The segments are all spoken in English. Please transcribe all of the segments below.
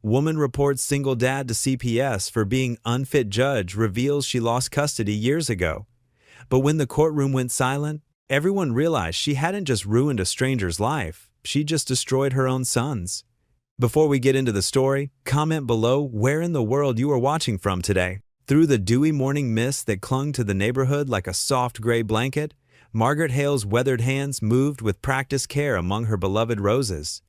Woman reports single dad to CPS for being unfit. Judge reveals she lost custody years ago. But when the courtroom went silent, everyone realized she hadn't just ruined a stranger's life, she just destroyed her own son's. Before we get into the story, comment below where in the world you are watching from today. Through the dewy morning mist that clung to the neighborhood like a soft gray blanket, Margaret Hale's weathered hands moved with practiced care among her beloved roses.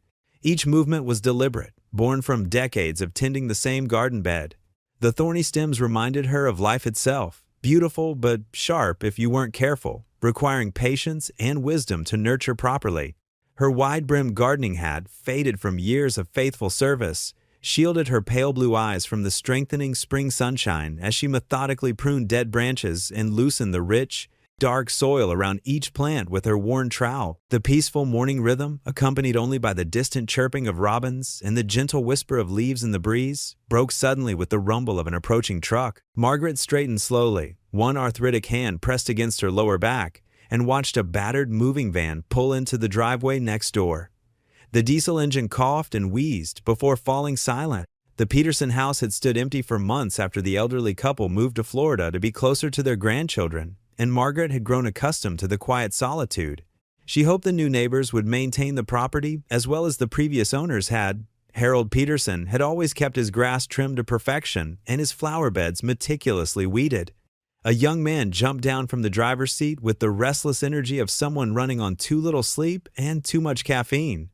Each movement was deliberate, born from decades of tending the same garden bed. The thorny stems reminded her of life itself, beautiful but sharp if you weren't careful, requiring patience and wisdom to nurture properly. Her wide-brimmed gardening hat, faded from years of faithful service, shielded her pale blue eyes from the strengthening spring sunshine as she methodically pruned dead branches and loosened the rich, dark soil around each plant with her worn trowel. The peaceful morning rhythm, accompanied only by the distant chirping of robins and the gentle whisper of leaves in the breeze, broke suddenly with the rumble of an approaching truck. Margaret straightened slowly, one arthritic hand pressed against her lower back, and watched a battered moving van pull into the driveway next door. The diesel engine coughed and wheezed before falling silent. The Peterson house had stood empty for months after the elderly couple moved to Florida to be closer to their grandchildren, and Margaret had grown accustomed to the quiet solitude. She hoped the new neighbors would maintain the property as well as the previous owners had. Harold Peterson had always kept his grass trimmed to perfection and his flower beds meticulously weeded. A young man jumped down from the driver's seat with the restless energy of someone running on too little sleep and too much caffeine.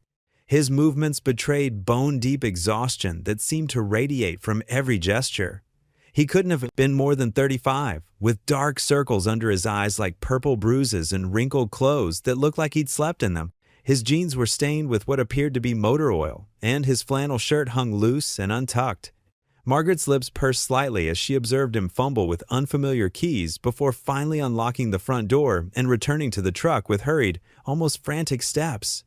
His movements betrayed bone-deep exhaustion that seemed to radiate from every gesture. He couldn't have been more than 35, with dark circles under his eyes like purple bruises and wrinkled clothes that looked like he'd slept in them. His jeans were stained with what appeared to be motor oil, and his flannel shirt hung loose and untucked. Margaret's lips pursed slightly as she observed him fumble with unfamiliar keys before finally unlocking the front door and returning to the truck with hurried, almost frantic steps.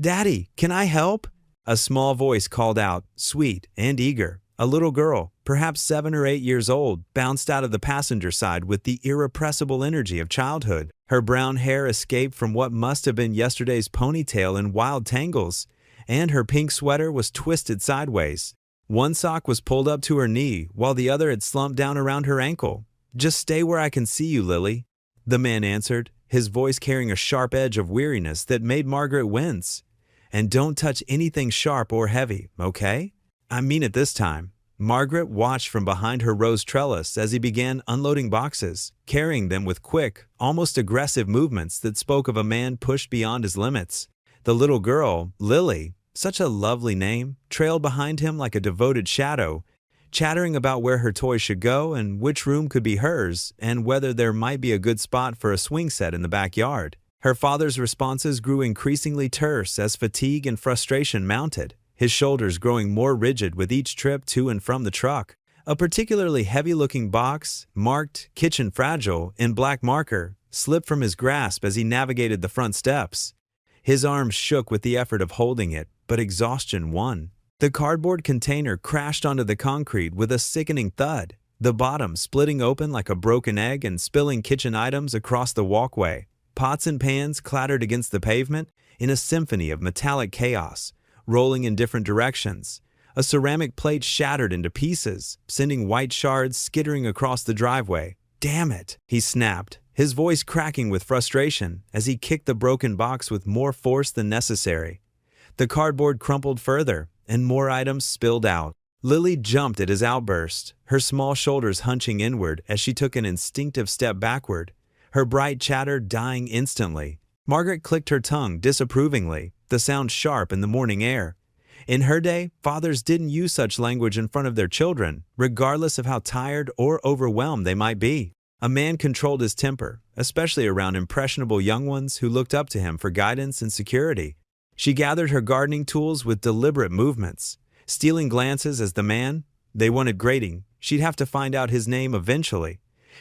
"Daddy, can I help?" A small voice called out, sweet and eager. A little girl, perhaps 7 or 8 years old, bounced out of the passenger side with the irrepressible energy of childhood. Her brown hair escaped from what must have been yesterday's ponytail in wild tangles, and her pink sweater was twisted sideways. One sock was pulled up to her knee, while the other had slumped down around her ankle. "Just stay where I can see you, Lily," the man answered, his voice carrying a sharp edge of weariness that made Margaret wince. "And don't touch anything sharp or heavy, okay? I mean it this time." Margaret watched from behind her rose trellis as he began unloading boxes, carrying them with quick, almost aggressive movements that spoke of a man pushed beyond his limits. The little girl, Lily, such a lovely name, trailed behind him like a devoted shadow, chattering about where her toys should go and which room could be hers and whether there might be a good spot for a swing set in the backyard. Her father's responses grew increasingly terse as fatigue and frustration mounted, his shoulders growing more rigid with each trip to and from the truck. A particularly heavy-looking box, marked "Kitchen Fragile" in black marker, slipped from his grasp as he navigated the front steps. His arms shook with the effort of holding it, but exhaustion won. The cardboard container crashed onto the concrete with a sickening thud, the bottom splitting open like a broken egg and spilling kitchen items across the walkway. Pots and pans clattered against the pavement in a symphony of metallic chaos, rolling in different directions. A ceramic plate shattered into pieces, sending white shards skittering across the driveway. "Damn it," he snapped, his voice cracking with frustration as he kicked the broken box with more force than necessary. The cardboard crumpled further, and more items spilled out. Lily jumped at his outburst, her small shoulders hunching inward as she took an instinctive step backward, her bright chatter dying instantly. Margaret clicked her tongue disapprovingly, the sound sharp in the morning air. In her day, fathers didn't use such language in front of their children, regardless of how tired or overwhelmed they might be. A man controlled his temper, especially around impressionable young ones who looked up to him for guidance and security. She gathered her gardening tools with deliberate movements, stealing glances as the man, they wanted grading, she'd have to find out his name eventually,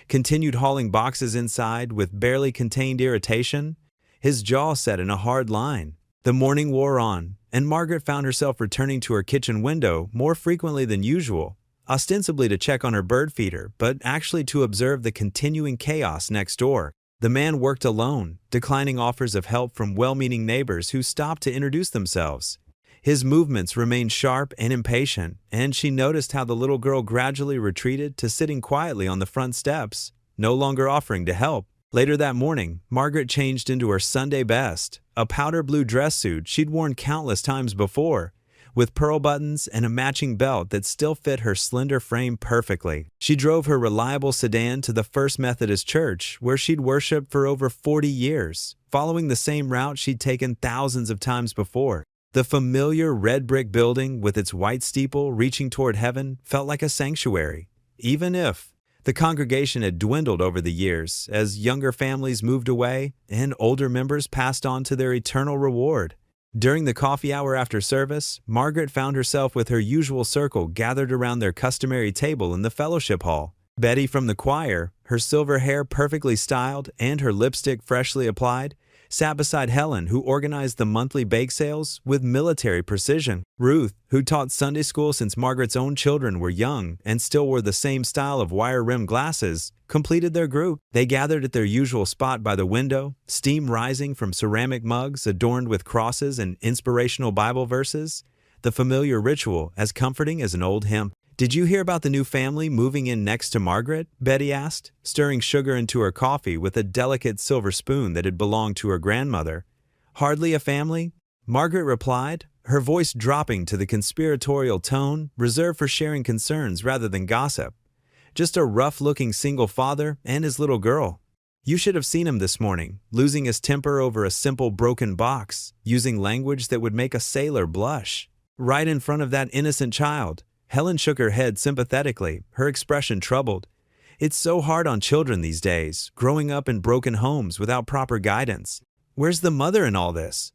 continued hauling boxes inside with barely contained irritation, his jaw set in a hard line. The morning wore on, and Margaret found herself returning to her kitchen window more frequently than usual, ostensibly to check on her bird feeder, but actually to observe the continuing chaos next door. The man worked alone, declining offers of help from well-meaning neighbors who stopped to introduce themselves. His movements remained sharp and impatient, and she noticed how the little girl gradually retreated to sitting quietly on the front steps, no longer offering to help. Later that morning, Margaret changed into her Sunday best, a powder blue dress suit she'd worn countless times before, with pearl buttons and a matching belt that still fit her slender frame perfectly. She drove her reliable sedan to the First Methodist Church, where she'd worshiped for over 40 years, following the same route she'd taken thousands of times before. The familiar red brick building with its white steeple reaching toward heaven felt like a sanctuary, even if the congregation had dwindled over the years as younger families moved away and older members passed on to their eternal reward. During the coffee hour after service, Margaret found herself with her usual circle gathered around their customary table in the fellowship hall. Betty from the choir, her silver hair perfectly styled and her lipstick freshly applied, sat beside Helen, who organized the monthly bake sales with military precision. Ruth, who taught Sunday school since Margaret's own children were young and still wore the same style of wire-rimmed glasses, completed their group. They gathered at their usual spot by the window, steam rising from ceramic mugs adorned with crosses and inspirational Bible verses, the familiar ritual as comforting as an old hymn. "Did you hear about the new family moving in next to Margaret?" Betty asked, stirring sugar into her coffee with a delicate silver spoon that had belonged to her grandmother. "Hardly a family," Margaret replied, her voice dropping to the conspiratorial tone reserved for sharing concerns rather than gossip. "Just a rough-looking single father and his little girl. You should have seen him this morning, losing his temper over a simple broken box, using language that would make a sailor blush. Right in front of that innocent child." Helen shook her head sympathetically, her expression troubled. "It's so hard on children these days, growing up in broken homes without proper guidance. Where's the mother in all this?"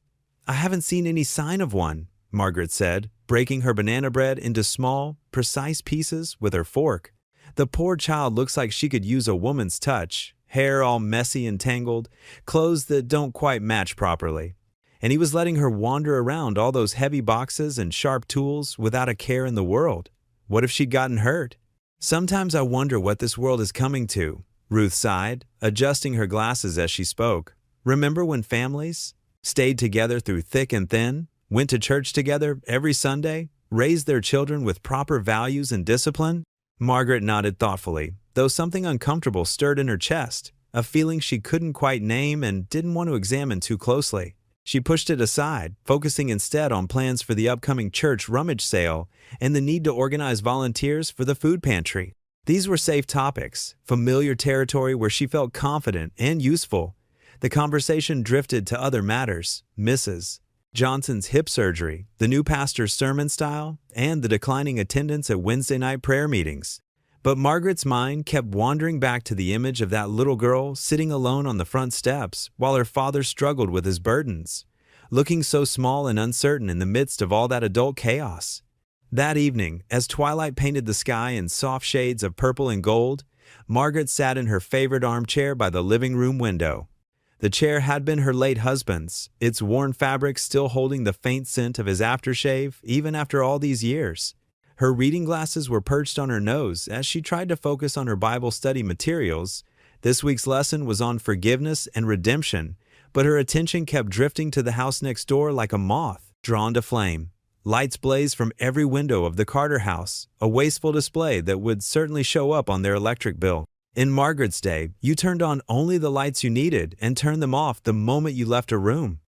"I haven't seen any sign of one," Margaret said, breaking her banana bread into small, precise pieces with her fork. "The poor child looks like she could use a woman's touch, hair all messy and tangled, clothes that don't quite match properly. And he was letting her wander around all those heavy boxes and sharp tools without a care in the world. What if she'd gotten hurt?" "Sometimes I wonder what this world is coming to," Ruth sighed, adjusting her glasses as she spoke. "Remember when families stayed together through thick and thin, went to church together every Sunday, raised their children with proper values and discipline?" Margaret nodded thoughtfully, though something uncomfortable stirred in her chest, a feeling she couldn't quite name and didn't want to examine too closely. She pushed it aside, focusing instead on plans for the upcoming church rummage sale and the need to organize volunteers for the food pantry. These were safe topics, familiar territory where she felt confident and useful. The conversation drifted to other matters: Mrs. Johnson's hip surgery, the new pastor's sermon style, and the declining attendance at Wednesday night prayer meetings. But Margaret's mind kept wandering back to the image of that little girl sitting alone on the front steps while her father struggled with his burdens, looking so small and uncertain in the midst of all that adult chaos. That evening, as twilight painted the sky in soft shades of purple and gold, Margaret sat in her favorite armchair by the living room window. The chair had been her late husband's, its worn fabric still holding the faint scent of his aftershave even after all these years. Her reading glasses were perched on her nose as she tried to focus on her Bible study materials. This week's lesson was on forgiveness and redemption, but her attention kept drifting to the house next door like a moth drawn to flame. Lights blazed from every window of the Carter house, a wasteful display that would certainly show up on their electric bill. In Margaret's day, you turned on only the lights you needed and turned them off the moment you left a room.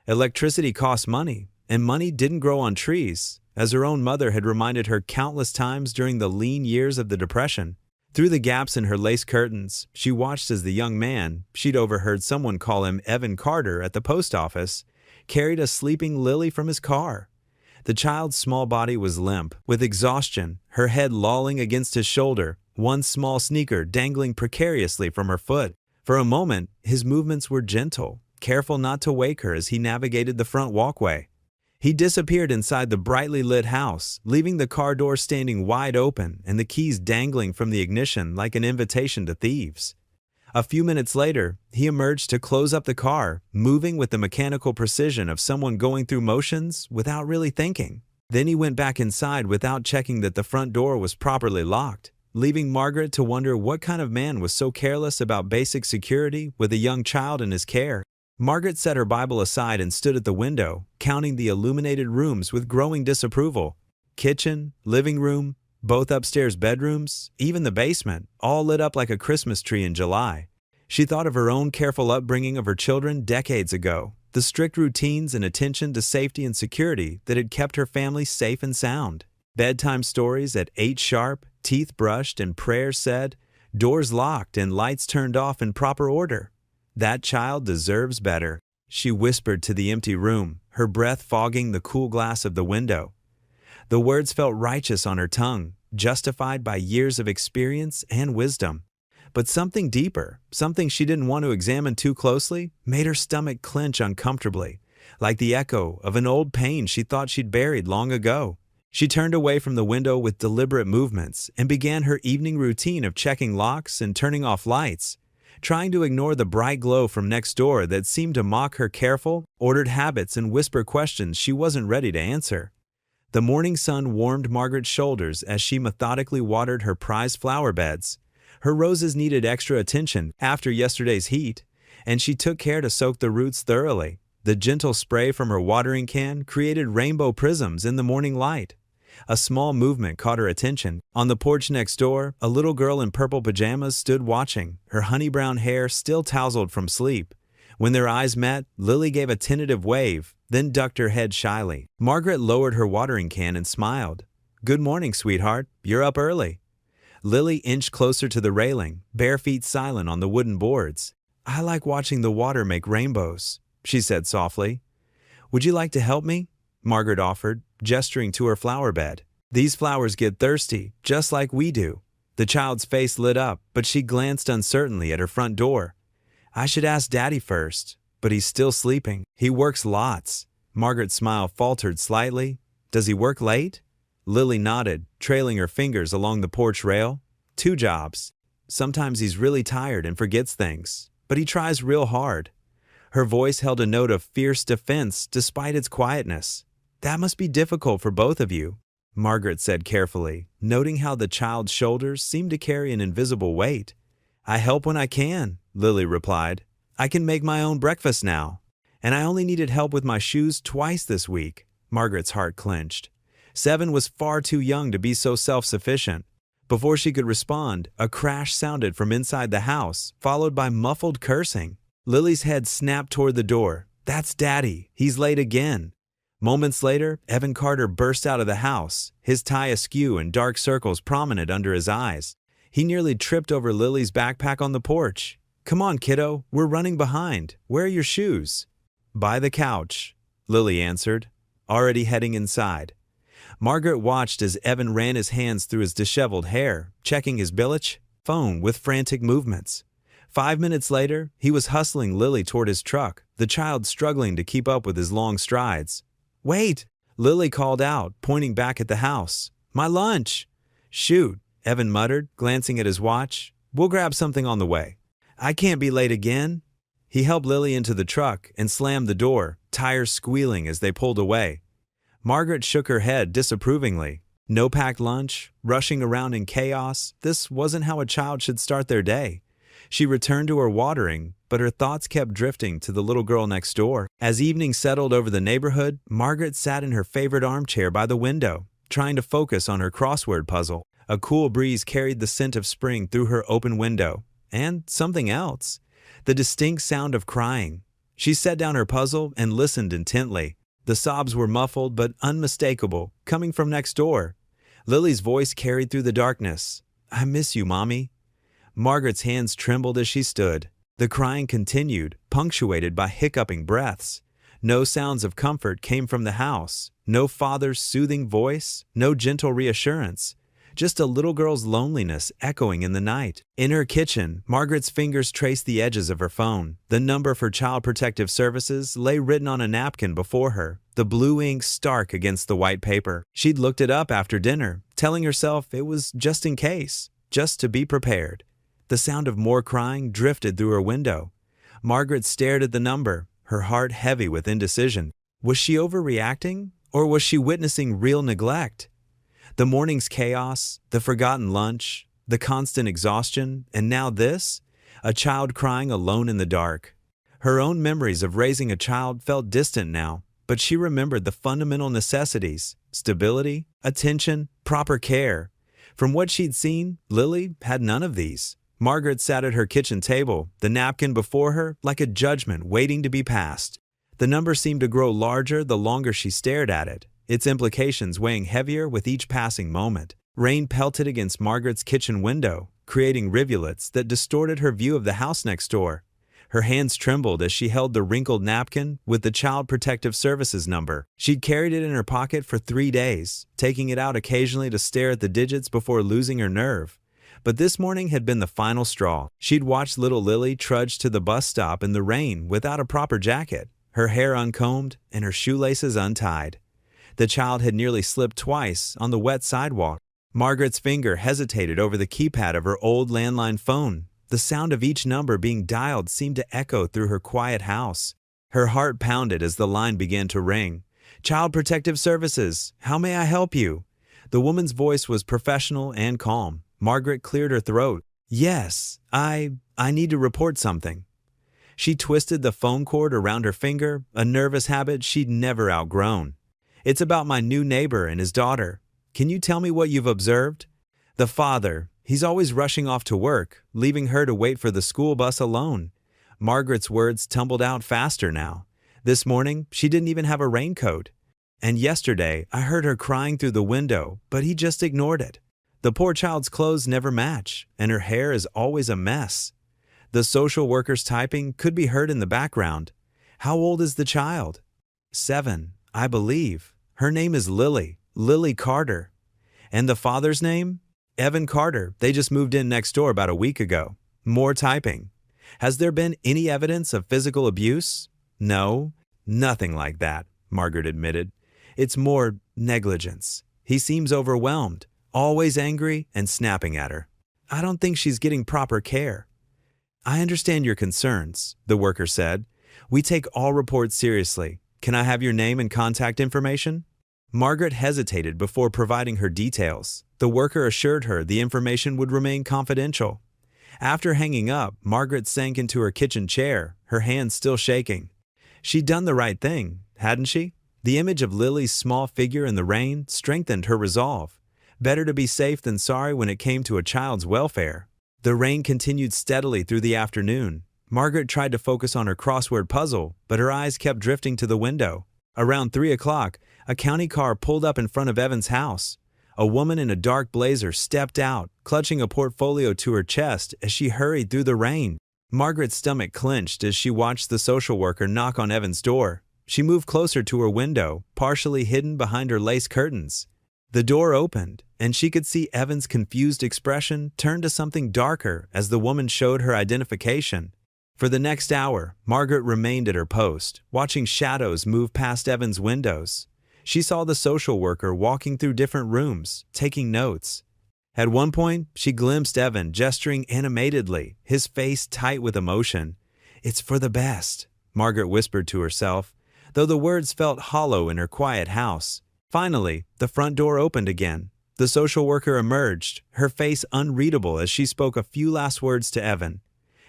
Electricity cost money, and money didn't grow on trees, as her own mother had reminded her countless times during the lean years of the Depression. Through the gaps in her lace curtains, she watched as the young man, she'd overheard someone call him Evan Carter at the post office, carried a sleeping Lily from his car. The child's small body was limp, with exhaustion, her head lolling against his shoulder, one small sneaker dangling precariously from her foot. For a moment, his movements were gentle, careful not to wake her as he navigated the front walkway. He disappeared inside the brightly lit house, leaving the car door standing wide open and the keys dangling from the ignition like an invitation to thieves. A few minutes later, he emerged to close up the car, moving with the mechanical precision of someone going through motions without really thinking. Then he went back inside without checking that the front door was properly locked, leaving Margaret to wonder what kind of man was so careless about basic security with a young child in his care. Margaret set her Bible aside and stood at the window, counting the illuminated rooms with growing disapproval. Kitchen, living room, both upstairs bedrooms, even the basement, all lit up like a Christmas tree in July. She thought of her own careful upbringing of her children decades ago, the strict routines and attention to safety and security that had kept her family safe and sound. Bedtime stories at 8 sharp, teeth brushed and prayers said, doors locked and lights turned off in proper order. That child deserves better, she whispered to the empty room, her breath fogging the cool glass of the window. The words felt righteous on her tongue, justified by years of experience and wisdom. But something deeper, something she didn't want to examine too closely, made her stomach clench uncomfortably, like the echo of an old pain she thought she'd buried long ago. She turned away from the window with deliberate movements and began her evening routine of checking locks and turning off lights, trying to ignore the bright glow from next door that seemed to mock her careful, ordered habits and whisper questions she wasn't ready to answer. The morning sun warmed Margaret's shoulders as she methodically watered her prized flower beds. Her roses needed extra attention after yesterday's heat, and she took care to soak the roots thoroughly. The gentle spray from her watering can created rainbow prisms in the morning light. A small movement caught her attention. On the porch next door, a little girl in purple pajamas stood watching, her honey-brown hair still tousled from sleep. When their eyes met, Lily gave a tentative wave, then ducked her head shyly. Margaret lowered her watering can and smiled. "Good morning, sweetheart. You're up early." Lily inched closer to the railing, bare feet silent on the wooden boards. "I like watching the water make rainbows," she said softly. "Would you like to help me?" Margaret offered, gesturing to her flower bed. "These flowers get thirsty, just like we do." The child's face lit up, but she glanced uncertainly at her front door. "I should ask Daddy first, but he's still sleeping. He works lots." Margaret's smile faltered slightly. "Does he work late?" Lily nodded, trailing her fingers along the porch rail. "2 jobs. Sometimes he's really tired and forgets things, but he tries real hard." Her voice held a note of fierce defense despite its quietness. "That must be difficult for both of you," Margaret said carefully, noting how the child's shoulders seemed to carry an invisible weight. "I help when I can," Lily replied. "I can make my own breakfast now. And I only needed help with my shoes twice this week." Margaret's heart clenched. 7 was far too young to be so self-sufficient. Before she could respond, a crash sounded from inside the house, followed by muffled cursing. Lily's head snapped toward the door. "That's Daddy. He's late again." Moments later, Evan Carter burst out of the house, his tie askew and dark circles prominent under his eyes. He nearly tripped over Lily's backpack on the porch. "Come on, kiddo, we're running behind. Where are your shoes?" "By the couch," Lily answered, already heading inside. Margaret watched as Evan ran his hands through his disheveled hair, checking his billich phone with frantic movements. 5 minutes later, he was hustling Lily toward his truck, the child struggling to keep up with his long strides. "Wait!" Lily called out, pointing back at the house. "My lunch!" "Shoot," Evan muttered, glancing at his watch. "We'll grab something on the way." "I can't be late again." He helped Lily into the truck and slammed the door, tires squealing as they pulled away. Margaret shook her head disapprovingly. No packed lunch, rushing around in chaos, this wasn't how a child should start their day. She returned to her watering, but her thoughts kept drifting to the little girl next door. As evening settled over the neighborhood, Margaret sat in her favorite armchair by the window, trying to focus on her crossword puzzle. A cool breeze carried the scent of spring through her open window. And something else. The distinct sound of crying. She set down her puzzle and listened intently. The sobs were muffled but unmistakable, coming from next door. Lily's voice carried through the darkness. "I miss you, Mommy." Margaret's hands trembled as she stood. The crying continued, punctuated by hiccuping breaths. No sounds of comfort came from the house. No father's soothing voice, no gentle reassurance. Just a little girl's loneliness echoing in the night. In her kitchen, Margaret's fingers traced the edges of her phone. The number for Child Protective Services lay written on a napkin before her, the blue ink stark against the white paper. She'd looked it up after dinner, telling herself it was just in case, just to be prepared. The sound of more crying drifted through her window. Margaret stared at the number, her heart heavy with indecision. Was she overreacting, or was she witnessing real neglect? The morning's chaos, the forgotten lunch, the constant exhaustion, and now this? A child crying alone in the dark. Her own memories of raising a child felt distant now, but she remembered the fundamental necessities: stability, attention, proper care. From what she'd seen, Lily had none of these. Margaret sat at her kitchen table, the napkin before her like a judgment waiting to be passed. The number seemed to grow larger the longer she stared at it, its implications weighing heavier with each passing moment. Rain pelted against Margaret's kitchen window, creating rivulets that distorted her view of the house next door. Her hands trembled as she held the wrinkled napkin with the Child Protective Services number. She'd carried it in her pocket for 3 days, taking it out occasionally to stare at the digits before losing her nerve. But this morning had been the final straw. She'd watched little Lily trudge to the bus stop in the rain without a proper jacket, her hair uncombed and her shoelaces untied. The child had nearly slipped twice on the wet sidewalk. Margaret's finger hesitated over the keypad of her old landline phone. The sound of each number being dialed seemed to echo through her quiet house. Her heart pounded as the line began to ring. "Child Protective Services, how may I help you?" The woman's voice was professional and calm. Margaret cleared her throat. "Yes, I need to report something." She twisted the phone cord around her finger, a nervous habit she'd never outgrown. "It's about my new neighbor and his daughter. Can you tell me what you've observed?" "The father, he's always rushing off to work, leaving her to wait for the school bus alone." Margaret's words tumbled out faster now. "This morning, she didn't even have a raincoat. And yesterday, I heard her crying through the window, but he just ignored it. The poor child's clothes never match, and her hair is always a mess." The social worker's typing could be heard in the background. "How old is the child?" 7, I believe. Her name is Lily Carter." "And the father's name?" "Evan Carter. They just moved in next door about a week ago." More typing. "Has there been any evidence of physical abuse?" "No, nothing like that," Margaret admitted. "It's more negligence. He seems overwhelmed, always angry and snapping at her. I don't think she's getting proper care." "I understand your concerns," the worker said. "We take all reports seriously. Can I have your name and contact information?" Margaret hesitated before providing her details. The worker assured her the information would remain confidential. After hanging up, Margaret sank into her kitchen chair, her hands still shaking. She'd done the right thing, hadn't she? The image of Lily's small figure in the rain strengthened her resolve. Better to be safe than sorry when it came to a child's welfare. The rain continued steadily through the afternoon. Margaret tried to focus on her crossword puzzle, but her eyes kept drifting to the window. Around 3 o'clock, a county car pulled up in front of Evan's house. A woman in a dark blazer stepped out, clutching a portfolio to her chest as she hurried through the rain. Margaret's stomach clenched as she watched the social worker knock on Evan's door. She moved closer to her window, partially hidden behind her lace curtains. The door opened, and she could see Evan's confused expression turn to something darker as the woman showed her identification. For the next hour, Margaret remained at her post, watching shadows move past Evan's windows. She saw the social worker walking through different rooms, taking notes. At one point, she glimpsed Evan gesturing animatedly, his face tight with emotion. "It's for the best," Margaret whispered to herself, though the words felt hollow in her quiet house. Finally, the front door opened again. The social worker emerged, her face unreadable as she spoke a few last words to Evan.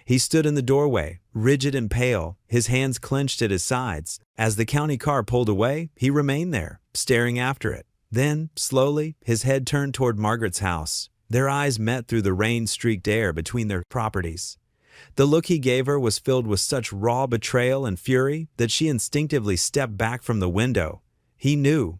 He stood in the doorway, rigid and pale, his hands clenched at his sides. As the county car pulled away, he remained there, staring after it. Then, slowly, his head turned toward Margaret's house. Their eyes met through the rain-streaked air between their properties. The look he gave her was filled with such raw betrayal and fury that she instinctively stepped back from the window. He knew.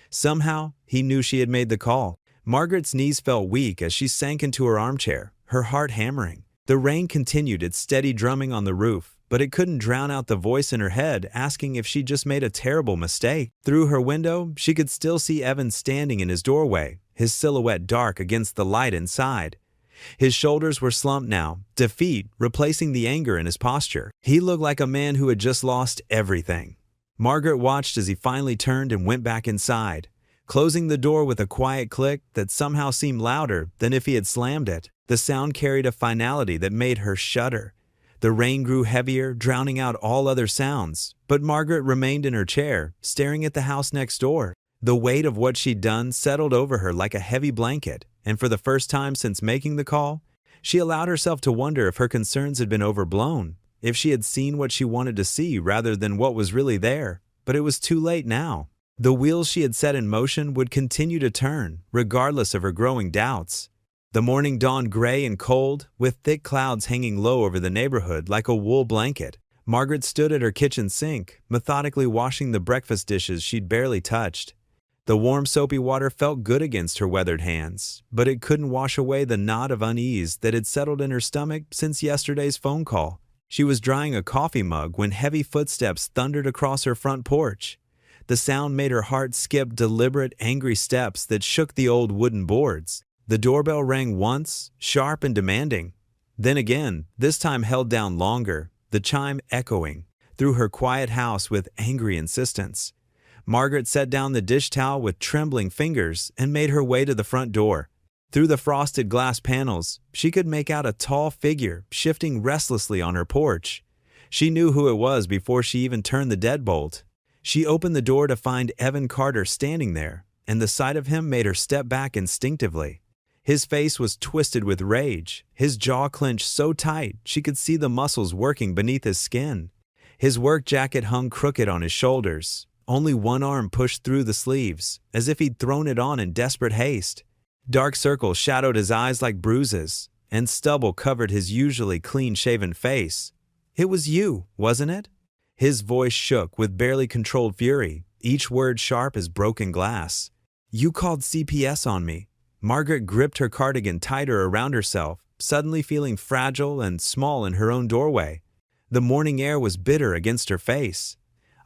Somehow, he knew she had made the call. Margaret's knees felt weak as she sank into her armchair, her heart hammering. The rain continued its steady drumming on the roof, but it couldn't drown out the voice in her head asking if she'd just made a terrible mistake. Through her window, she could still see Evan standing in his doorway, his silhouette dark against the light inside. His shoulders were slumped now, defeat replacing the anger in his posture. He looked like a man who had just lost everything. Margaret watched as he finally turned and went back inside, closing the door with a quiet click that somehow seemed louder than if he had slammed it. The sound carried a finality that made her shudder. The rain grew heavier, drowning out all other sounds, but Margaret remained in her chair, staring at the house next door. The weight of what she'd done settled over her like a heavy blanket, and for the first time since making the call, she allowed herself to wonder if her concerns had been overblown. if she had seen what she wanted to see rather than what was really there, but it was too late now. The wheels she had set in motion would continue to turn, regardless of her growing doubts. The morning dawned gray and cold, with thick clouds hanging low over the neighborhood like a wool blanket. Margaret stood at her kitchen sink, methodically washing the breakfast dishes she'd barely touched. The warm soapy water felt good against her weathered hands, but it couldn't wash away the knot of unease that had settled in her stomach since yesterday's phone call. She was drying a coffee mug when heavy footsteps thundered across her front porch. The sound made her heart skip deliberate, angry steps that shook the old wooden boards. The doorbell rang once, sharp and demanding. Then again, this time held down longer, the chime echoing through her quiet house with angry insistence. Margaret set down the dish towel with trembling fingers and made her way to the front door. Through the frosted glass panels, she could make out a tall figure shifting restlessly on her porch. She knew who it was before she even turned the deadbolt. She opened the door to find Evan Carter standing there, and the sight of him made her step back instinctively. His face was twisted with rage, his jaw clenched so tight she could see the muscles working beneath his skin. His work jacket hung crooked on his shoulders. Only one arm pushed through the sleeves, as if he'd thrown it on in desperate haste. Dark circles shadowed his eyes like bruises, and stubble covered his usually clean-shaven face. "It was you, wasn't it?" His voice shook with barely controlled fury, each word sharp as broken glass. "You called CPS on me." Margaret gripped her cardigan tighter around herself, suddenly feeling fragile and small in her own doorway. The morning air was bitter against her face.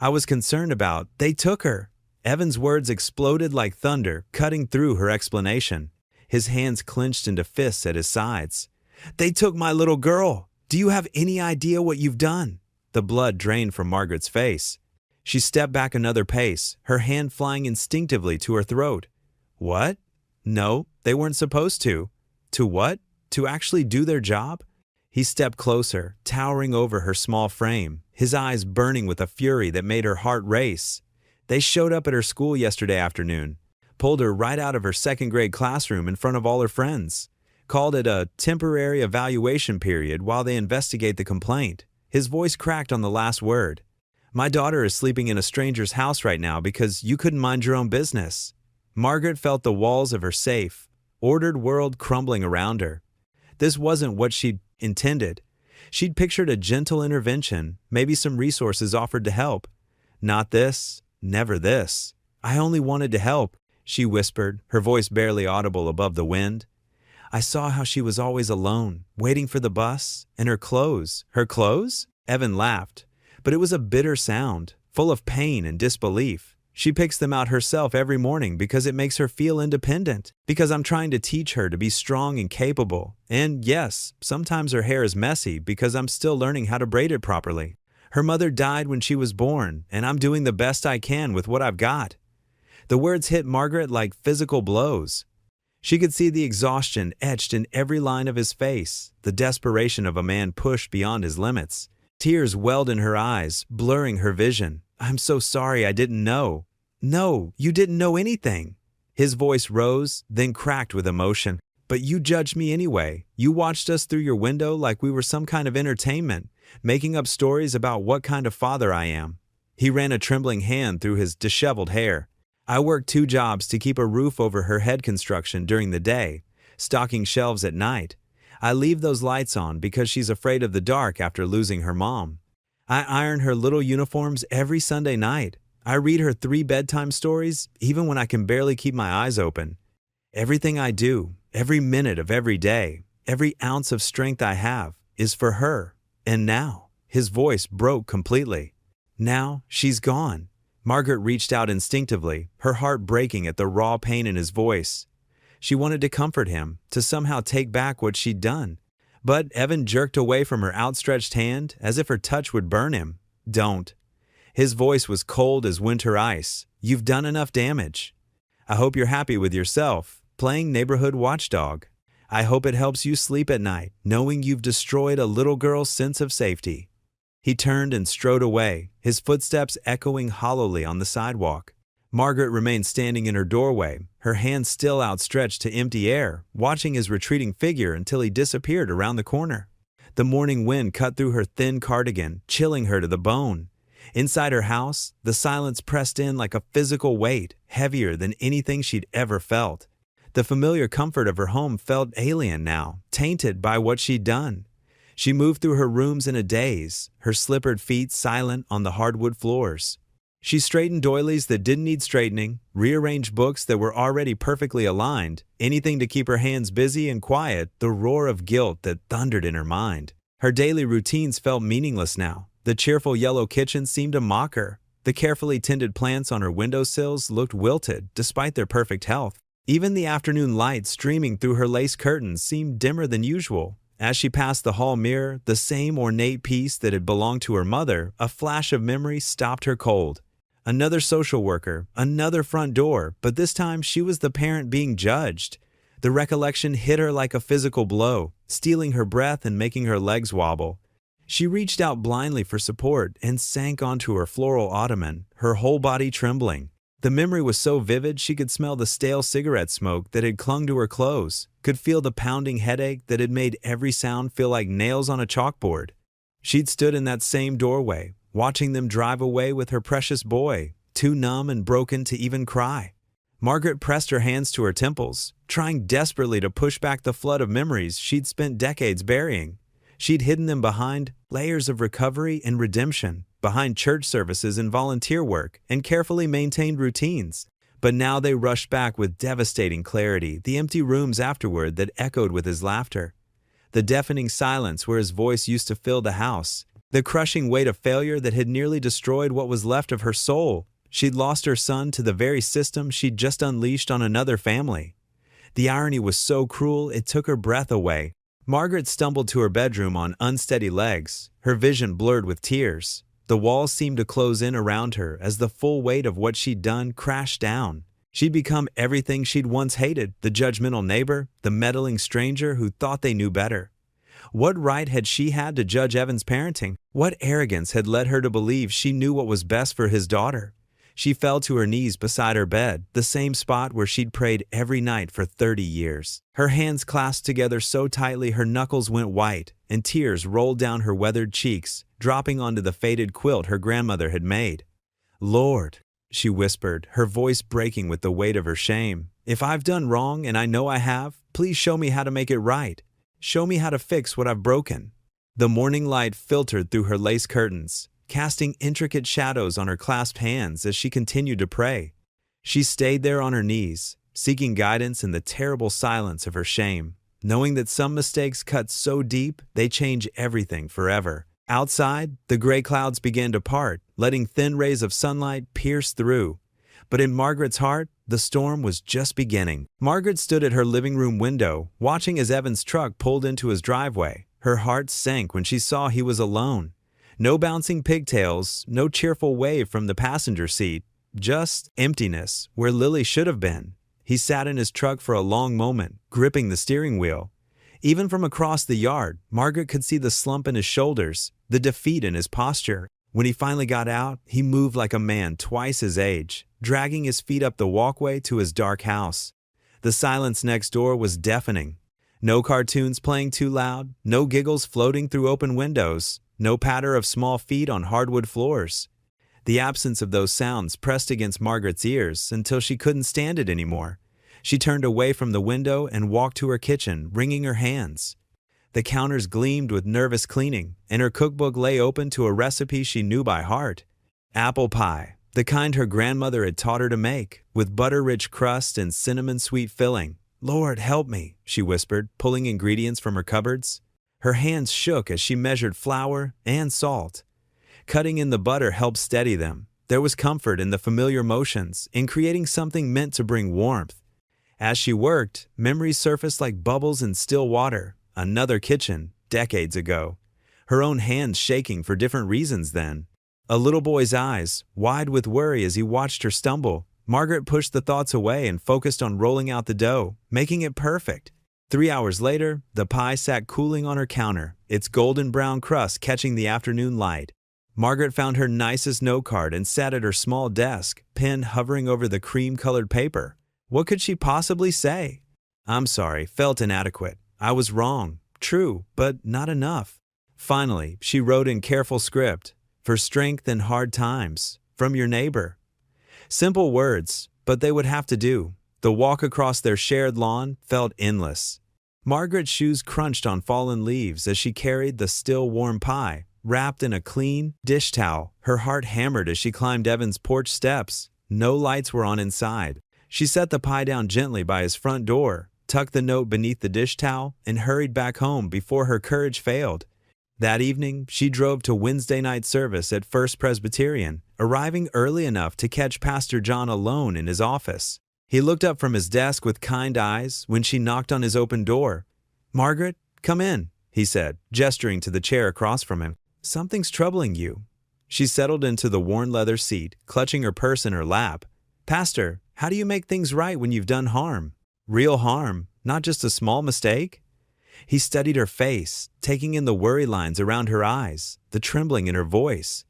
"I was concerned about, they took her." Evan's words exploded like thunder, cutting through her explanation. His hands clenched into fists at his sides. "They took my little girl. Do you have any idea what you've done?" The blood drained from Margaret's face. She stepped back another pace, her hand flying instinctively to her throat. "What? No, they weren't supposed to." "To what? To actually do their job?" He stepped closer, towering over her small frame, his eyes burning with a fury that made her heart race. "They showed up at her school yesterday afternoon, pulled her right out of her second-grade classroom in front of all her friends, called it a temporary evaluation period while they investigate the complaint." His voice cracked on the last word. "My daughter is sleeping in a stranger's house right now because you couldn't mind your own business." Margaret felt the walls of her safe, ordered world crumbling around her. This wasn't what she'd intended. She'd pictured a gentle intervention, maybe some resources offered to help. Not this, never this. "I only wanted to help," she whispered, her voice barely audible above the wind. "I saw how she was always alone, waiting for the bus, and her clothes." "Her clothes?" Evan laughed, but it was a bitter sound, full of pain and disbelief. "She picks them out herself every morning because it makes her feel independent, because I'm trying to teach her to be strong and capable. And yes, sometimes her hair is messy because I'm still learning how to braid it properly. Her mother died when she was born, and I'm doing the best I can with what I've got." The words hit Margaret like physical blows. She could see the exhaustion etched in every line of his face, the desperation of a man pushed beyond his limits. Tears welled in her eyes, blurring her vision. "I'm so sorry I didn't know." "No, you didn't know anything." His voice rose, then cracked with emotion. "But you judged me anyway. You watched us through your window like we were some kind of entertainment, making up stories about what kind of father I am." He ran a trembling hand through his disheveled hair. "I work 2 jobs to keep a roof over her head construction during the day, stocking shelves at night. I leave those lights on because she's afraid of the dark after losing her mom. I iron her little uniforms every Sunday night. I read her 3 bedtime stories even when I can barely keep my eyes open. Everything I do, every minute of every day, every ounce of strength I have, is for her. And now," his voice broke completely. "Now she's gone." Margaret reached out instinctively, her heart breaking at the raw pain in his voice. She wanted to comfort him, to somehow take back what she'd done. But Evan jerked away from her outstretched hand as if her touch would burn him. "Don't." His voice was cold as winter ice. "You've done enough damage. I hope you're happy with yourself, playing neighborhood watchdog. I hope it helps you sleep at night, knowing you've destroyed a little girl's sense of safety." He turned and strode away, his footsteps echoing hollowly on the sidewalk. Margaret remained standing in her doorway, her hands still outstretched to empty air, watching his retreating figure until he disappeared around the corner. The morning wind cut through her thin cardigan, chilling her to the bone. Inside her house, the silence pressed in like a physical weight, heavier than anything she'd ever felt. The familiar comfort of her home felt alien now, tainted by what she'd done. She moved through her rooms in a daze, her slippered feet silent on the hardwood floors. She straightened doilies that didn't need straightening, rearranged books that were already perfectly aligned, anything to keep her hands busy and quiet the roar of guilt that thundered in her mind. Her daily routines felt meaningless now. The cheerful yellow kitchen seemed to mock her. The carefully tended plants on her windowsills looked wilted despite their perfect health. Even the afternoon light streaming through her lace curtains seemed dimmer than usual. As she passed the hall mirror, the same ornate piece that had belonged to her mother, a flash of memory stopped her cold. Another social worker, another front door, but this time she was the parent being judged. The recollection hit her like a physical blow, stealing her breath and making her legs wobble. She reached out blindly for support and sank onto her floral ottoman, her whole body trembling. The memory was so vivid she could smell the stale cigarette smoke that had clung to her clothes, could feel the pounding headache that had made every sound feel like nails on a chalkboard. She'd stood in that same doorway, watching them drive away with her precious boy, too numb and broken to even cry. Margaret pressed her hands to her temples, trying desperately to push back the flood of memories she'd spent decades burying. She'd hidden them behind layers of recovery and redemption, behind church services and volunteer work, and carefully maintained routines. But now they rushed back with devastating clarity, the empty rooms afterward that echoed with his laughter. The deafening silence where his voice used to fill the house. The crushing weight of failure that had nearly destroyed what was left of her soul. She'd lost her son to the very system she'd just unleashed on another family. The irony was so cruel it took her breath away. Margaret stumbled to her bedroom on unsteady legs, her vision blurred with tears. The walls seemed to close in around her as the full weight of what she'd done crashed down. She'd become everything she'd once hated, the judgmental neighbor, the meddling stranger who thought they knew better. What right had she had to judge Evan's parenting? What arrogance had led her to believe she knew what was best for his daughter? She fell to her knees beside her bed, the same spot where she'd prayed every night for 30 years. Her hands clasped together so tightly her knuckles went white, and tears rolled down her weathered cheeks, dropping onto the faded quilt her grandmother had made. "Lord," she whispered, her voice breaking with the weight of her shame, "if I've done wrong, and I know I have, please show me how to make it right. Show me how to fix what I've broken." The morning light filtered through her lace curtains, casting intricate shadows on her clasped hands as she continued to pray. She stayed there on her knees, seeking guidance in the terrible silence of her shame, knowing that some mistakes cut so deep they change everything forever. Outside, the gray clouds began to part, letting thin rays of sunlight pierce through. But in Margaret's heart, the storm was just beginning. Margaret stood at her living room window, watching as Evan's truck pulled into his driveway. Her heart sank when she saw he was alone. No bouncing pigtails, no cheerful wave from the passenger seat, just emptiness where Lily should have been. He sat in his truck for a long moment, gripping the steering wheel. Even from across the yard, Margaret could see the slump in his shoulders, the defeat in his posture. When he finally got out, he moved like a man twice his age, dragging his feet up the walkway to his dark house. The silence next door was deafening. No cartoons playing too loud, no giggles floating through open windows, no patter of small feet on hardwood floors. The absence of those sounds pressed against Margaret's ears until she couldn't stand it anymore. She turned away from the window and walked to her kitchen, wringing her hands. The counters gleamed with nervous cleaning, and her cookbook lay open to a recipe she knew by heart. Apple pie, the kind her grandmother had taught her to make, with butter-rich crust and cinnamon-sweet filling. "Lord, help me," she whispered, pulling ingredients from her cupboards. Her hands shook as she measured flour and salt. Cutting in the butter helped steady them. There was comfort in the familiar motions, in creating something meant to bring warmth. As she worked, memories surfaced like bubbles in still water. Another kitchen, decades ago. Her own hands shaking for different reasons then. A little boy's eyes, wide with worry as he watched her stumble. Margaret pushed the thoughts away and focused on rolling out the dough, making it perfect. 3 hours later, the pie sat cooling on her counter, its golden brown crust catching the afternoon light. Margaret found her nicest note card and sat at her small desk, pen hovering over the cream-colored paper. What could she possibly say? "I'm sorry, felt inadequate. I was wrong. True, but not enough." Finally, she wrote in careful script, "For strength in hard times, from your neighbor." Simple words, but they would have to do. The walk across their shared lawn felt endless. Margaret's shoes crunched on fallen leaves as she carried the still warm pie, wrapped in a clean dish towel. Her heart hammered as she climbed Evan's porch steps. No lights were on inside. She set the pie down gently by his front door, tucked the note beneath the dish towel, and hurried back home before her courage failed. That evening, she drove to Wednesday night service at First Presbyterian, arriving early enough to catch Pastor John alone in his office. He looked up from his desk with kind eyes when she knocked on his open door. "Margaret, come in," he said, gesturing to the chair across from him. "Something's troubling you." She settled into the worn leather seat, clutching her purse in her lap. "Pastor, how do you make things right when you've done harm? Real harm, not just a small mistake?" He studied her face, taking in the worry lines around her eyes, the trembling in her voice.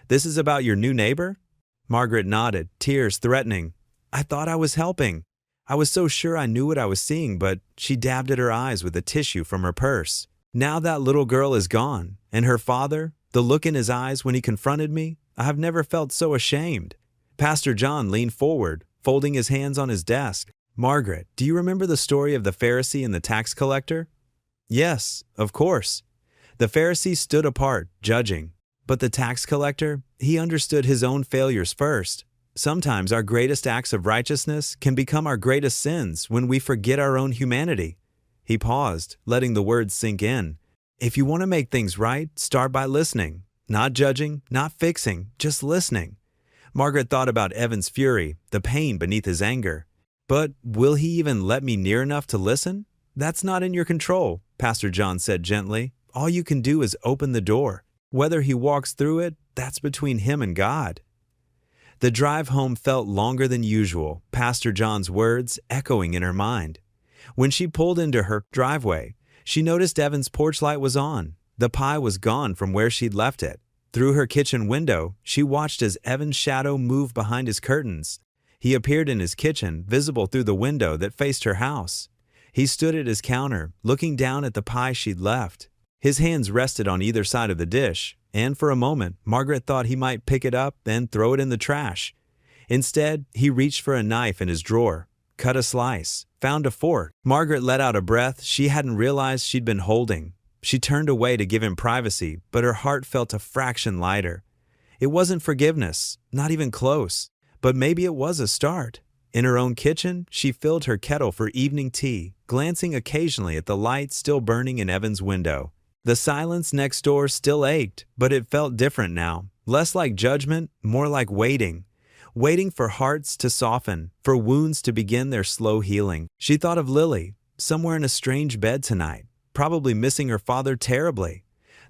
"This is about your new neighbor?" Margaret nodded, tears threatening. "I thought I was helping. I was so sure I knew what I was seeing," but she dabbed at her eyes with a tissue from her purse. "Now that little girl is gone, and her father, the look in his eyes when he confronted me, I have never felt so ashamed." Pastor John leaned forward, folding his hands on his desk. "Margaret, do you remember the story of the Pharisee and the tax collector?" "Yes, of course." The Pharisee stood apart, judging. But the tax collector, he understood his own failures first. Sometimes our greatest acts of righteousness can become our greatest sins when we forget our own humanity. He paused, letting the words sink in. If you want to make things right, start by listening. Not judging, not fixing, just listening. Margaret thought about Evan's fury, the pain beneath his anger. "But will he even let me near enough to listen?" "That's not in your control," Pastor John said gently. "All you can do is open the door. Whether he walks through it, that's between him and God." The drive home felt longer than usual, Pastor John's words echoing in her mind. When she pulled into her driveway, she noticed Evan's porch light was on. The pie was gone from where she'd left it. Through her kitchen window, she watched as Evan's shadow moved behind his curtains. He appeared in his kitchen, visible through the window that faced her house. He stood at his counter, looking down at the pie she'd left. His hands rested on either side of the dish, and for a moment, Margaret thought he might pick it up and throw it in the trash. Instead, he reached for a knife in his drawer, cut a slice, found a fork. Margaret let out a breath she hadn't realized she'd been holding. She turned away to give him privacy, but her heart felt a fraction lighter. It wasn't forgiveness, not even close, but maybe it was a start. In her own kitchen, she filled her kettle for evening tea, glancing occasionally at the light still burning in Evan's window. The silence next door still ached, but it felt different now, less like judgment, more like waiting. Waiting for hearts to soften, for wounds to begin their slow healing. She thought of Lily, somewhere in a strange bed tonight, probably missing her father terribly.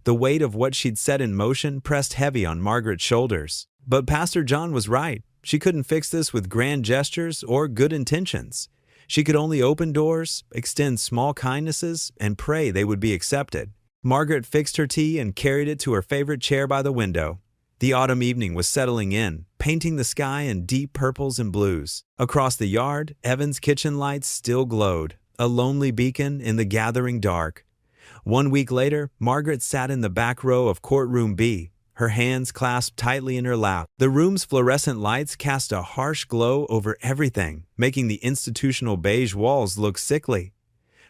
The weight of what she'd set in motion pressed heavy on Margaret's shoulders. But Pastor John was right. She couldn't fix this with grand gestures or good intentions. She could only open doors, extend small kindnesses, and pray they would be accepted. Margaret fixed her tea and carried it to her favorite chair by the window. The autumn evening was settling in, painting the sky in deep purples and blues. Across the yard, Evan's kitchen lights still glowed, a lonely beacon in the gathering dark. 1 week later, Margaret sat in the back row of courtroom B, her hands clasped tightly in her lap. The room's fluorescent lights cast a harsh glow over everything, making the institutional beige walls look sickly.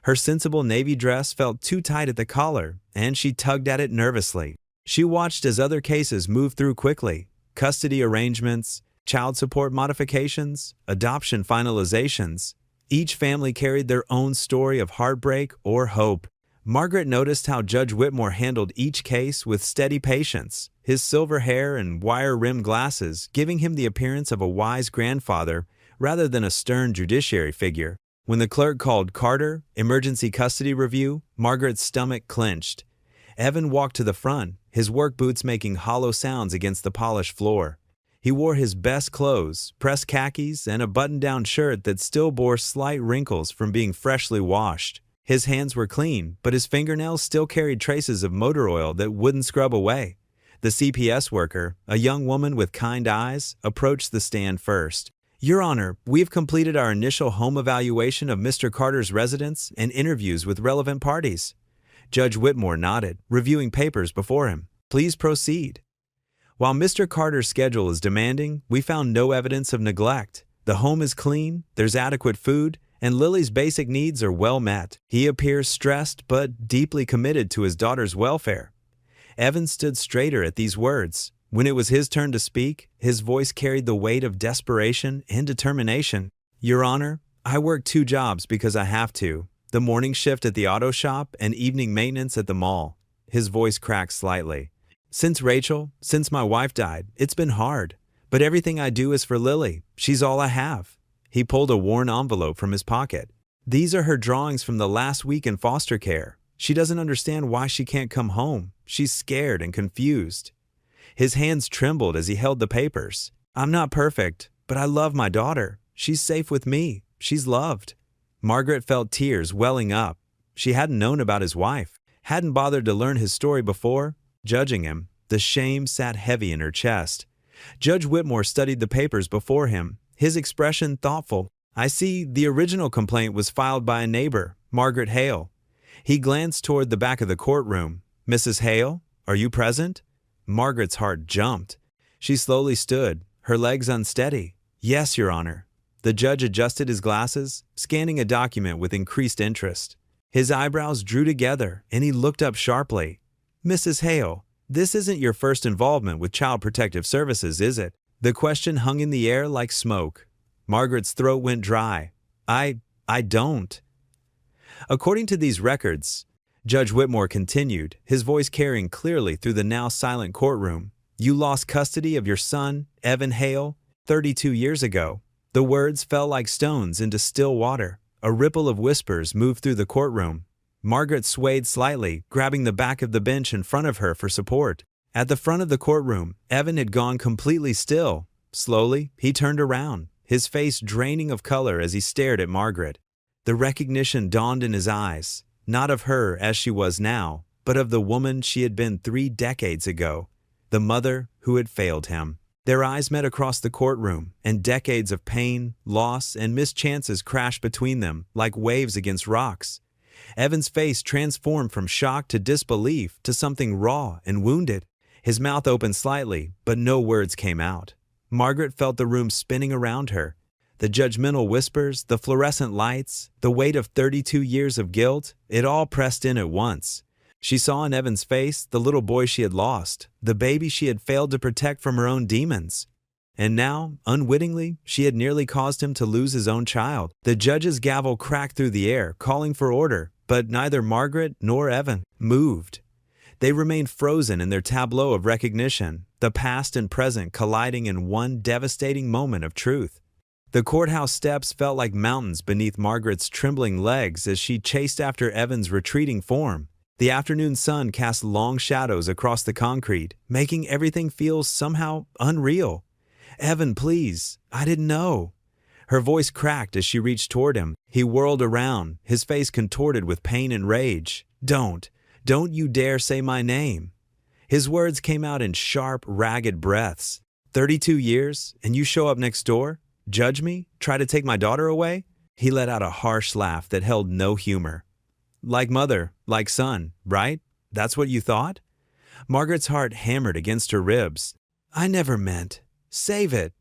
Her sensible navy dress felt too tight at the collar, and she tugged at it nervously. She watched as other cases moved through quickly: custody arrangements, child support modifications, adoption finalizations. Each family carried their own story of heartbreak or hope. Margaret noticed how Judge Whitmore handled each case with steady patience, his silver hair and wire-rimmed glasses giving him the appearance of a wise grandfather rather than a stern judiciary figure. When the clerk called Carter, emergency custody review, Margaret's stomach clenched. Evan walked to the front, his work boots making hollow sounds against the polished floor. He wore his best clothes, pressed khakis, and a button-down shirt that still bore slight wrinkles from being freshly washed. His hands were clean, but his fingernails still carried traces of motor oil that wouldn't scrub away. The CPS worker, a young woman with kind eyes, approached the stand first. "Your Honor, we've completed our initial home evaluation of Mr. Carter's residence and interviews with relevant parties." Judge Whitmore nodded, reviewing papers before him. Please proceed. While Mr. Carter's schedule is demanding, we found no evidence of neglect. The home is clean, there's adequate food, and Lily's basic needs are well met. He appears stressed but deeply committed to his daughter's welfare. Evan stood straighter at these words. When it was his turn to speak, his voice carried the weight of desperation and determination. Your Honor, I work 2 jobs because I have to. The morning shift at the auto shop and evening maintenance at the mall. His voice cracked slightly. Since my wife died, it's been hard. But everything I do is for Lily. She's all I have. He pulled a worn envelope from his pocket. These are her drawings from the last week in foster care. She doesn't understand why she can't come home. She's scared and confused. His hands trembled as he held the papers. I'm not perfect, but I love my daughter. She's safe with me. She's loved. Margaret felt tears welling up. She hadn't known about his wife, hadn't bothered to learn his story before. Judging him, the shame sat heavy in her chest. Judge Whitmore studied the papers before him, his expression thoughtful. I see the original complaint was filed by a neighbor, Margaret Hale. He glanced toward the back of the courtroom. Mrs. Hale, are you present? Margaret's heart jumped. She slowly stood, her legs unsteady. Yes, Your Honor. The judge adjusted his glasses, scanning a document with increased interest. His eyebrows drew together, and he looked up sharply. Mrs. Hale, this isn't your first involvement with Child Protective Services, is it? The question hung in the air like smoke. Margaret's throat went dry. I don't. According to these records, Judge Whitmore continued, his voice carrying clearly through the now silent courtroom, you lost custody of your son, Evan Hale, 32 years ago. The words fell like stones into still water. A ripple of whispers moved through the courtroom. Margaret swayed slightly, grabbing the back of the bench in front of her for support. At the front of the courtroom, Evan had gone completely still. Slowly, he turned around, his face draining of color as he stared at Margaret. The recognition dawned in his eyes, not of her as she was now, but of the woman she had been 3 decades ago, the mother who had failed him. Their eyes met across the courtroom, and decades of pain, loss, and missed chances crashed between them like waves against rocks. Evan's face transformed from shock to disbelief to something raw and wounded. His mouth opened slightly, but no words came out. Margaret felt the room spinning around her. The judgmental whispers, the fluorescent lights, the weight of 32 years of guilt, it all pressed in at once. She saw in Evan's face the little boy she had lost, the baby she had failed to protect from her own demons. And now, unwittingly, she had nearly caused him to lose his own child. The judge's gavel cracked through the air, calling for order, but neither Margaret nor Evan moved. They remained frozen in their tableau of recognition, the past and present colliding in one devastating moment of truth. The courthouse steps felt like mountains beneath Margaret's trembling legs as she chased after Evan's retreating form. The afternoon sun cast long shadows across the concrete, making everything feel somehow unreal. Evan, please, I didn't know. Her voice cracked as she reached toward him. He whirled around, his face contorted with pain and rage. Don't you dare say my name. His words came out in sharp, ragged breaths. 32 years, and you show up next door? Judge me? Try to take my daughter away? He let out a harsh laugh that held no humor. Like mother, like son, right? That's what you thought? Margaret's heart hammered against her ribs. I never meant. Save it.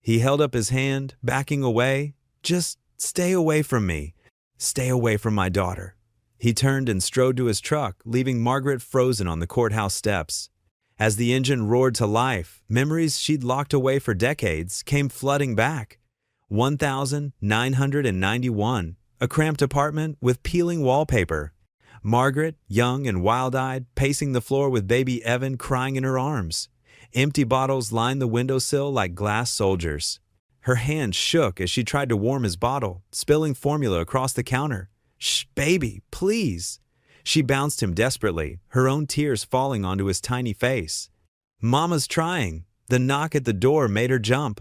He held up his hand, backing away. Just stay away from me. Stay away from my daughter. He turned and strode to his truck, leaving Margaret frozen on the courthouse steps. As the engine roared to life, memories she'd locked away for decades came flooding back. 1991. A cramped apartment with peeling wallpaper. Margaret, young and wild-eyed, pacing the floor with baby Evan crying in her arms. Empty bottles lined the windowsill like glass soldiers. Her hand shook as she tried to warm his bottle, spilling formula across the counter. Shh, baby, please. She bounced him desperately, her own tears falling onto his tiny face. Mama's trying. The knock at the door made her jump.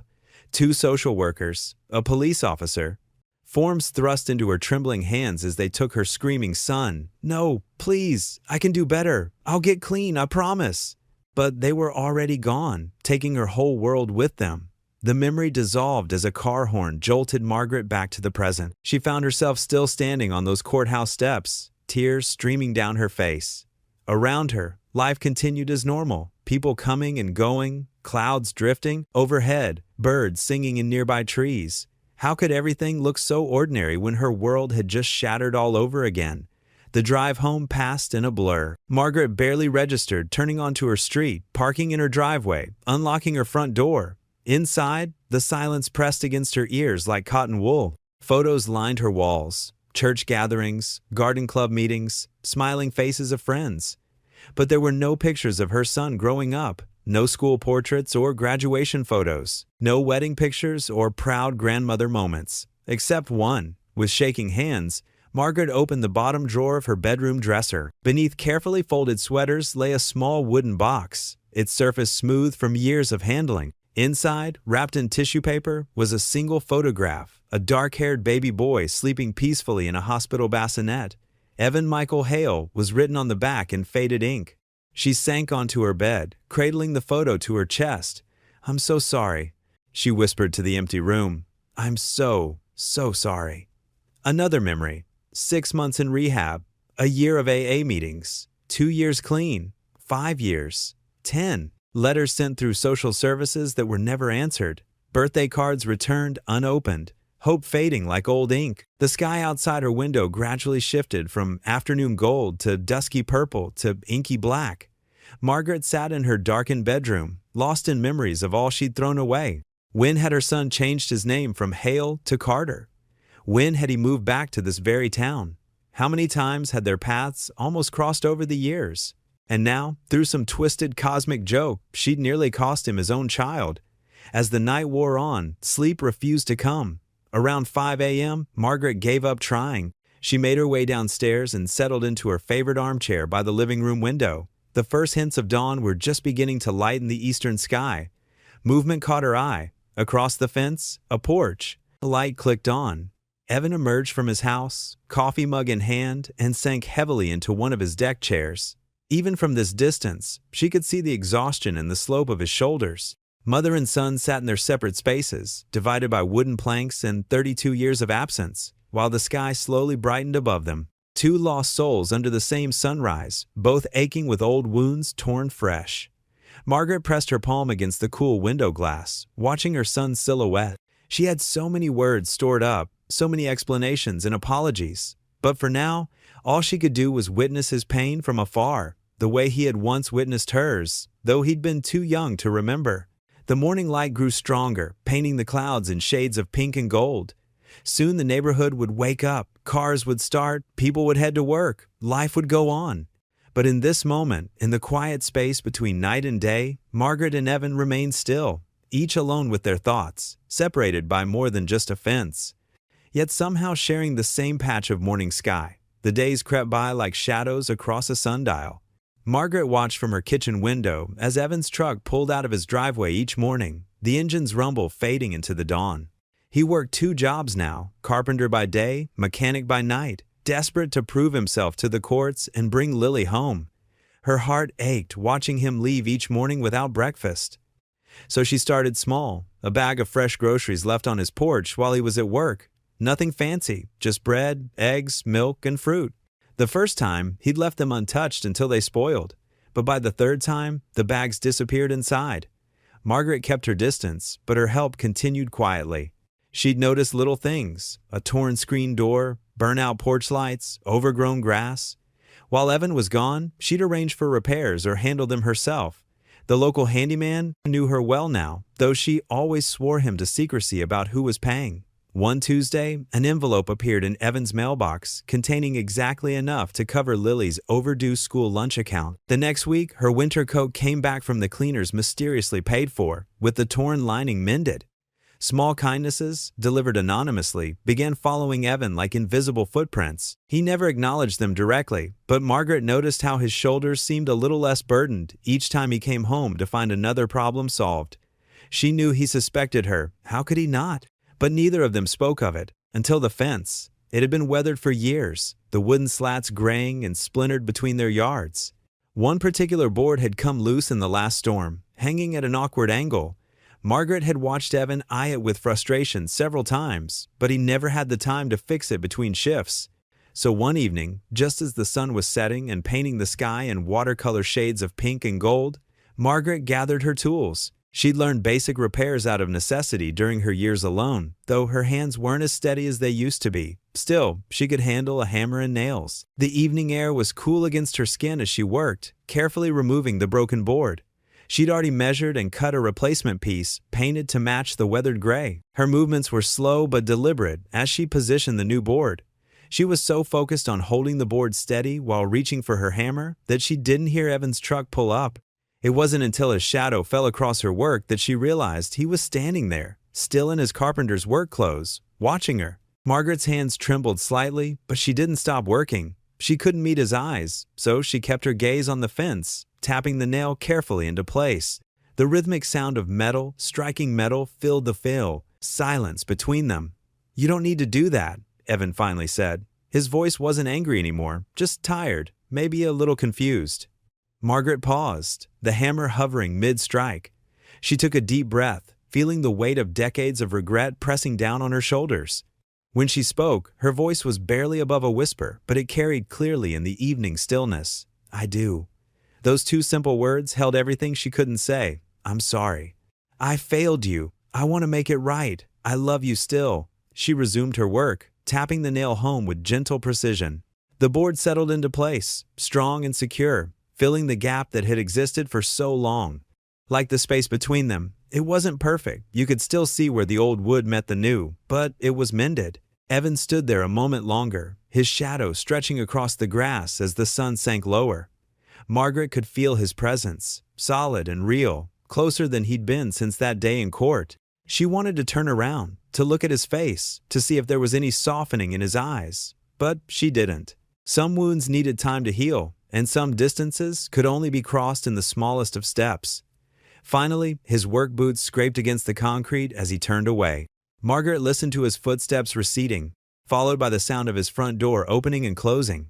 2 social workers, a police officer. Forms thrust into her trembling hands as they took her screaming son. No, please, I can do better. I'll get clean, I promise. But they were already gone, taking her whole world with them. The memory dissolved as a car horn jolted Margaret back to the present. She found herself still standing on those courthouse steps, tears streaming down her face. Around her, life continued as normal, people coming and going, clouds drifting overhead, birds singing in nearby trees. How could everything look so ordinary when her world had just shattered all over again? The drive home passed in a blur. Margaret barely registered, turning onto her street, parking in her driveway, unlocking her front door. Inside, the silence pressed against her ears like cotton wool. Photos lined her walls. Church gatherings, garden club meetings, smiling faces of friends. But there were no pictures of her son growing up, no school portraits or graduation photos, no wedding pictures or proud grandmother moments. Except one. With shaking hands, Margaret opened the bottom drawer of her bedroom dresser. Beneath carefully folded sweaters lay a small wooden box, its surface smooth from years of handling. Inside, wrapped in tissue paper, was a single photograph, a dark-haired baby boy sleeping peacefully in a hospital bassinet. Evan Michael Hale was written on the back in faded ink. She sank onto her bed, cradling the photo to her chest. "I'm so sorry," she whispered to the empty room. "I'm so sorry." Another memory. 6 months in rehab, a year of AA meetings, 2 years clean, 5 years, 10. Letters sent through social services that were never answered, birthday cards returned unopened, hope fading like old ink. The sky outside her window gradually shifted from afternoon gold to dusky purple to inky black. Margaret sat in her darkened bedroom, lost in memories of all she'd thrown away. When had her son changed his name from Hale to Carter? When had he moved back to this very town? How many times had their paths almost crossed over the years? And now, through some twisted cosmic joke, she'd nearly cost him his own child. As the night wore on, sleep refused to come. Around 5 a.m., Margaret gave up trying. She made her way downstairs and settled into her favorite armchair by the living room window. The first hints of dawn were just beginning to lighten the eastern sky. Movement caught her eye. Across the fence, a porch. A light clicked on. Evan emerged from his house, coffee mug in hand, and sank heavily into one of his deck chairs. Even from this distance, she could see the exhaustion and the slope of his shoulders. Mother and son sat in their separate spaces, divided by wooden planks and 32 years of absence, while the sky slowly brightened above them. Two lost souls under the same sunrise, both aching with old wounds torn fresh. Margaret pressed her palm against the cool window glass, watching her son's silhouette. She had so many words stored up, so many explanations and apologies. But for now, all she could do was witness his pain from afar, the way he had once witnessed hers, though he'd been too young to remember. The morning light grew stronger, painting the clouds in shades of pink and gold. Soon the neighborhood would wake up, cars would start, people would head to work, life would go on. But in this moment, in the quiet space between night and day, Margaret and Evan remained still, each alone with their thoughts, separated by more than just a fence. Yet somehow sharing the same patch of morning sky. The days crept by like shadows across a sundial. Margaret watched from her kitchen window as Evan's truck pulled out of his driveway each morning, the engine's rumble fading into the dawn. He worked 2 jobs now, carpenter by day, mechanic by night, desperate to prove himself to the courts and bring Lily home. Her heart ached watching him leave each morning without breakfast. So she started small, a bag of fresh groceries left on his porch while he was at work. Nothing fancy, just bread, eggs, milk, and fruit. The first time, he'd left them untouched until they spoiled. But by the third time, the bags disappeared inside. Margaret kept her distance, but her help continued quietly. She'd noticed little things, a torn screen door, burnt-out porch lights, overgrown grass. While Evan was gone, she'd arranged for repairs or handled them herself. The local handyman knew her well now, though she always swore him to secrecy about who was paying. One Tuesday, an envelope appeared in Evan's mailbox containing exactly enough to cover Lily's overdue school lunch account. The next week, her winter coat came back from the cleaners mysteriously paid for, with the torn lining mended. Small kindnesses, delivered anonymously, began following Evan like invisible footprints. He never acknowledged them directly, but Margaret noticed how his shoulders seemed a little less burdened each time he came home to find another problem solved. She knew he suspected her. How could he not? But neither of them spoke of it, until the fence. It had been weathered for years, the wooden slats graying and splintered between their yards. One particular board had come loose in the last storm, hanging at an awkward angle. Margaret had watched Evan eye it with frustration several times, but he never had the time to fix it between shifts. So one evening, just as the sun was setting and painting the sky in watercolor shades of pink and gold, Margaret gathered her tools. She'd learned basic repairs out of necessity during her years alone, though her hands weren't as steady as they used to be. Still, she could handle a hammer and nails. The evening air was cool against her skin as she worked, carefully removing the broken board. She'd already measured and cut a replacement piece, painted to match the weathered gray. Her movements were slow but deliberate as she positioned the new board. She was so focused on holding the board steady while reaching for her hammer that she didn't hear Evan's truck pull up. It wasn't until his shadow fell across her work that she realized he was standing there, still in his carpenter's work clothes, watching her. Margaret's hands trembled slightly, but she didn't stop working. She couldn't meet his eyes, so she kept her gaze on the fence, tapping the nail carefully into place. The rhythmic sound of metal striking metal filled the silence between them. "You don't need to do that," Evan finally said. His voice wasn't angry anymore, just tired, maybe a little confused. Margaret paused, the hammer hovering mid-strike. She took a deep breath, feeling the weight of decades of regret pressing down on her shoulders. When she spoke, her voice was barely above a whisper, but it carried clearly in the evening stillness. "I do." Those two simple words held everything she couldn't say. "I'm sorry. I failed you. I want to make it right. I love you still." She resumed her work, tapping the nail home with gentle precision. The board settled into place, strong and secure, filling the gap that had existed for so long. Like the space between them, it wasn't perfect. You could still see where the old wood met the new, but it was mended. Evan stood there a moment longer, his shadow stretching across the grass as the sun sank lower. Margaret could feel his presence, solid and real, closer than he'd been since that day in court. She wanted to turn around, to look at his face, to see if there was any softening in his eyes, but she didn't. Some wounds needed time to heal, and some distances could only be crossed in the smallest of steps. Finally, his work boots scraped against the concrete as he turned away. Margaret listened to his footsteps receding, followed by the sound of his front door opening and closing.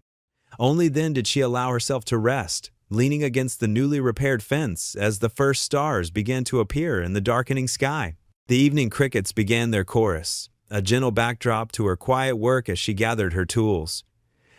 Only then did she allow herself to rest, leaning against the newly repaired fence as the first stars began to appear in the darkening sky. The evening crickets began their chorus, a gentle backdrop to her quiet work as she gathered her tools.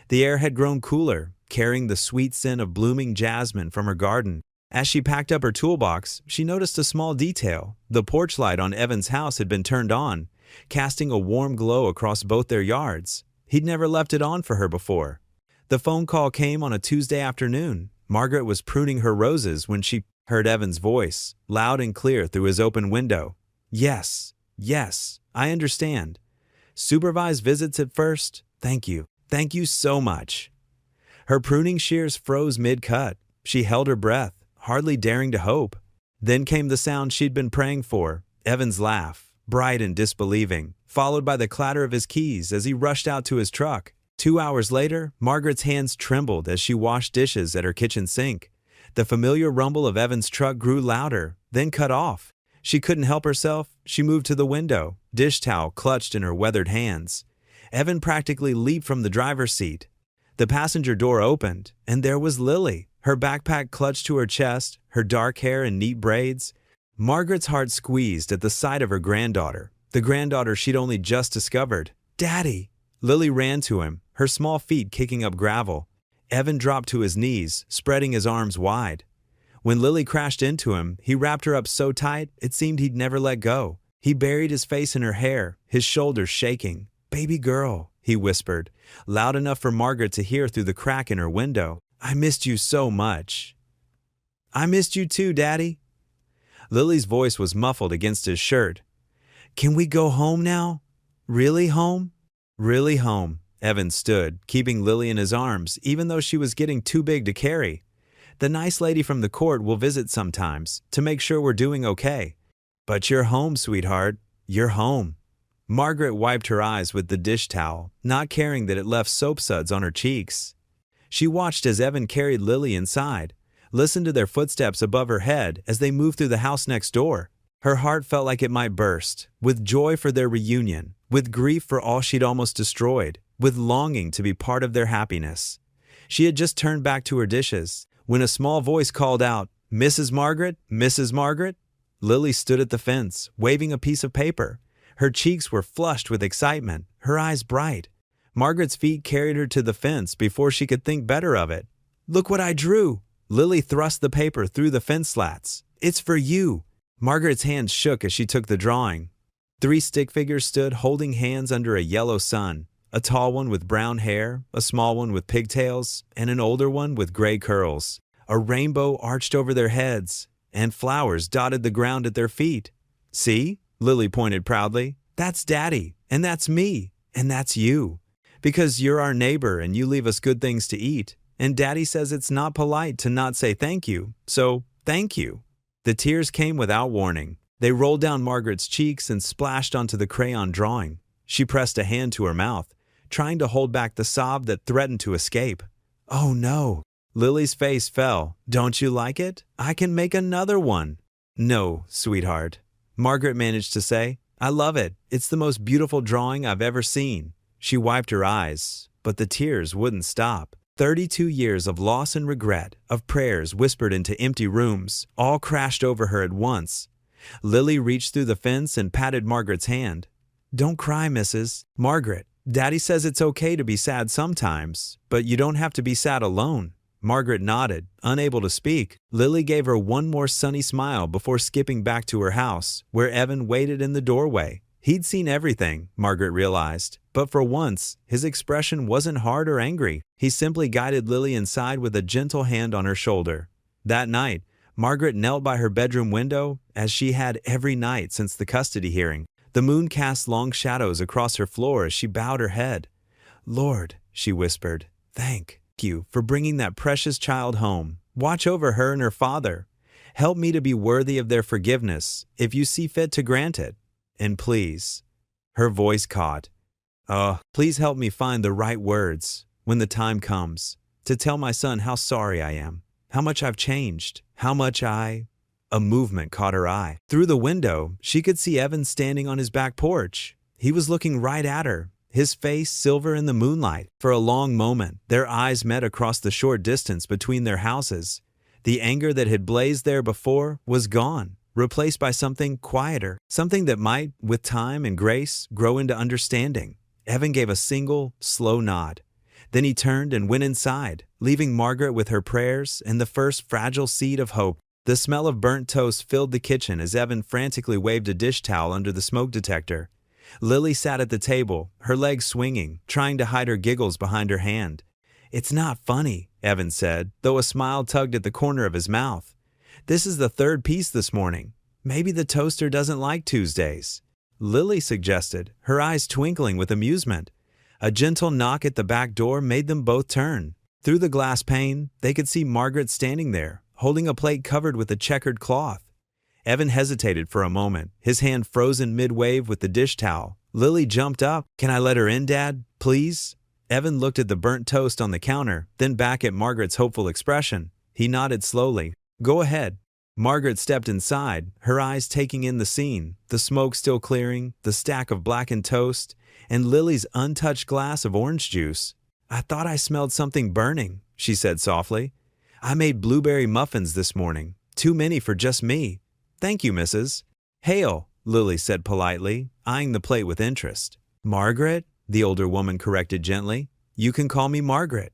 The air had grown cooler, carrying the sweet scent of blooming jasmine from her garden. As she packed up her toolbox, she noticed a small detail. The porch light on Evan's house had been turned on, casting a warm glow across both their yards. He'd never left it on for her before. The phone call came on a Tuesday afternoon. Margaret was pruning her roses when she heard Evan's voice, loud and clear through his open window. Yes, I understand. Supervised visits at first? Thank you so much." Her pruning shears froze mid-cut. She held her breath, hardly daring to hope. Then came the sound she'd been praying for, Evan's laugh, bright and disbelieving, followed by the clatter of his keys as he rushed out to his truck. 2 hours later, Margaret's hands trembled as she washed dishes at her kitchen sink. The familiar rumble of Evan's truck grew louder, then cut off. She couldn't help herself. She moved to the window, dish towel clutched in her weathered hands. Evan practically leaped from the driver's seat. The passenger door opened, and there was Lily, her backpack clutched to her chest, her dark hair in neat braids. Margaret's heart squeezed at the sight of her granddaughter, the granddaughter she'd only just discovered. "Daddy!" Lily ran to him, her small feet kicking up gravel. Evan dropped to his knees, spreading his arms wide. When Lily crashed into him, he wrapped her up so tight it seemed he'd never let go. He buried his face in her hair, his shoulders shaking. "Baby girl," he whispered, loud enough for Margaret to hear through the crack in her window. "I missed you so much." "I missed you too, Daddy." Lily's voice was muffled against his shirt. "Can we go home now? Really home?" "Really home." Evan stood, keeping Lily in his arms, even though she was getting too big to carry. "The nice lady from the court will visit sometimes, to make sure we're doing okay. But you're home, sweetheart. You're home." Margaret wiped her eyes with the dish towel, not caring that it left soap suds on her cheeks. She watched as Evan carried Lily inside, listened to their footsteps above her head as they moved through the house next door. Her heart felt like it might burst, with joy for their reunion, with grief for all she'd almost destroyed, with longing to be part of their happiness. She had just turned back to her dishes when a small voice called out, "Mrs. Margaret, Mrs. Margaret." Lily stood at the fence, waving a piece of paper. Her cheeks were flushed with excitement, her eyes bright. Margaret's feet carried her to the fence before she could think better of it. "Look what I drew!" Lily thrust the paper through the fence slats. "It's for you!" Margaret's hands shook as she took the drawing. 3 stick figures stood holding hands under a yellow sun. A tall one with brown hair, a small one with pigtails, and an older one with gray curls. A rainbow arched over their heads, and flowers dotted the ground at their feet. "See?" Lily pointed proudly. "That's Daddy, and that's me, and that's you. Because you're our neighbor and you leave us good things to eat. And Daddy says it's not polite to not say thank you, so thank you." The tears came without warning. They rolled down Margaret's cheeks and splashed onto the crayon drawing. She pressed a hand to her mouth, trying to hold back the sob that threatened to escape. "Oh no." Lily's face fell. "Don't you like it? I can make another one." "No, sweetheart," Margaret managed to say. "I love it. It's the most beautiful drawing I've ever seen." She wiped her eyes, but the tears wouldn't stop. 32 years of loss and regret, of prayers whispered into empty rooms, all crashed over her at once. Lily reached through the fence and patted Margaret's hand. "Don't cry, Mrs. Margaret. Daddy says it's okay to be sad sometimes, but you don't have to be sad alone." Margaret nodded, unable to speak. Lily gave her one more sunny smile before skipping back to her house, where Evan waited in the doorway. He'd seen everything, Margaret realized, but for once, his expression wasn't hard or angry. He simply guided Lily inside with a gentle hand on her shoulder. That night, Margaret knelt by her bedroom window, as she had every night since the custody hearing. The moon cast long shadows across her floor as she bowed her head. "Lord," she whispered, "thank you for bringing that precious child home. Watch over her and her father. Help me to be worthy of their forgiveness, if you see fit to grant it. And please," her voice caught, "please help me find the right words, when the time comes, to tell my son how sorry I am, how much I've changed, how much I—" A movement caught her eye. Through the window, she could see Evan standing on his back porch. He was looking right at her, his face silver in the moonlight. For a long moment, their eyes met across the short distance between their houses. The anger that had blazed there before was gone, replaced by something quieter, something that might, with time and grace, grow into understanding. Evan gave a single, slow nod. Then he turned and went inside, leaving Margaret with her prayers and the first fragile seed of hope. The smell of burnt toast filled the kitchen as Evan frantically waved a dish towel under the smoke detector. Lily sat at the table, her legs swinging, trying to hide her giggles behind her hand. "It's not funny," Evan said, though a smile tugged at the corner of his mouth. "This is the 3rd piece this morning. Maybe the toaster doesn't like Tuesdays." Lily suggested, her eyes twinkling with amusement. A gentle knock at the back door made them both turn. Through the glass pane, they could see Margaret standing there, holding a plate covered with a checkered cloth. Evan hesitated for a moment, his hand frozen mid-wave with the dish towel. Lily jumped up. "Can I let her in, Dad? Please?" Evan looked at the burnt toast on the counter, then back at Margaret's hopeful expression. He nodded slowly. "Go ahead." Margaret stepped inside, her eyes taking in the scene, the smoke still clearing, the stack of blackened toast, and Lily's untouched glass of orange juice. "I thought I smelled something burning," she said softly. "I made blueberry muffins this morning, too many for just me." "Thank you, Mrs. Hale," Lily said politely, eyeing the plate with interest. "Margaret," the older woman corrected gently. "You can call me Margaret."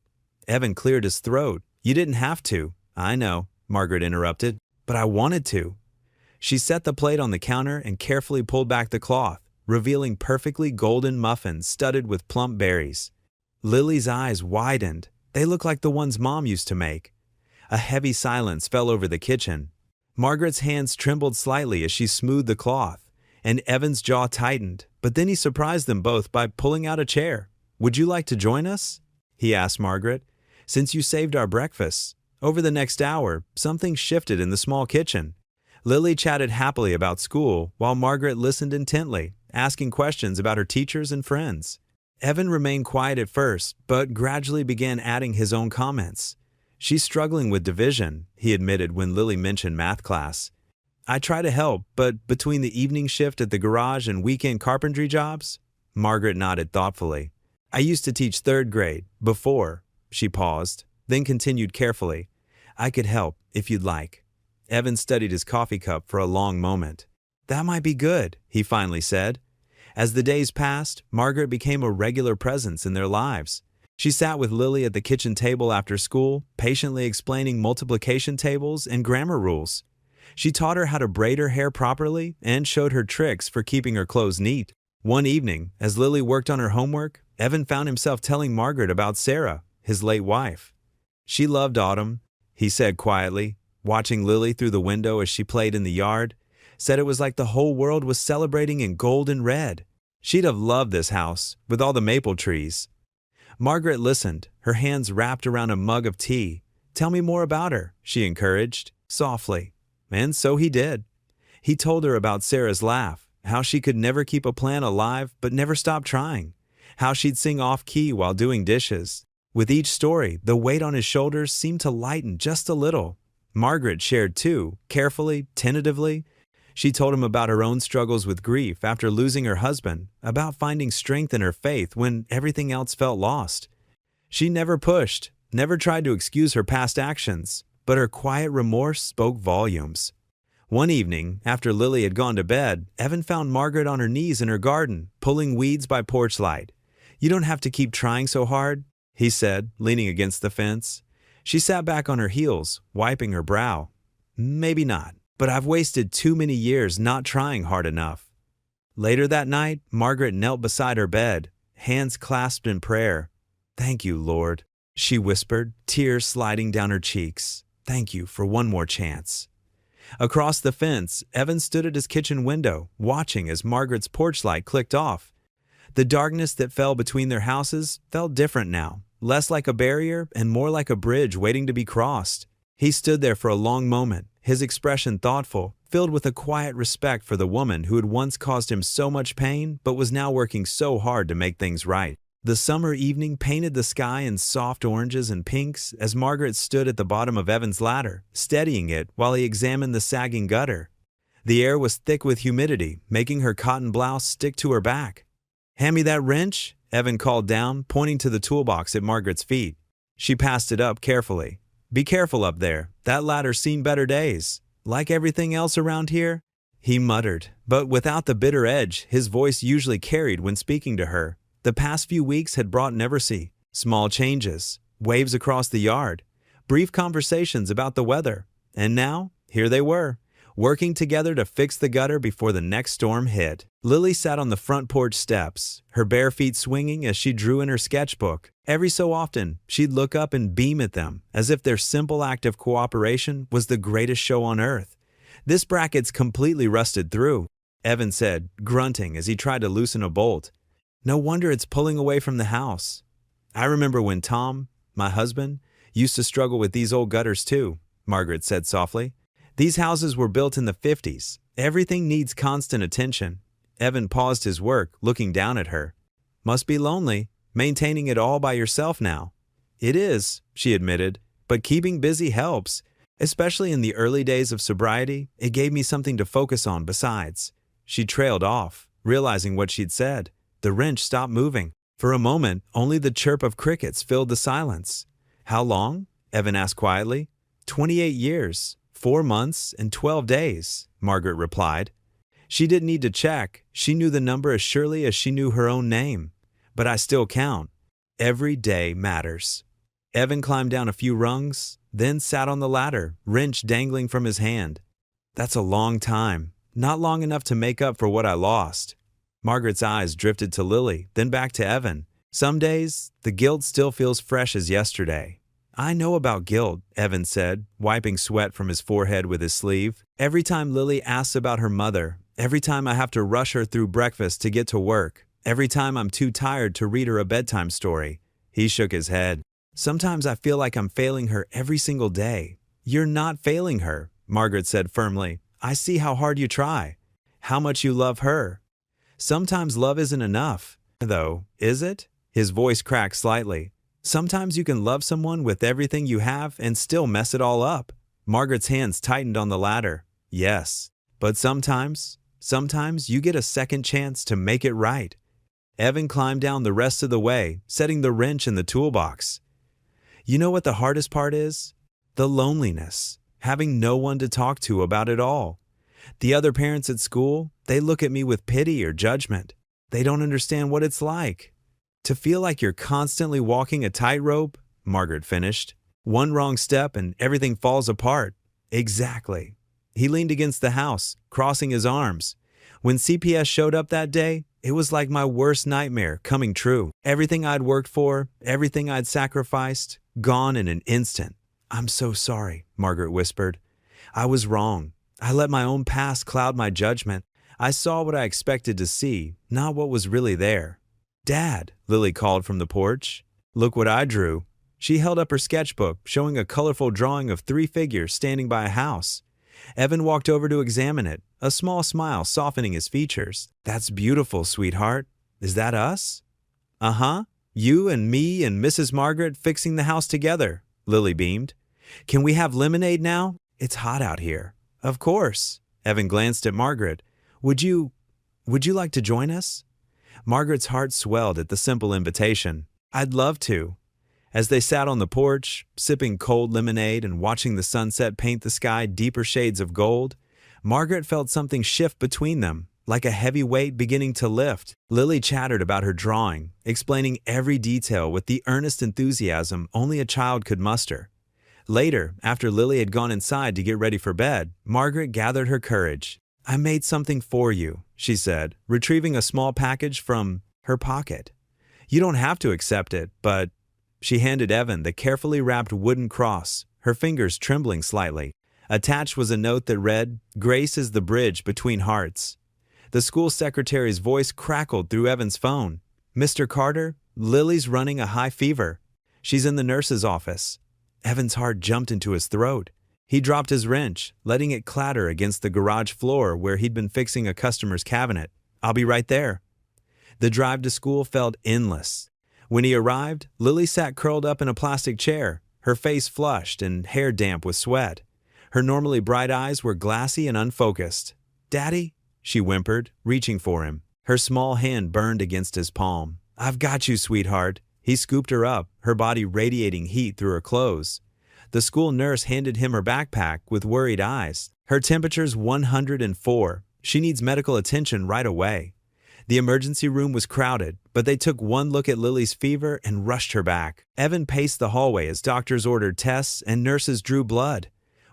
Evan cleared his throat. "You didn't have to." "I know," Margaret interrupted, "but I wanted to." She set the plate on the counter and carefully pulled back the cloth, revealing perfectly golden muffins studded with plump berries. Lily's eyes widened. They looked like the ones Mom used to make. A heavy silence fell over the kitchen. Margaret's hands trembled slightly as she smoothed the cloth, and Evan's jaw tightened, but then he surprised them both by pulling out a chair. "Would you like to join us?" he asked Margaret. "Since you saved our breakfast." Over the next hour, something shifted in the small kitchen. Lily chatted happily about school, while Margaret listened intently, asking questions about her teachers and friends. Evan remained quiet at first, but gradually began adding his own comments. "She's struggling with division," he admitted when Lily mentioned math class. "I try to help, but between the evening shift at the garage and weekend carpentry jobs?" Margaret nodded thoughtfully. "I used to teach 3rd grade, before." She paused, then continued carefully. "I could help, if you'd like." Evan studied his coffee cup for a long moment. "That might be good," he finally said. As the days passed, Margaret became a regular presence in their lives. She sat with Lily at the kitchen table after school, patiently explaining multiplication tables and grammar rules. She taught her how to braid her hair properly and showed her tricks for keeping her clothes neat. One evening, as Lily worked on her homework, Evan found himself telling Margaret about Sarah, his late wife. "She loved autumn," he said quietly, watching Lily through the window as she played in the yard. Said it was like the whole world was celebrating in gold and red. She'd have loved this house, with all the maple trees. Margaret listened, her hands wrapped around a mug of tea. "Tell me more about her," she encouraged, softly. And so he did. He told her about Sarah's laugh, how she could never keep a plan alive but never stop trying, how she'd sing off-key while doing dishes. With each story, the weight on his shoulders seemed to lighten just a little. Margaret shared too, carefully, tentatively. She told him about her own struggles with grief after losing her husband, about finding strength in her faith when everything else felt lost. She never pushed, never tried to excuse her past actions, but her quiet remorse spoke volumes. One evening, after Lily had gone to bed, Evan found Margaret on her knees in her garden, pulling weeds by porch light. "You don't have to keep trying so hard," he said, leaning against the fence. She sat back on her heels, wiping her brow. "Maybe not, but I've wasted too many years not trying hard enough." Later that night, Margaret knelt beside her bed, hands clasped in prayer. "Thank you, Lord," she whispered, tears sliding down her cheeks. "Thank you for one more chance." Across the fence, Evan stood at his kitchen window, watching as Margaret's porch light clicked off. The darkness that fell between their houses felt different now, less like a barrier and more like a bridge waiting to be crossed. He stood there for a long moment, his expression thoughtful, filled with a quiet respect for the woman who had once caused him so much pain but was now working so hard to make things right. The summer evening painted the sky in soft oranges and pinks as Margaret stood at the bottom of Evan's ladder, steadying it while he examined the sagging gutter. The air was thick with humidity, making her cotton blouse stick to her back. "Hand me that wrench," Evan called down, pointing to the toolbox at Margaret's feet. She passed it up carefully. "Be careful up there. That ladder's seen better days. Like everything else around here?" He muttered, but without the bitter edge his voice usually carried when speaking to her. The past few weeks had brought Neversee, small changes, waves across the yard, brief conversations about the weather, and now, here they were, working together to fix the gutter before the next storm hit. Lily sat on the front porch steps, her bare feet swinging as she drew in her sketchbook. Every so often, she'd look up and beam at them, as if their simple act of cooperation was the greatest show on earth. "This bracket's completely rusted through," Evan said, grunting as he tried to loosen a bolt. "No wonder it's pulling away from the house. I remember when Tom, my husband, used to struggle with these old gutters too," Margaret said softly. "These houses were built in the 50s. Everything needs constant attention." Evan paused his work, looking down at her. "Must be lonely, maintaining it all by yourself now." "It is," she admitted, "but keeping busy helps. Especially in the early days of sobriety, it gave me something to focus on besides." She trailed off, realizing what she'd said. The wrench stopped moving. For a moment, only the chirp of crickets filled the silence. "How long?" Evan asked quietly. 28 years, 4 months, and 12 days, Margaret replied. She didn't need to check. She knew the number as surely as she knew her own name. "But I still count. Every day matters." Evan climbed down a few rungs, then sat on the ladder, wrench dangling from his hand. "That's a long time. Not long enough to make up for what I lost." Margaret's eyes drifted to Lily, then back to Evan. "Some days, the guilt still feels fresh as yesterday." "I know about guilt," Evan said, wiping sweat from his forehead with his sleeve. "Every time Lily asks about her mother, every time I have to rush her through breakfast to get to work, every time I'm too tired to read her a bedtime story." He shook his head. "Sometimes I feel like I'm failing her every single day." "You're not failing her," Margaret said firmly. "I see how hard you try, how much you love her. Sometimes love isn't enough, though, is it?" His voice cracked slightly. "Sometimes you can love someone with everything you have and still mess it all up." Margaret's hands tightened on the ladder. "Yes, but sometimes you get a second chance to make it right." Evan climbed down the rest of the way, setting the wrench in the toolbox. "You know what the hardest part is? The loneliness. Having no one to talk to about it all. The other parents at school, they look at me with pity or judgment. They don't understand what it's like. To feel like you're constantly walking a tightrope, Margaret finished. One wrong step and everything falls apart. Exactly. He leaned against the house, crossing his arms. When CPS showed up that day, it was like my worst nightmare coming true. Everything I'd worked for, everything I'd sacrificed, gone in an instant. I'm so sorry, Margaret whispered. I was wrong. I let my own past cloud my judgment. I saw what I expected to see, not what was really there. Dad, Lily called from the porch. Look what I drew. She held up her sketchbook, showing a colorful drawing of 3 figures standing by a house. Evan walked over to examine it, a small smile softening his features. That's beautiful, sweetheart. Is that us? Uh-huh. You and me and Mrs. Margaret fixing the house together, Lily beamed. Can we have lemonade now? It's hot out here. Of course. Evan glanced at Margaret. Would you like to join us? Margaret's heart swelled at the simple invitation. I'd love to. As they sat on the porch, sipping cold lemonade and watching the sunset paint the sky deeper shades of gold, Margaret felt something shift between them, like a heavy weight beginning to lift. Lily chattered about her drawing, explaining every detail with the earnest enthusiasm only a child could muster. Later, after Lily had gone inside to get ready for bed, Margaret gathered her courage. I made something for you, she said, retrieving a small package from her pocket. You don't have to accept it, but... She handed Evan the carefully wrapped wooden cross, her fingers trembling slightly. Attached was a note that read, Grace is the bridge between hearts. The school secretary's voice crackled through Evan's phone. Mr. Carter, Lily's running a high fever. She's in the nurse's office. Evan's heart jumped into his throat. He dropped his wrench, letting it clatter against the garage floor where he'd been fixing a customer's cabinet. I'll be right there. The drive to school felt endless. When he arrived, Lily sat curled up in a plastic chair, her face flushed and hair damp with sweat. Her normally bright eyes were glassy and unfocused. Daddy, she whimpered, reaching for him. Her small hand burned against his palm. I've got you, sweetheart. He scooped her up, her body radiating heat through her clothes. The school nurse handed him her backpack with worried eyes. Her temperature's 104. She needs medical attention right away. The emergency room was crowded, but they took one look at Lily's fever and rushed her back. Evan paced the hallway as doctors ordered tests and nurses drew blood.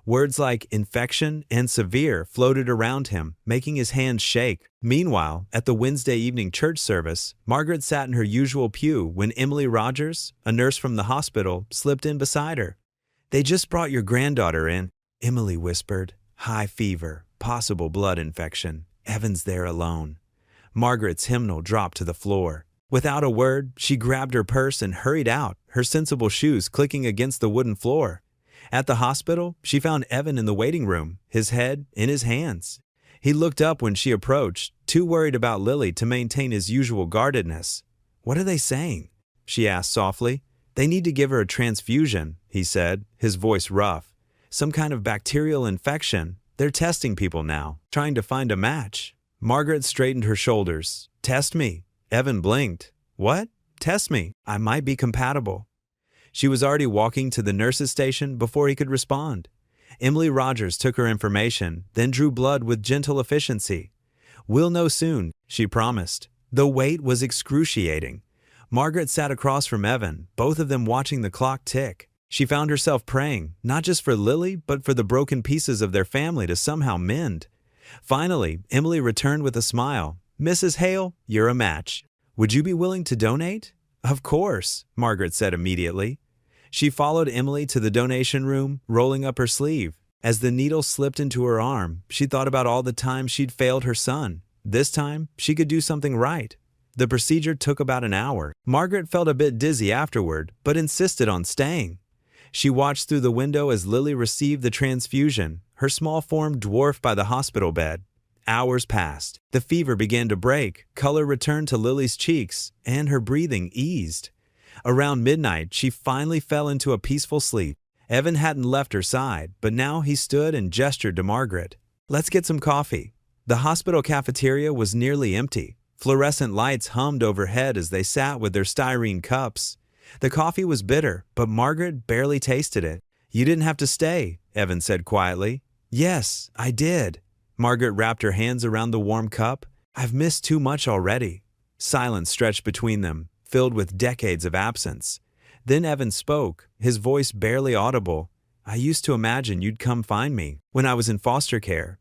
Words like infection and severe floated around him, making his hands shake. Meanwhile, at the Wednesday evening church service, Margaret sat in her usual pew when Emily Rogers, a nurse from the hospital, slipped in beside her. They just brought your granddaughter in, Emily whispered. High fever, possible blood infection. Evan's there alone. Margaret's hymnal dropped to the floor. Without a word, she grabbed her purse and hurried out, her sensible shoes clicking against the wooden floor. At the hospital, she found Evan in the waiting room, his head in his hands. He looked up when she approached, too worried about Lily to maintain his usual guardedness. What are they saying? She asked softly. They need to give her a transfusion, he said, his voice rough. Some kind of bacterial infection. They're testing people now, trying to find a match. Margaret straightened her shoulders. Test me. Evan blinked. What? Test me. I might be compatible. She was already walking to the nurse's station before he could respond. Emily Rogers took her information, then drew blood with gentle efficiency. We'll know soon, she promised. The wait was excruciating. Margaret sat across from Evan, both of them watching the clock tick. She found herself praying, not just for Lily, but for the broken pieces of their family to somehow mend. Finally, Emily returned with a smile. Mrs. Hale, you're a match. Would you be willing to donate? Of course, Margaret said immediately. She followed Emily to the donation room, rolling up her sleeve. As the needle slipped into her arm, she thought about all the times she'd failed her son. This time, she could do something right. The procedure took about an hour. Margaret felt a bit dizzy afterward, but insisted on staying. She watched through the window as Lily received the transfusion, her small form dwarfed by the hospital bed. Hours passed. The fever began to break, color returned to Lily's cheeks, and her breathing eased. Around midnight, she finally fell into a peaceful sleep. Evan hadn't left her side, but now he stood and gestured to Margaret. Let's get some coffee. The hospital cafeteria was nearly empty. Fluorescent lights hummed overhead as they sat with their styrene cups. The coffee was bitter, but Margaret barely tasted it. You didn't have to stay, Evan said quietly. Yes, I did. Margaret wrapped her hands around the warm cup. I've missed too much already. Silence stretched between them, filled with decades of absence. Then Evan spoke, his voice barely audible. "I used to imagine you'd come find me when I was in foster care."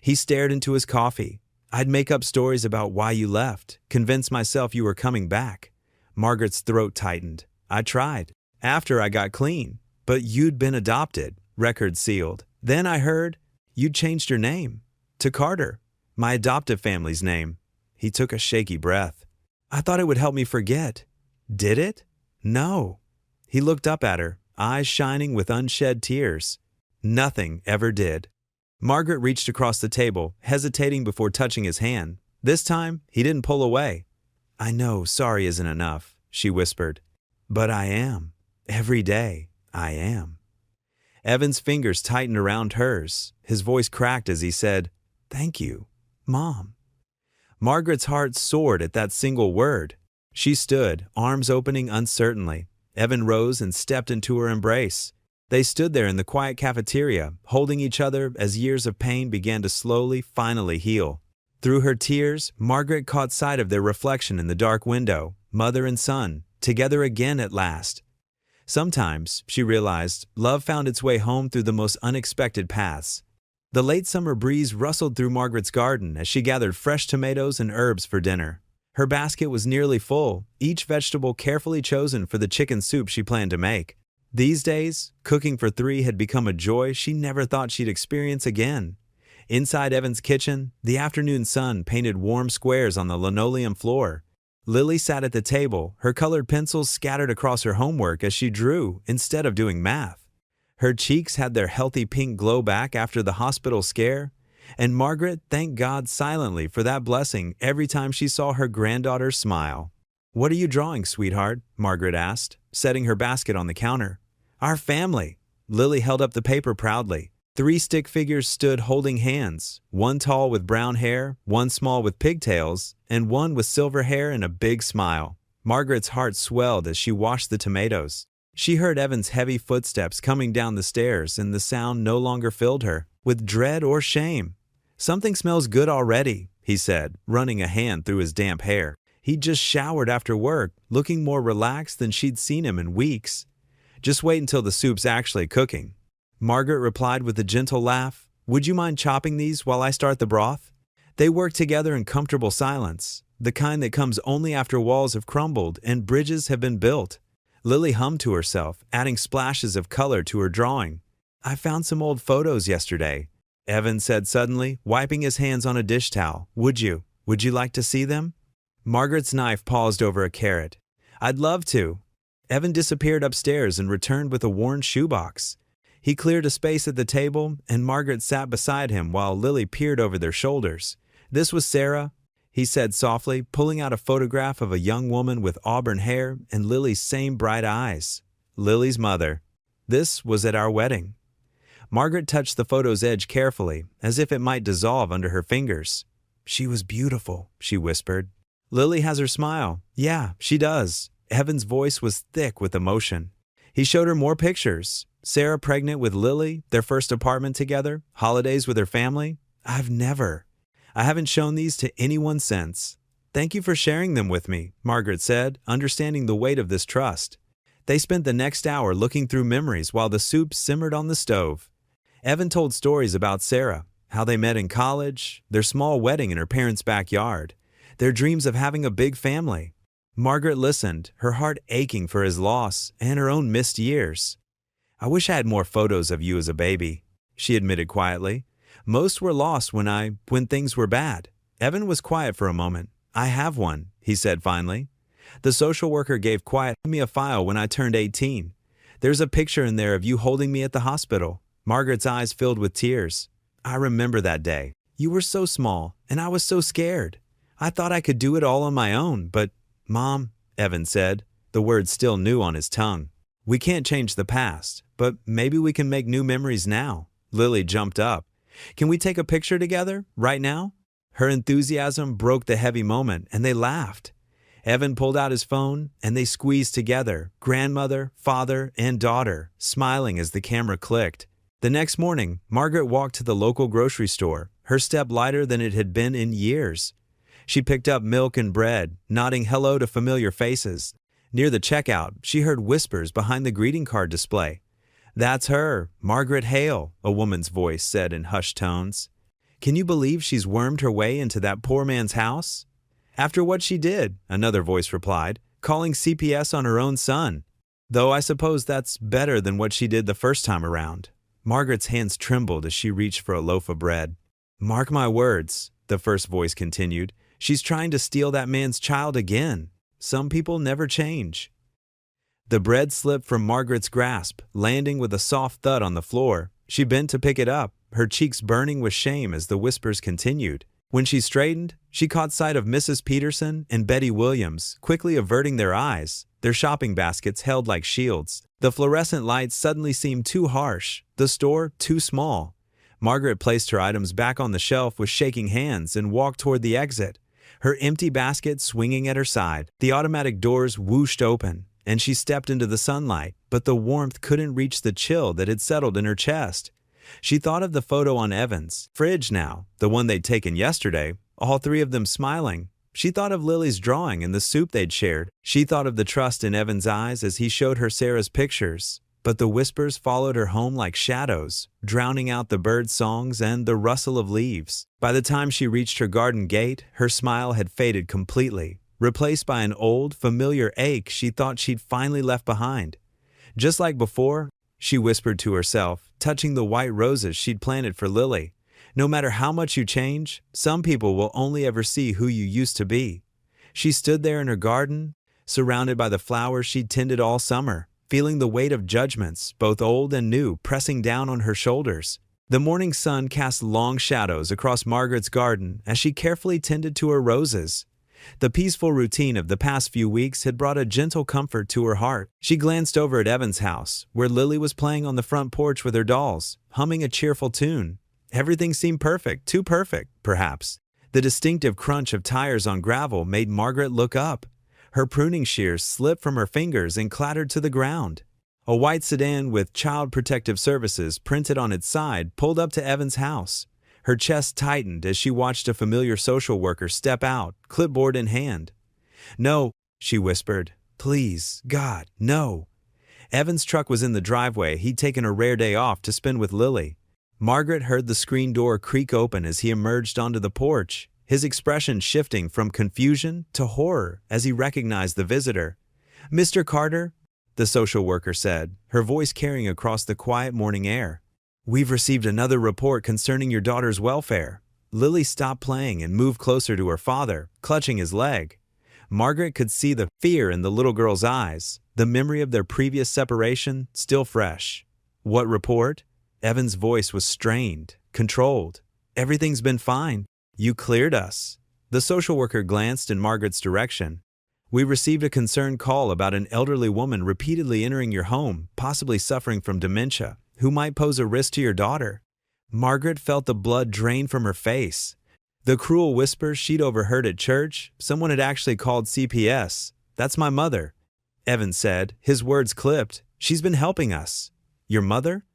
He stared into his coffee. "I'd make up stories about why you left, convince myself you were coming back." Margaret's throat tightened. "I tried. After I got clean. But you'd been adopted, record sealed. Then I heard you'd changed your name to Carter, my adoptive family's name." He took a shaky breath. "I thought it would help me forget." "Did it?" "No." He looked up at her, eyes shining with unshed tears. "Nothing ever did." Margaret reached across the table, hesitating before touching his hand. This time, he didn't pull away. "I know sorry isn't enough," she whispered. "But I am. Every day, I am." Evan's fingers tightened around hers. His voice cracked as he said, "Thank you, Mom." Margaret's heart soared at that single word. She stood, arms opening uncertainly. Evan rose and stepped into her embrace. They stood there in the quiet cafeteria, holding each other as years of pain began to slowly, finally heal. Through her tears, Margaret caught sight of their reflection in the dark window, mother and son, together again at last. Sometimes, she realized, love found its way home through the most unexpected paths. The late summer breeze rustled through Margaret's garden as she gathered fresh tomatoes and herbs for dinner. Her basket was nearly full, each vegetable carefully chosen for the chicken soup she planned to make. These days, cooking for three had become a joy she never thought she'd experience again. Inside Evan's kitchen, the afternoon sun painted warm squares on the linoleum floor. Lily sat at the table, her colored pencils scattered across her homework as she drew instead of doing math. Her cheeks had their healthy pink glow back after the hospital scare, and Margaret thanked God silently for that blessing every time she saw her granddaughter smile. "What are you drawing, sweetheart?" Margaret asked, setting her basket on the counter. "Our family." Lily held up the paper proudly. 3 stick figures stood holding hands, one tall with brown hair, one small with pigtails, and one with silver hair and a big smile. Margaret's heart swelled as she washed the tomatoes. She heard Evan's heavy footsteps coming down the stairs, and the sound no longer filled her with dread or shame. "Something smells good already," he said, running a hand through his damp hair. He'd just showered after work, looking more relaxed than she'd seen him in weeks. "Just wait until the soup's actually cooking." Margaret replied with a gentle laugh, "Would you mind chopping these while I start the broth?" They worked together in comfortable silence, the kind that comes only after walls have crumbled and bridges have been built. Lily hummed to herself, adding splashes of color to her drawing. "I found some old photos yesterday," Evan said suddenly, wiping his hands on a dish towel. Would you like to see them?" Margaret's knife paused over a carrot. "I'd love to." Evan disappeared upstairs and returned with a worn shoebox. He cleared a space at the table, and Margaret sat beside him while Lily peered over their shoulders. "This was Sarah," he said softly, pulling out a photograph of a young woman with auburn hair and Lily's same bright eyes. Lily's mother. "This was at our wedding." Margaret touched the photo's edge carefully, as if it might dissolve under her fingers. "She was beautiful," she whispered. "Lily has her smile." "Yeah, she does." Evan's voice was thick with emotion. He showed her more pictures. Sarah pregnant with Lily, their first apartment together, holidays with her family. I haven't shown these to anyone since." "Thank you for sharing them with me," Margaret said, understanding the weight of this trust. They spent the next hour looking through memories while the soup simmered on the stove. Evan told stories about Sarah, how they met in college, their small wedding in her parents' backyard, their dreams of having a big family. Margaret listened, her heart aching for his loss and her own missed years. "I wish I had more photos of you as a baby," she admitted quietly. "Most were lost when things were bad." Evan was quiet for a moment. "I have one," he said finally. "The social worker gave me a file when I turned 18. There's a picture in there of you holding me at the hospital." Margaret's eyes filled with tears. "I remember that day. You were so small, and I was so scared. I thought I could do it all on my own, but—" "Mom," Evan said, the words still new on his tongue. "We can't change the past, but maybe we can make new memories now." Lily jumped up. "Can we take a picture together, right now?" Her enthusiasm broke the heavy moment, and they laughed. Evan pulled out his phone, and they squeezed together, grandmother, father, and daughter, smiling as the camera clicked. The next morning, Margaret walked to the local grocery store, her step lighter than it had been in years. She picked up milk and bread, nodding hello to familiar faces. Near the checkout, she heard whispers behind the greeting card display. "That's her, Margaret Hale," a woman's voice said in hushed tones. "Can you believe she's wormed her way into that poor man's house?" "After what she did," another voice replied, "calling CPS on her own son. Though I suppose that's better than what she did the first time around." Margaret's hands trembled as she reached for a loaf of bread. "Mark my words," the first voice continued, "she's trying to steal that man's child again. Some people never change." The bread slipped from Margaret's grasp, landing with a soft thud on the floor. She bent to pick it up, her cheeks burning with shame as the whispers continued. When she straightened, she caught sight of Mrs. Peterson and Betty Williams, quickly averting their eyes, their shopping baskets held like shields. The fluorescent lights suddenly seemed too harsh, the store too small. Margaret placed her items back on the shelf with shaking hands and walked toward the exit, her empty basket swinging at her side. The automatic doors whooshed open, and she stepped into the sunlight, but the warmth couldn't reach the chill that had settled in her chest. She thought of the photo on Evan's fridge now, the one they'd taken yesterday, all three of them smiling. She thought of Lily's drawing and the soup they'd shared. She thought of the trust in Evan's eyes as he showed her Sarah's pictures. But the whispers followed her home like shadows, drowning out the bird songs and the rustle of leaves. By the time she reached her garden gate, her smile had faded completely, replaced by an old, familiar ache she thought she'd finally left behind. Just like before, she whispered to herself, touching the white roses she'd planted for Lily. No matter how much you change, some people will only ever see who you used to be. She stood there in her garden, surrounded by the flowers she'd tended all summer, feeling the weight of judgments, both old and new, pressing down on her shoulders. The morning sun cast long shadows across Margaret's garden as she carefully tended to her roses. The peaceful routine of the past few weeks had brought a gentle comfort to her heart. She glanced over at Evan's house, where Lily was playing on the front porch with her dolls, humming a cheerful tune. Everything seemed perfect, too perfect, perhaps. The distinctive crunch of tires on gravel made Margaret look up. Her pruning shears slipped from her fingers and clattered to the ground. A white sedan with Child Protective Services printed on its side pulled up to Evan's house. Her chest tightened as she watched a familiar social worker step out, clipboard in hand. "No," she whispered. "Please, God, no." Evan's truck was in the driveway. He'd taken a rare day off to spend with Lily. Margaret heard the screen door creak open as he emerged onto the porch, his expression shifting from confusion to horror as he recognized the visitor. "Mr. Carter," the social worker said, her voice carrying across the quiet morning air. "We've received another report concerning your daughter's welfare." Lily stopped playing and moved closer to her father, clutching his leg. Margaret could see the fear in the little girl's eyes, the memory of their previous separation still fresh. "What report?" Evan's voice was strained, controlled. "Everything's been fine. You cleared us." The social worker glanced in Margaret's direction. "We received a concerned call about an elderly woman repeatedly entering your home, possibly suffering from dementia, who might pose a risk to your daughter." Margaret felt the blood drain from her face. The cruel whispers she'd overheard at church, someone had actually called CPS. "That's my mother," Evan said, his words clipped. "She's been helping us." "Your mother?"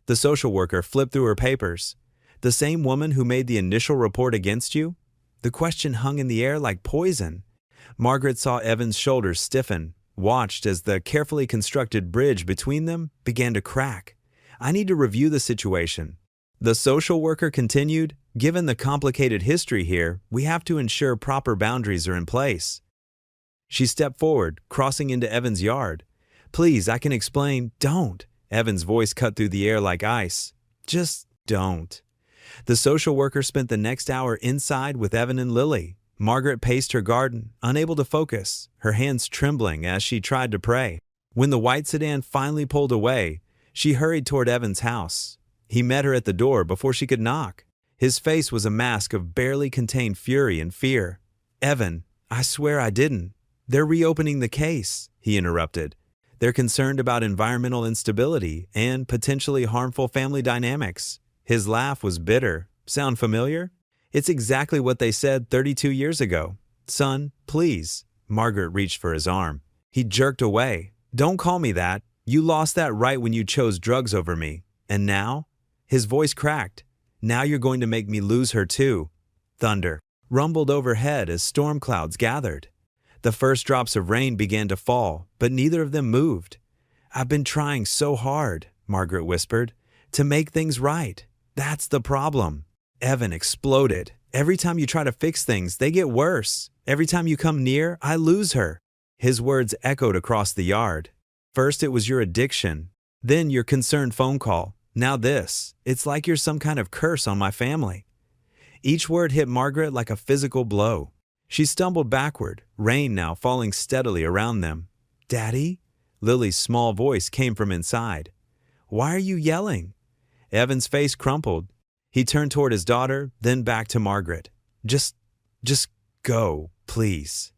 The social worker flipped through her papers. "The same woman who made the initial report against you?" The question hung in the air like poison. Margaret saw Evan's shoulders stiffen, watched as the carefully constructed bridge between them began to crack. "I need to review the situation." The social worker continued, "Given the complicated history here, we have to ensure proper boundaries are in place." She stepped forward, crossing into Evan's yard. "Please, I can explain." "Don't." Evan's voice cut through the air like ice. "Just don't." The social worker spent the next hour inside with Evan and Lily. Margaret paced her garden, unable to focus, her hands trembling as she tried to pray. When the white sedan finally pulled away, she hurried toward Evan's house. He met her at the door before she could knock. His face was a mask of barely contained fury and fear. "Evan, I swear I didn't." "They're reopening the case," he interrupted. "They're concerned about environmental instability and potentially harmful family dynamics." His laugh was bitter. "Sound familiar?" "It's exactly what they said 32 years ago." "Son, please." Margaret reached for his arm. He jerked away. "Don't call me that. You lost that right when you chose drugs over me. And now?" His voice cracked. "Now you're going to make me lose her too." Thunder. rumbled overhead as storm clouds gathered. The first drops of rain began to fall, but neither of them moved. "I've been trying so hard," Margaret whispered, "to make things right. That's the problem." Evan exploded. "Every time you try to fix things, they get worse. Every time you come near, I lose her." His words echoed across the yard. "First it was your addiction, then your concerned phone call. Now this. It's like you're some kind of curse on my family." Each word hit Margaret like a physical blow. She stumbled backward, rain now falling steadily around them. "Daddy?" Lily's small voice came from inside. "Why are you yelling?" Evan's face crumpled. He turned toward his daughter, then back to Margaret. Just go, please."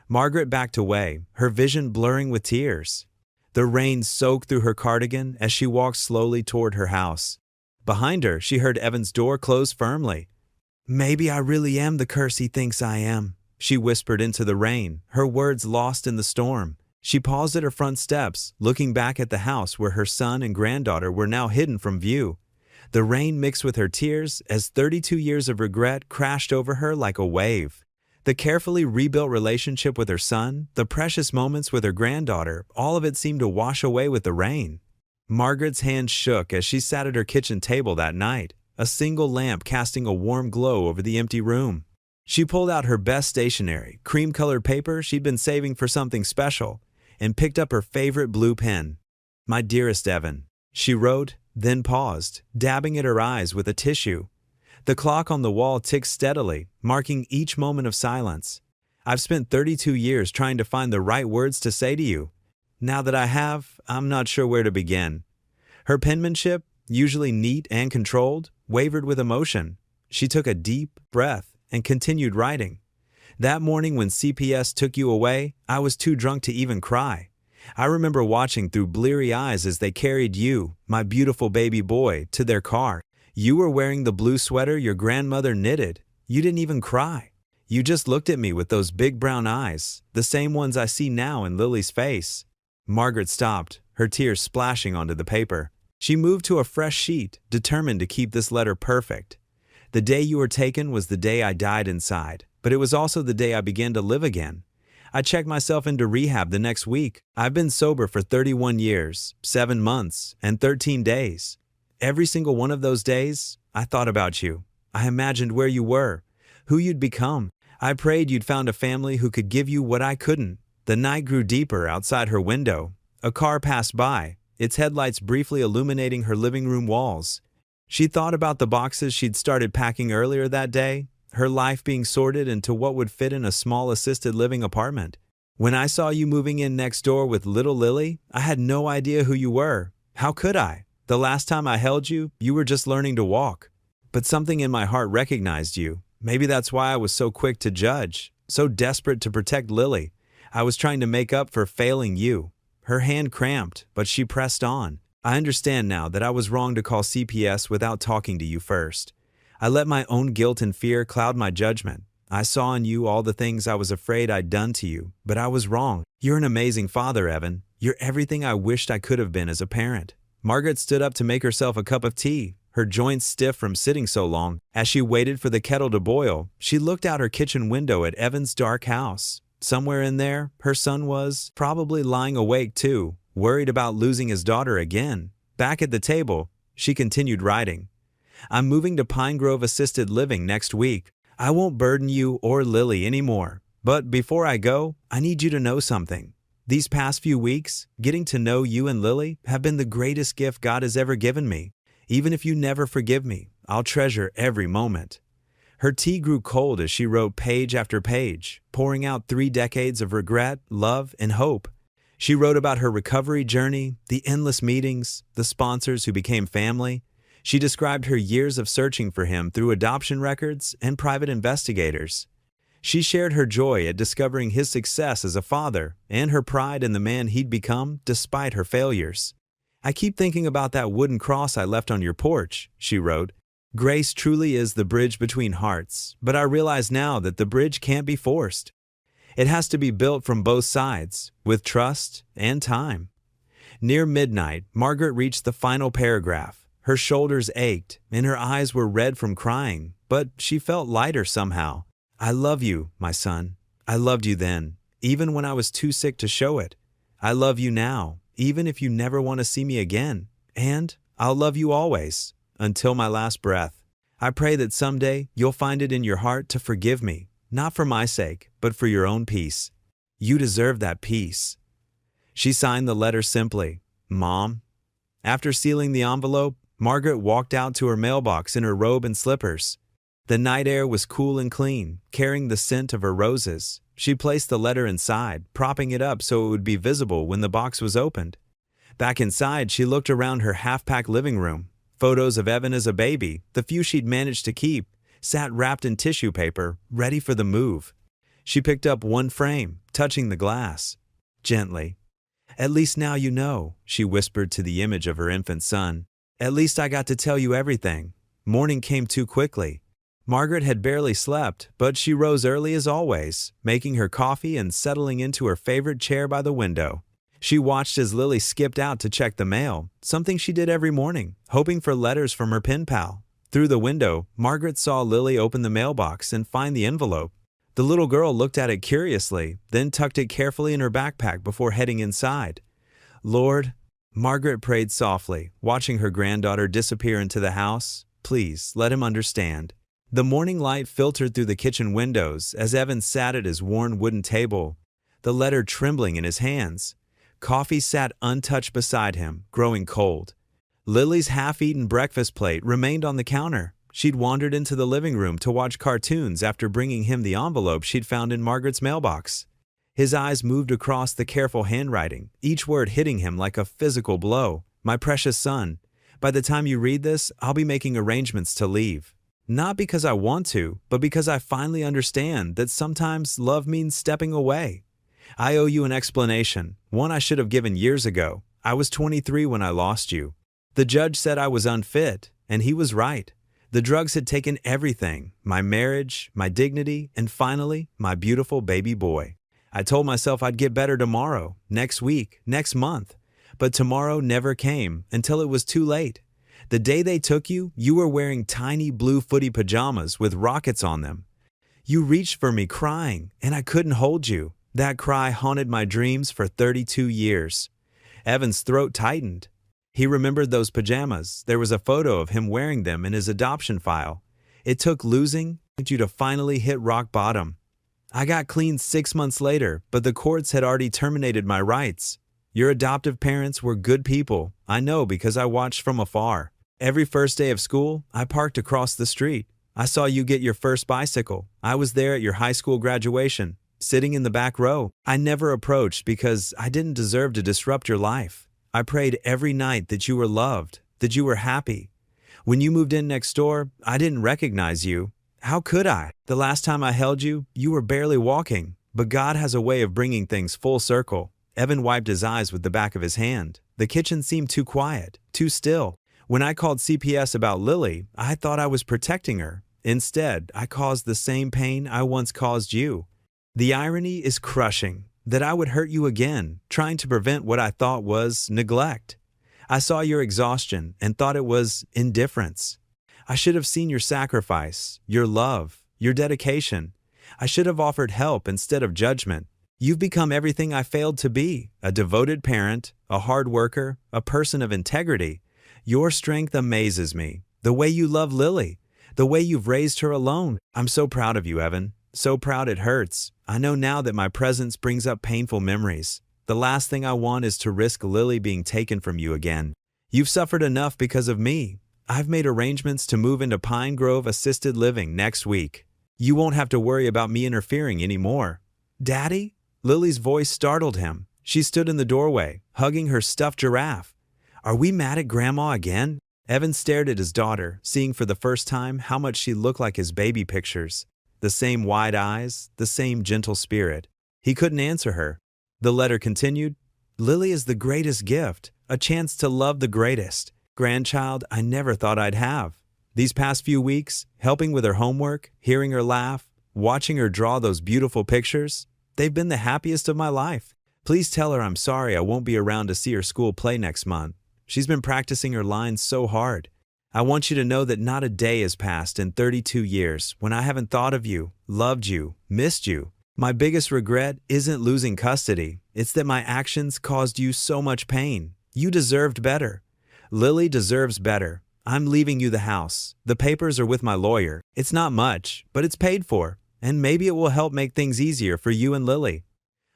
Margaret backed away, her vision blurring with tears. The rain soaked through her cardigan as she walked slowly toward her house. Behind her, she heard Evan's door close firmly. "Maybe I really am the curse he thinks I am," she whispered into the rain, her words lost in the storm. She paused at her front steps, looking back at the house where her son and granddaughter were now hidden from view. The rain mixed with her tears as 32 years of regret crashed over her like a wave. The carefully rebuilt relationship with her son, the precious moments with her granddaughter, all of it seemed to wash away with the rain. Margaret's hand shook as she sat at her kitchen table that night, a single lamp casting a warm glow over the empty room. She pulled out her best stationery, cream-colored paper she'd been saving for something special, and picked up her favorite blue pen. "My dearest Evan," she wrote, then paused, dabbing at her eyes with a tissue. The clock on the wall ticked steadily, marking each moment of silence. "I've spent 32 years trying to find the right words to say to you. Now that I have, I'm not sure where to begin." Her penmanship, usually neat and controlled, wavered with emotion. She took a deep breath and continued writing. "That morning when CPS took you away, I was too drunk to even cry. I remember watching through bleary eyes as they carried you, my beautiful baby boy, to their car. You were wearing the blue sweater your grandmother knitted. You didn't even cry. You just looked at me with those big brown eyes, the same ones I see now in Lily's face." Margaret stopped, her tears splashing onto the paper. She moved to a fresh sheet, determined to keep this letter perfect. "The day you were taken was the day I died inside, but it was also the day I began to live again. I checked myself into rehab the next week. I've been sober for 31 years, 7 months, and 13 days. Every single one of those days, I thought about you. I imagined where you were, who you'd become. I prayed you'd found a family who could give you what I couldn't." The night grew deeper outside her window. A car passed by, its headlights briefly illuminating her living room walls. She thought about the boxes she'd started packing earlier that day, her life being sorted into what would fit in a small assisted living apartment. "When I saw you moving in next door with little Lily, I had no idea who you were. How could I? The last time I held you, you were just learning to walk. But something in my heart recognized you. Maybe that's why I was so quick to judge, so desperate to protect Lily. I was trying to make up for failing you." Her hand cramped, but she pressed on. "I understand now that I was wrong to call CPS without talking to you first. I let my own guilt and fear cloud my judgment. I saw in you all the things I was afraid I'd done to you, but I was wrong. You're an amazing father, Evan. You're everything I wished I could have been as a parent." Margaret stood up to make herself a cup of tea, her joints stiff from sitting so long. As she waited for the kettle to boil, she looked out her kitchen window at Evan's dark house. Somewhere in there, her son was probably lying awake too, worried about losing his daughter again. Back at the table, she continued writing. "I'm moving to Pine Grove Assisted Living next week. I won't burden you or Lily anymore. But before I go, I need you to know something. These past few weeks, getting to know you and Lily have been the greatest gift God has ever given me. Even if you never forgive me, I'll treasure every moment." Her tea grew cold as she wrote page after page, pouring out 3 decades of regret, love, and hope. She wrote about her recovery journey, the endless meetings, the sponsors who became family. She described her years of searching for him through adoption records and private investigators. She shared her joy at discovering his success as a father and her pride in the man he'd become despite her failures. "I keep thinking about that wooden cross I left on your porch," she wrote. "Grace truly is the bridge between hearts, but I realize now that the bridge can't be forced. It has to be built from both sides, with trust and time." Near midnight, Margaret reached the final paragraph. Her shoulders ached, and her eyes were red from crying, but she felt lighter somehow. I love you, my son. I loved you then, even when I was too sick to show it. I love you now, even if you never want to see me again. And I'll love you always, until my last breath. I pray that someday you'll find it in your heart to forgive me, not for my sake, but for your own peace. You deserve that peace. She signed the letter simply, Mom. After sealing the envelope, Margaret walked out to her mailbox in her robe and slippers. The night air was cool and clean, carrying the scent of her roses. She placed the letter inside, propping it up so it would be visible when the box was opened. Back inside, she looked around her half-packed living room. Photos of Evan as a baby, the few she'd managed to keep, sat wrapped in tissue paper, ready for the move. She picked up one frame, touching the glass. Gently. At least now you know, she whispered to the image of her infant son. At least I got to tell you everything. Morning came too quickly. Margaret had barely slept, but she rose early as always, making her coffee and settling into her favorite chair by the window. She watched as Lily skipped out to check the mail, something she did every morning, hoping for letters from her pen pal. Through the window, Margaret saw Lily open the mailbox and find the envelope. The little girl looked at it curiously, then tucked it carefully in her backpack before heading inside. Lord, Margaret prayed softly, watching her granddaughter disappear into the house. Please, let him understand. The morning light filtered through the kitchen windows as Evan sat at his worn wooden table, the letter trembling in his hands. Coffee sat untouched beside him, growing cold. Lily's half-eaten breakfast plate remained on the counter. She'd wandered into the living room to watch cartoons after bringing him the envelope she'd found in Margaret's mailbox. His eyes moved across the careful handwriting, each word hitting him like a physical blow. My precious son, by the time you read this, I'll be making arrangements to leave. Not because I want to, but because I finally understand that sometimes love means stepping away. I owe you an explanation, one I should have given years ago. I was 23 when I lost you. The judge said I was unfit, and he was right. The drugs had taken everything, my marriage, my dignity, and finally, my beautiful baby boy. I told myself I'd get better tomorrow, next week, next month. But tomorrow never came until it was too late. The day they took you, you were wearing tiny blue footy pajamas with rockets on them. You reached for me crying, and I couldn't hold you. That cry haunted my dreams for 32 years. Evan's throat tightened. He remembered those pajamas. There was a photo of him wearing them in his adoption file. It took losing you to finally hit rock bottom. I got clean 6 months later, but the courts had already terminated my rights. Your adoptive parents were good people. I know because I watched from afar. Every first day of school, I parked across the street. I saw you get your first bicycle. I was there at your high school graduation, sitting in the back row. I never approached because I didn't deserve to disrupt your life. I prayed every night that you were loved, that you were happy. When you moved in next door, I didn't recognize you. How could I? The last time I held you, you were barely walking. But God has a way of bringing things full circle. Evan wiped his eyes with the back of his hand. The kitchen seemed too quiet, too still. When I called CPS about Lily, I thought I was protecting her. Instead, I caused the same pain I once caused you. The irony is crushing, that I would hurt you again, trying to prevent what I thought was neglect. I saw your exhaustion and thought it was indifference. I should have seen your sacrifice, your love, your dedication. I should have offered help instead of judgment. You've become everything I failed to be, a devoted parent, a hard worker, a person of integrity. Your strength amazes me. The way you love Lily, the way you've raised her alone. I'm so proud of you, Evan. So proud it hurts. I know now that my presence brings up painful memories. The last thing I want is to risk Lily being taken from you again. You've suffered enough because of me. I've made arrangements to move into Pine Grove Assisted Living next week. You won't have to worry about me interfering anymore. Daddy? Lily's voice startled him. She stood in the doorway, hugging her stuffed giraffe. Are we mad at Grandma again? Evan stared at his daughter, seeing for the first time how much she looked like his baby pictures. The same wide eyes, the same gentle spirit. He couldn't answer her. The letter continued, Lily is the greatest gift, a chance to love the greatest grandchild I never thought I'd have. These past few weeks, helping with her homework, hearing her laugh, watching her draw those beautiful pictures, they've been the happiest of my life. Please tell her I'm sorry I won't be around to see her school play next month. She's been practicing her lines so hard. I want you to know that not a day has passed in 32 years when I haven't thought of you, loved you, missed you. My biggest regret isn't losing custody. It's that my actions caused you so much pain. You deserved better. Lily deserves better. I'm leaving you the house. The papers are with my lawyer. It's not much, but it's paid for, and maybe it will help make things easier for you and Lily.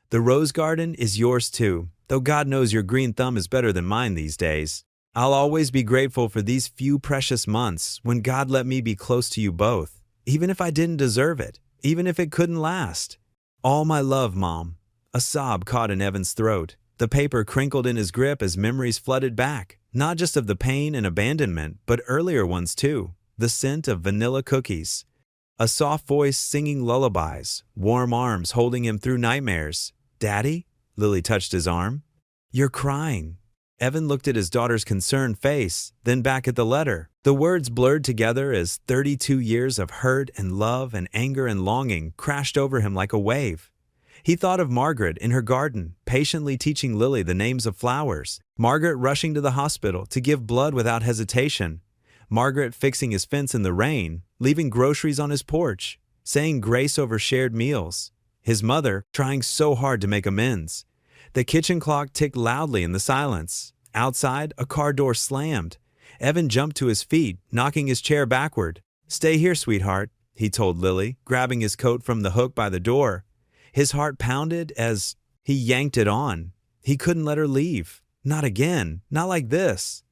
The rose garden is yours too, though God knows your green thumb is better than mine these days. I'll always be grateful for these few precious months when God let me be close to you both, even if I didn't deserve it, even if it couldn't last. All my love, Mom. A sob caught in Evan's throat. The paper crinkled in his grip as memories flooded back, not just of the pain and abandonment, but earlier ones too. The scent of vanilla cookies. A soft voice singing lullabies, warm arms holding him through nightmares. Daddy? Lily touched his arm. You're crying. Evan looked at his daughter's concerned face, then back at the letter. The words blurred together as 32 years of hurt and love and anger and longing crashed over him like a wave. He thought of Margaret in her garden, patiently teaching Lily the names of flowers. Margaret rushing to the hospital to give blood without hesitation. Margaret fixing his fence in the rain, leaving groceries on his porch, saying grace over shared meals. His mother trying so hard to make amends. The kitchen clock ticked loudly in the silence. Outside, a car door slammed. Evan jumped to his feet, knocking his chair backward. Stay here, sweetheart, he told Lily, grabbing his coat from the hook by the door. His heart pounded as he yanked it on. He couldn't let her leave. Not again. Not like this.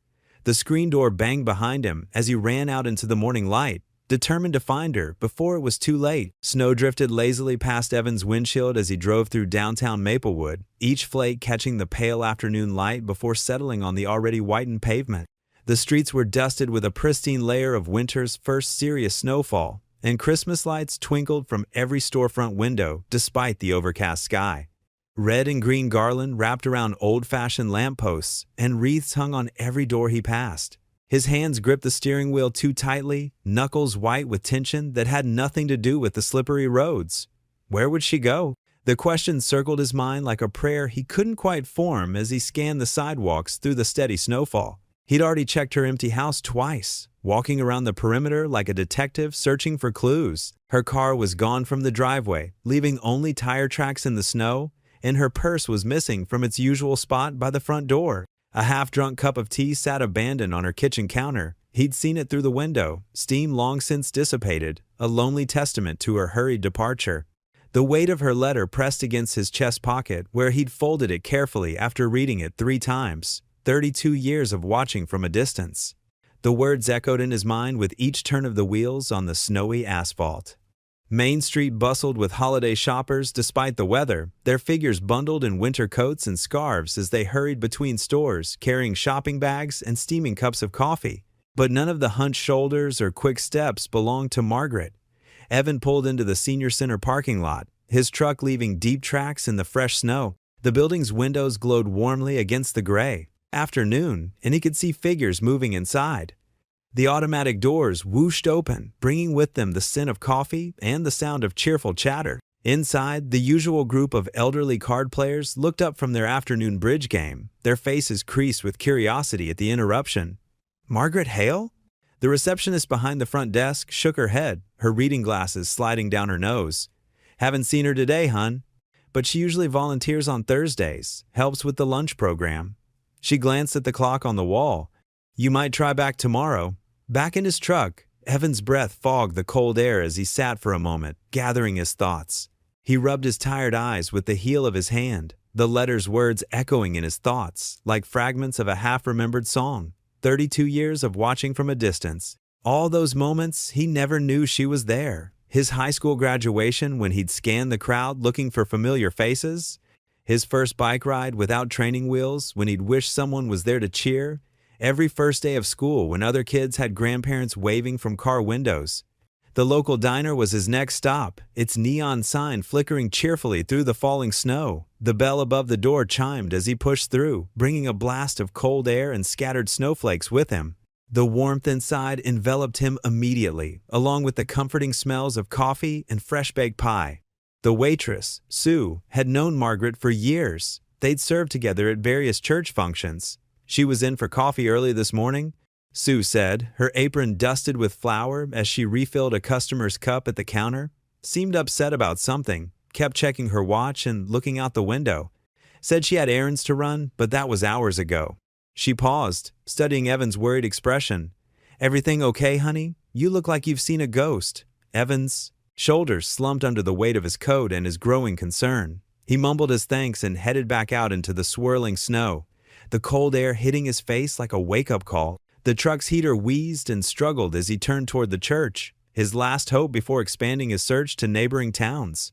The screen door banged behind him as he ran out into the morning light, determined to find her before it was too late. Snow drifted lazily past Evan's windshield as he drove through downtown Maplewood, each flake catching the pale afternoon light before settling on the already whitened pavement. The streets were dusted with a pristine layer of winter's first serious snowfall, and Christmas lights twinkled from every storefront window despite the overcast sky. Red and green garland wrapped around old-fashioned lampposts, and wreaths hung on every door he passed. His hands gripped the steering wheel too tightly, knuckles white with tension that had nothing to do with the slippery roads. Where would she go? The question circled his mind like a prayer he couldn't quite form as he scanned the sidewalks through the steady snowfall. He'd already checked her empty house twice, walking around the perimeter like a detective searching for clues. Her car was gone from the driveway, leaving only tire tracks in the snow, and her purse was missing from its usual spot by the front door. A half-drunk cup of tea sat abandoned on her kitchen counter. He'd seen it through the window, steam long since dissipated, a lonely testament to her hurried departure. The weight of her letter pressed against his chest pocket where he'd folded it carefully after reading it 3 times. 32 years of watching from a distance. The words echoed in his mind with each turn of the wheels on the snowy asphalt. Main Street bustled with holiday shoppers despite the weather, their figures bundled in winter coats and scarves as they hurried between stores, carrying shopping bags and steaming cups of coffee. But none of the hunched shoulders or quick steps belonged to Margaret. Evan pulled into the senior center parking lot, his truck leaving deep tracks in the fresh snow. The building's windows glowed warmly against the gray. Afternoon, and he could see figures moving inside. The automatic doors whooshed open, bringing with them the scent of coffee and the sound of cheerful chatter. Inside, the usual group of elderly card players looked up from their afternoon bridge game, their faces creased with curiosity at the interruption. Margaret Hale? The receptionist behind the front desk shook her head, her reading glasses sliding down her nose. Haven't seen her today, hun. But she usually volunteers on Thursdays, helps with the lunch program. She glanced at the clock on the wall. You might try back tomorrow. Back in his truck, Evan's breath fogged the cold air as he sat for a moment, gathering his thoughts. He rubbed his tired eyes with the heel of his hand, the letter's words echoing in his thoughts, like fragments of a half-remembered song. 32 years of watching from a distance. All those moments he never knew she was there. His high school graduation when he'd scanned the crowd looking for familiar faces. His first bike ride without training wheels when he'd wished someone was there to cheer. Every first day of school when other kids had grandparents waving from car windows. The local diner was his next stop, its neon sign flickering cheerfully through the falling snow. The bell above the door chimed as he pushed through, bringing a blast of cold air and scattered snowflakes with him. The warmth inside enveloped him immediately, along with the comforting smells of coffee and fresh-baked pie. The waitress, Sue, had known Margaret for years. They'd served together at various church functions. She was in for coffee early this morning. Sue said, her apron dusted with flour as she refilled a customer's cup at the counter. Seemed upset about something, kept checking her watch and looking out the window. Said she had errands to run, but that was hours ago. She paused, studying Evan's worried expression. "Everything okay, honey? You look like you've seen a ghost." Evan's shoulders slumped under the weight of his coat and his growing concern. He mumbled his thanks and headed back out into the swirling snow, the cold air hitting his face like a wake-up call. The truck's heater wheezed and struggled as he turned toward the church, his last hope before expanding his search to neighboring towns.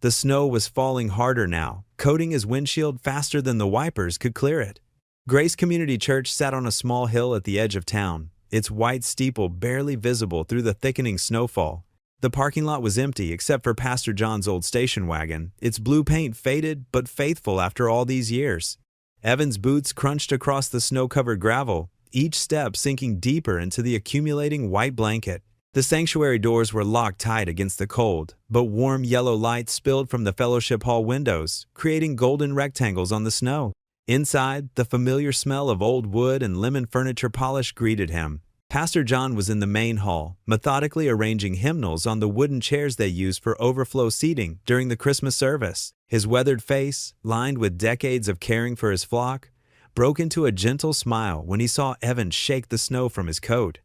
The snow was falling harder now, coating his windshield faster than the wipers could clear it. Grace Community Church sat on a small hill at the edge of town, its white steeple barely visible through the thickening snowfall. The parking lot was empty except for Pastor John's old station wagon, its blue paint faded but faithful after all these years. Evan's boots crunched across the snow-covered gravel, each step sinking deeper into the accumulating white blanket. The sanctuary doors were locked tight against the cold, but warm yellow light spilled from the fellowship hall windows, creating golden rectangles on the snow. Inside, the familiar smell of old wood and lemon furniture polish greeted him. Pastor John was in the main hall, methodically arranging hymnals on the wooden chairs they used for overflow seating during the Christmas service. His weathered face, lined with decades of caring for his flock, broke into a gentle smile when he saw Evan shake the snow from his coat.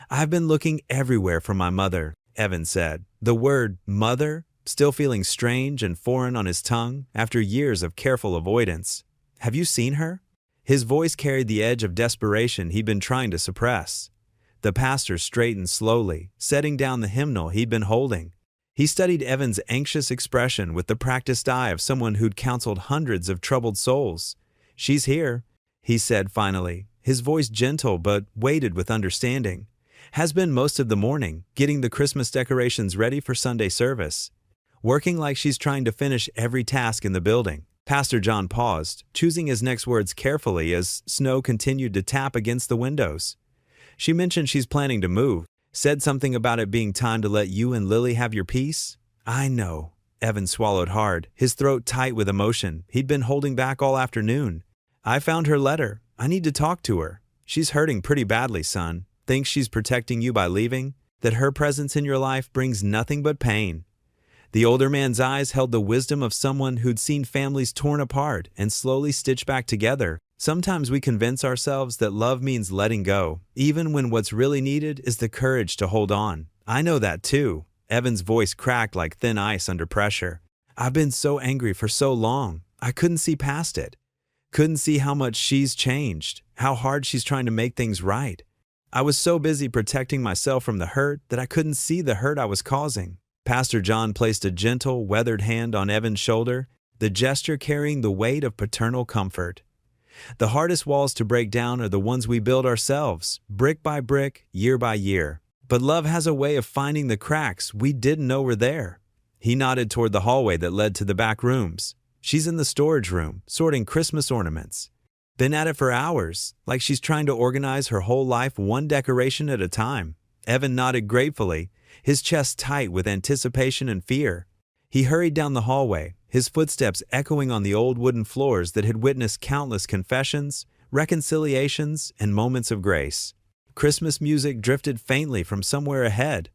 "I've been looking everywhere for my mother," Evan said, the word mother still feeling strange and foreign on his tongue after years of careful avoidance. "Have you seen her?" His voice carried the edge of desperation he'd been trying to suppress. The pastor straightened slowly, setting down the hymnal he'd been holding. He studied Evan's anxious expression with the practiced eye of someone who'd counseled hundreds of troubled souls. "She's here," he said finally, his voice gentle but weighted with understanding. "Has been most of the morning, getting the Christmas decorations ready for Sunday service. Working like she's trying to finish every task in the building." Pastor John paused, choosing his next words carefully as snow continued to tap against the windows. "She mentioned she's planning to move. Said something about it being time to let you and Lily have your peace." "I know." Evan swallowed hard, his throat tight with emotion he'd been holding back all afternoon. "I found her letter. I need to talk to her. She's hurting pretty badly, son. Thinks she's protecting you by leaving, that her presence in your life brings nothing but pain." The older man's eyes held the wisdom of someone who'd seen families torn apart and slowly stitched back together. Sometimes we convince ourselves that love means letting go, even when what's really needed is the courage to hold on. "I know that too." Evan's voice cracked like thin ice under pressure. "I've been so angry for so long. I couldn't see past it. Couldn't see how much she's changed, how hard she's trying to make things right. I was so busy protecting myself from the hurt that I couldn't see the hurt I was causing." Pastor John placed a gentle, weathered hand on Evan's shoulder, the gesture carrying the weight of paternal comfort. "The hardest walls to break down are the ones we build ourselves, brick by brick, year by year. But love has a way of finding the cracks we didn't know were there." He nodded toward the hallway that led to the back rooms. "She's in the storage room, sorting Christmas ornaments. Been at it for hours, like she's trying to organize her whole life one decoration at a time." Evan nodded gratefully, his chest tight with anticipation and fear. He hurried down the hallway, his footsteps echoing on the old wooden floors that had witnessed countless confessions, reconciliations, and moments of grace. Christmas music drifted faintly from somewhere ahead.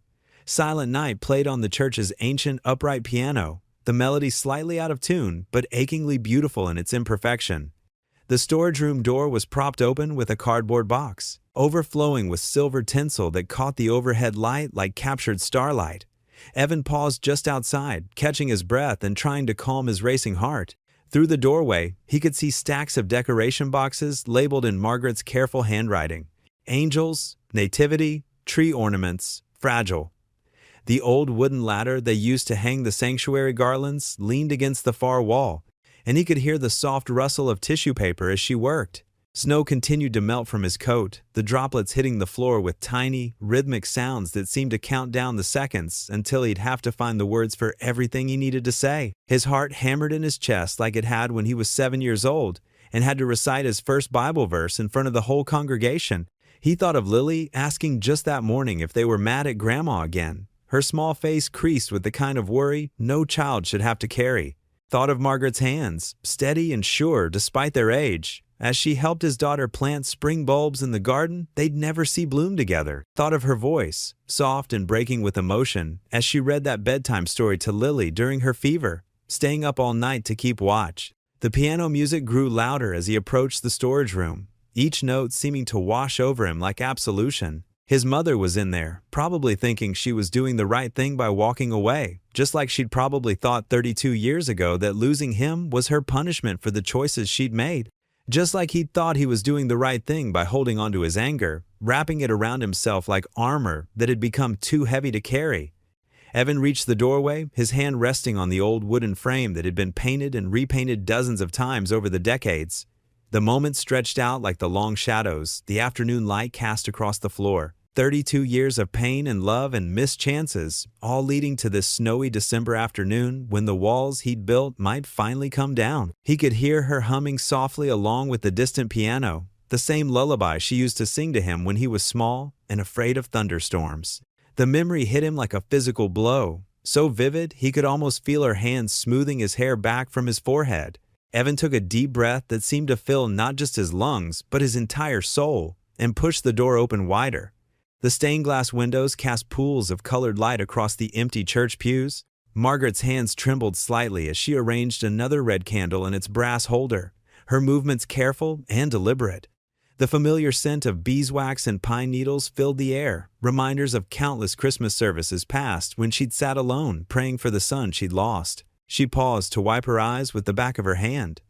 Silent Night played on the church's ancient upright piano, the melody slightly out of tune but achingly beautiful in its imperfection. The storage room door was propped open with a cardboard box, overflowing with silver tinsel that caught the overhead light like captured starlight. Evan paused just outside, catching his breath and trying to calm his racing heart. Through the doorway, he could see stacks of decoration boxes labeled in Margaret's careful handwriting. Angels, nativity, tree ornaments, fragile. The old wooden ladder they used to hang the sanctuary garlands leaned against the far wall, and he could hear the soft rustle of tissue paper as she worked. Snow continued to melt from his coat, the droplets hitting the floor with tiny, rhythmic sounds that seemed to count down the seconds until he'd have to find the words for everything he needed to say. His heart hammered in his chest like it had when he was 7 years old and had to recite his first Bible verse in front of the whole congregation. He thought of Lily asking just that morning if they were mad at Grandma again, her small face creased with the kind of worry no child should have to carry. Thought of Margaret's hands, steady and sure despite their age, As she helped his daughter plant spring bulbs in the garden they'd never see bloom together. Thought of her voice, soft and breaking with emotion, as she read that bedtime story to Lily during her fever, staying up all night to keep watch. The piano music grew louder as he approached the storage room, each note seeming to wash over him like absolution. His mother was in there, probably thinking she was doing the right thing by walking away, just like she'd probably thought 32 years ago that losing him was her punishment for the choices she'd made. Just like he'd thought he was doing the right thing by holding onto his anger, wrapping it around himself like armor that had become too heavy to carry. Evan reached the doorway, his hand resting on the old wooden frame that had been painted and repainted dozens of times over the decades. The moments stretched out like the long shadows the afternoon light cast across the floor. 32 years of pain and love and missed chances, all leading to this snowy December afternoon when the walls he'd built might finally come down. He could hear her humming softly along with the distant piano, the same lullaby she used to sing to him when he was small and afraid of thunderstorms. The memory hit him like a physical blow, so vivid he could almost feel her hands smoothing his hair back from his forehead. Evan took a deep breath that seemed to fill not just his lungs, but his entire soul, and pushed the door open wider. The stained glass windows cast pools of colored light across the empty church pews. Margaret's hands trembled slightly as she arranged another red candle in its brass holder, her movements careful and deliberate. The familiar scent of beeswax and pine needles filled the air, reminders of countless Christmas services past when she'd sat alone praying for the son she'd lost. She paused to wipe her eyes with the back of her hand.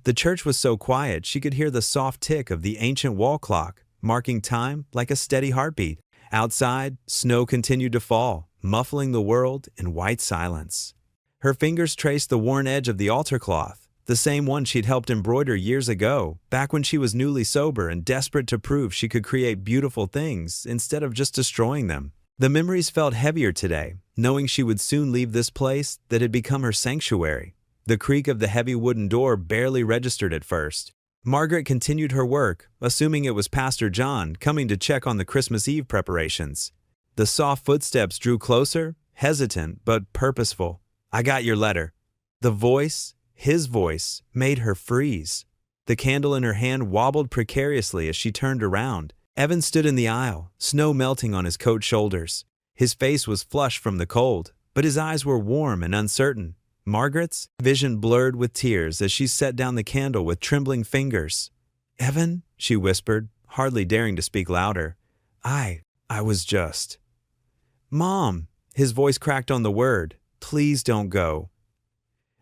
The church was so quiet she could hear the soft tick of the ancient wall clock, marking time like a steady heartbeat. Outside, snow continued to fall, muffling the world in white silence. Her fingers traced the worn edge of the altar cloth, the same one she'd helped embroider years ago, back when she was newly sober and desperate to prove she could create beautiful things instead of just destroying them. The memories felt heavier today, knowing she would soon leave this place that had become her sanctuary. The creak of the heavy wooden door barely registered at first. Margaret continued her work, assuming it was Pastor John coming to check on the Christmas Eve preparations. The soft footsteps drew closer, hesitant but purposeful. "I got your letter." The voice, his voice, made her freeze. The candle in her hand wobbled precariously as she turned around. Evan stood in the aisle, snow melting on his coat shoulders. His face was flushed from the cold, but his eyes were warm and uncertain. Margaret's vision blurred with tears as she set down the candle with trembling fingers. "Evan," she whispered, hardly daring to speak louder. I was just..." "Mom," his voice cracked on the word. "Please don't go."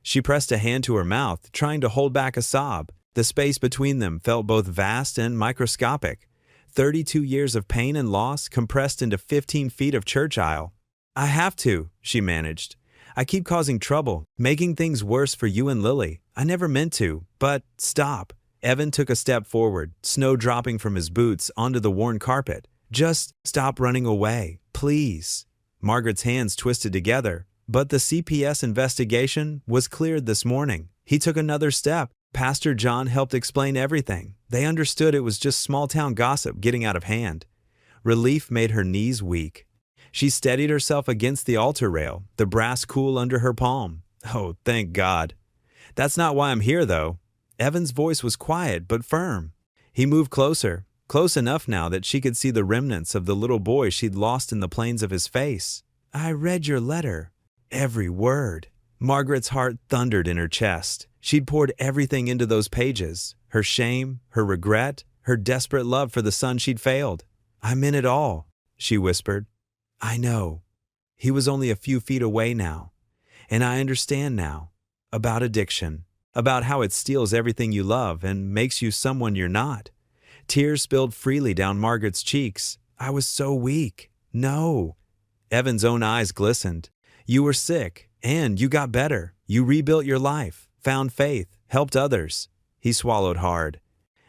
She pressed a hand to her mouth, trying to hold back a sob. The space between them felt both vast and microscopic. 32 years of pain and loss compressed into 15 feet of church aisle. "I have to," she managed. "I keep causing trouble, making things worse for you and Lily. I never meant to, but stop." Evan took a step forward, snow dropping from his boots onto the worn carpet. "Just stop running away, please." Margaret's hands twisted together, but the CPS investigation was cleared this morning. He took another step. Pastor John helped explain everything. They understood it was just small-town gossip getting out of hand. Relief made her knees weak. She steadied herself against the altar rail, the brass cool under her palm. "Oh, thank God." "That's not why I'm here, though." Evan's voice was quiet but firm. He moved closer, close enough now that she could see the remnants of the little boy she'd lost in the plains of his face. "I read your letter." Every word. Margaret's heart thundered in her chest. She'd poured everything into those pages, her shame, her regret, her desperate love for the son she'd failed. "I meant it all," she whispered. "I know." He was only a few feet away now. "And I understand now. About addiction. About how it steals everything you love and makes you someone you're not." Tears spilled freely down Margaret's cheeks. "I was so weak." "No." Evan's own eyes glistened. "You were sick, and you got better. You rebuilt your life, found faith, helped others." He swallowed hard.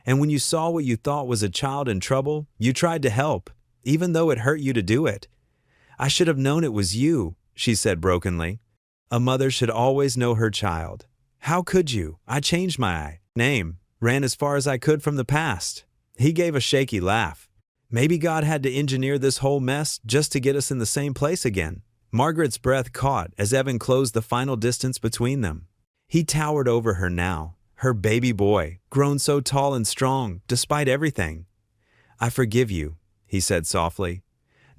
"And when you saw what you thought was a child in trouble, you tried to help, even though it hurt you to do it." "I should have known it was you," she said brokenly. "A mother should always know her child." "How could you? I changed my name, ran as far as I could from the past." He gave a shaky laugh. "Maybe God had to engineer this whole mess just to get us in the same place again." Margaret's breath caught as Evan closed the final distance between them. He towered over her now, her baby boy, grown so tall and strong, despite everything. "I forgive you," he said softly.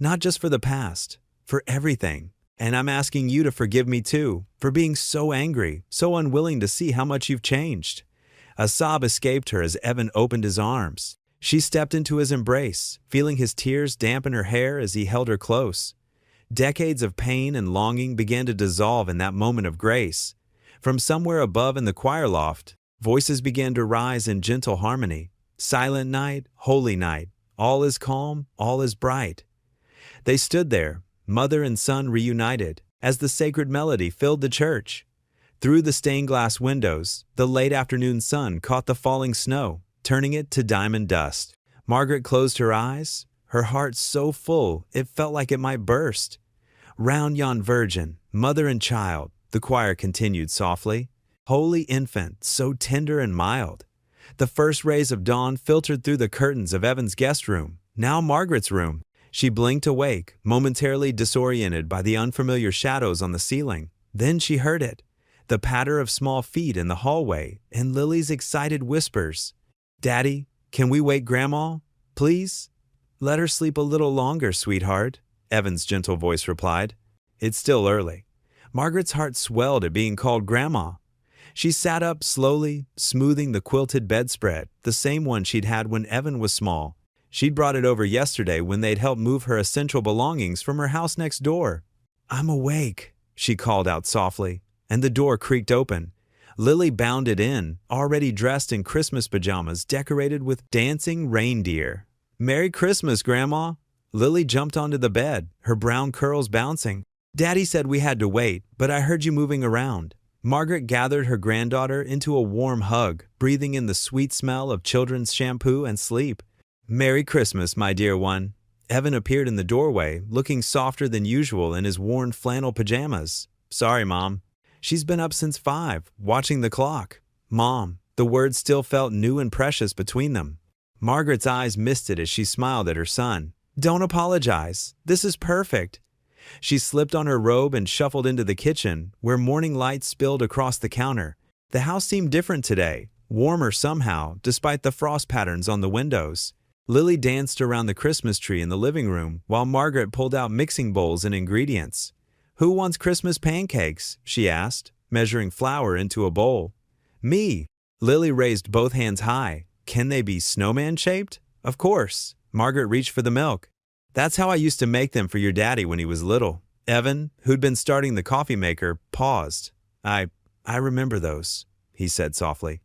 "Not just for the past, for everything. And I'm asking you to forgive me too, for being so angry, so unwilling to see how much you've changed." A sob escaped her as Evan opened his arms. She stepped into his embrace, feeling his tears dampen her hair as he held her close. Decades of pain and longing began to dissolve in that moment of grace. From somewhere above in the choir loft, voices began to rise in gentle harmony. "Silent night, holy night, all is calm, all is bright." They stood there, mother and son reunited, as the sacred melody filled the church. Through the stained glass windows, the late afternoon sun caught the falling snow, turning it to diamond dust. Margaret closed her eyes, her heart so full it felt like it might burst. "Round yon Virgin, mother and child," the choir continued softly. "Holy infant, so tender and mild." The first rays of dawn filtered through the curtains of Evan's guest room, now Margaret's room. She blinked awake, momentarily disoriented by the unfamiliar shadows on the ceiling. Then she heard it, the patter of small feet in the hallway and Lily's excited whispers. "Daddy, can we wake Grandma? Please?" "Let her sleep a little longer, sweetheart," Evan's gentle voice replied. "It's still early." Margaret's heart swelled at being called Grandma. She sat up slowly, smoothing the quilted bedspread, the same one she'd had when Evan was small. She'd brought it over yesterday when they'd helped move her essential belongings from her house next door. "I'm awake," she called out softly, and the door creaked open. Lily bounded in, already dressed in Christmas pajamas decorated with dancing reindeer. "Merry Christmas, Grandma!" Lily jumped onto the bed, her brown curls bouncing. "Daddy said we had to wait, but I heard you moving around." Margaret gathered her granddaughter into a warm hug, breathing in the sweet smell of children's shampoo and sleep. "Merry Christmas, my dear one." Evan appeared in the doorway, looking softer than usual in his worn flannel pajamas. "Sorry, Mom." She's been up since 5, watching the clock. "Mom," the words still felt new and precious between them. Margaret's eyes misted as she smiled at her son. "Don't apologize. This is perfect." She slipped on her robe and shuffled into the kitchen, where morning light spilled across the counter. The house seemed different today, warmer somehow, despite the frost patterns on the windows. Lily danced around the Christmas tree in the living room, while Margaret pulled out mixing bowls and ingredients. "Who wants Christmas pancakes?" she asked, measuring flour into a bowl. "Me." Lily raised both hands high. "Can they be snowman-shaped?" "Of course." Margaret reached for the milk. "That's how I used to make them for your daddy when he was little." Evan, who'd been starting the coffee maker, paused. I remember those," he said softly.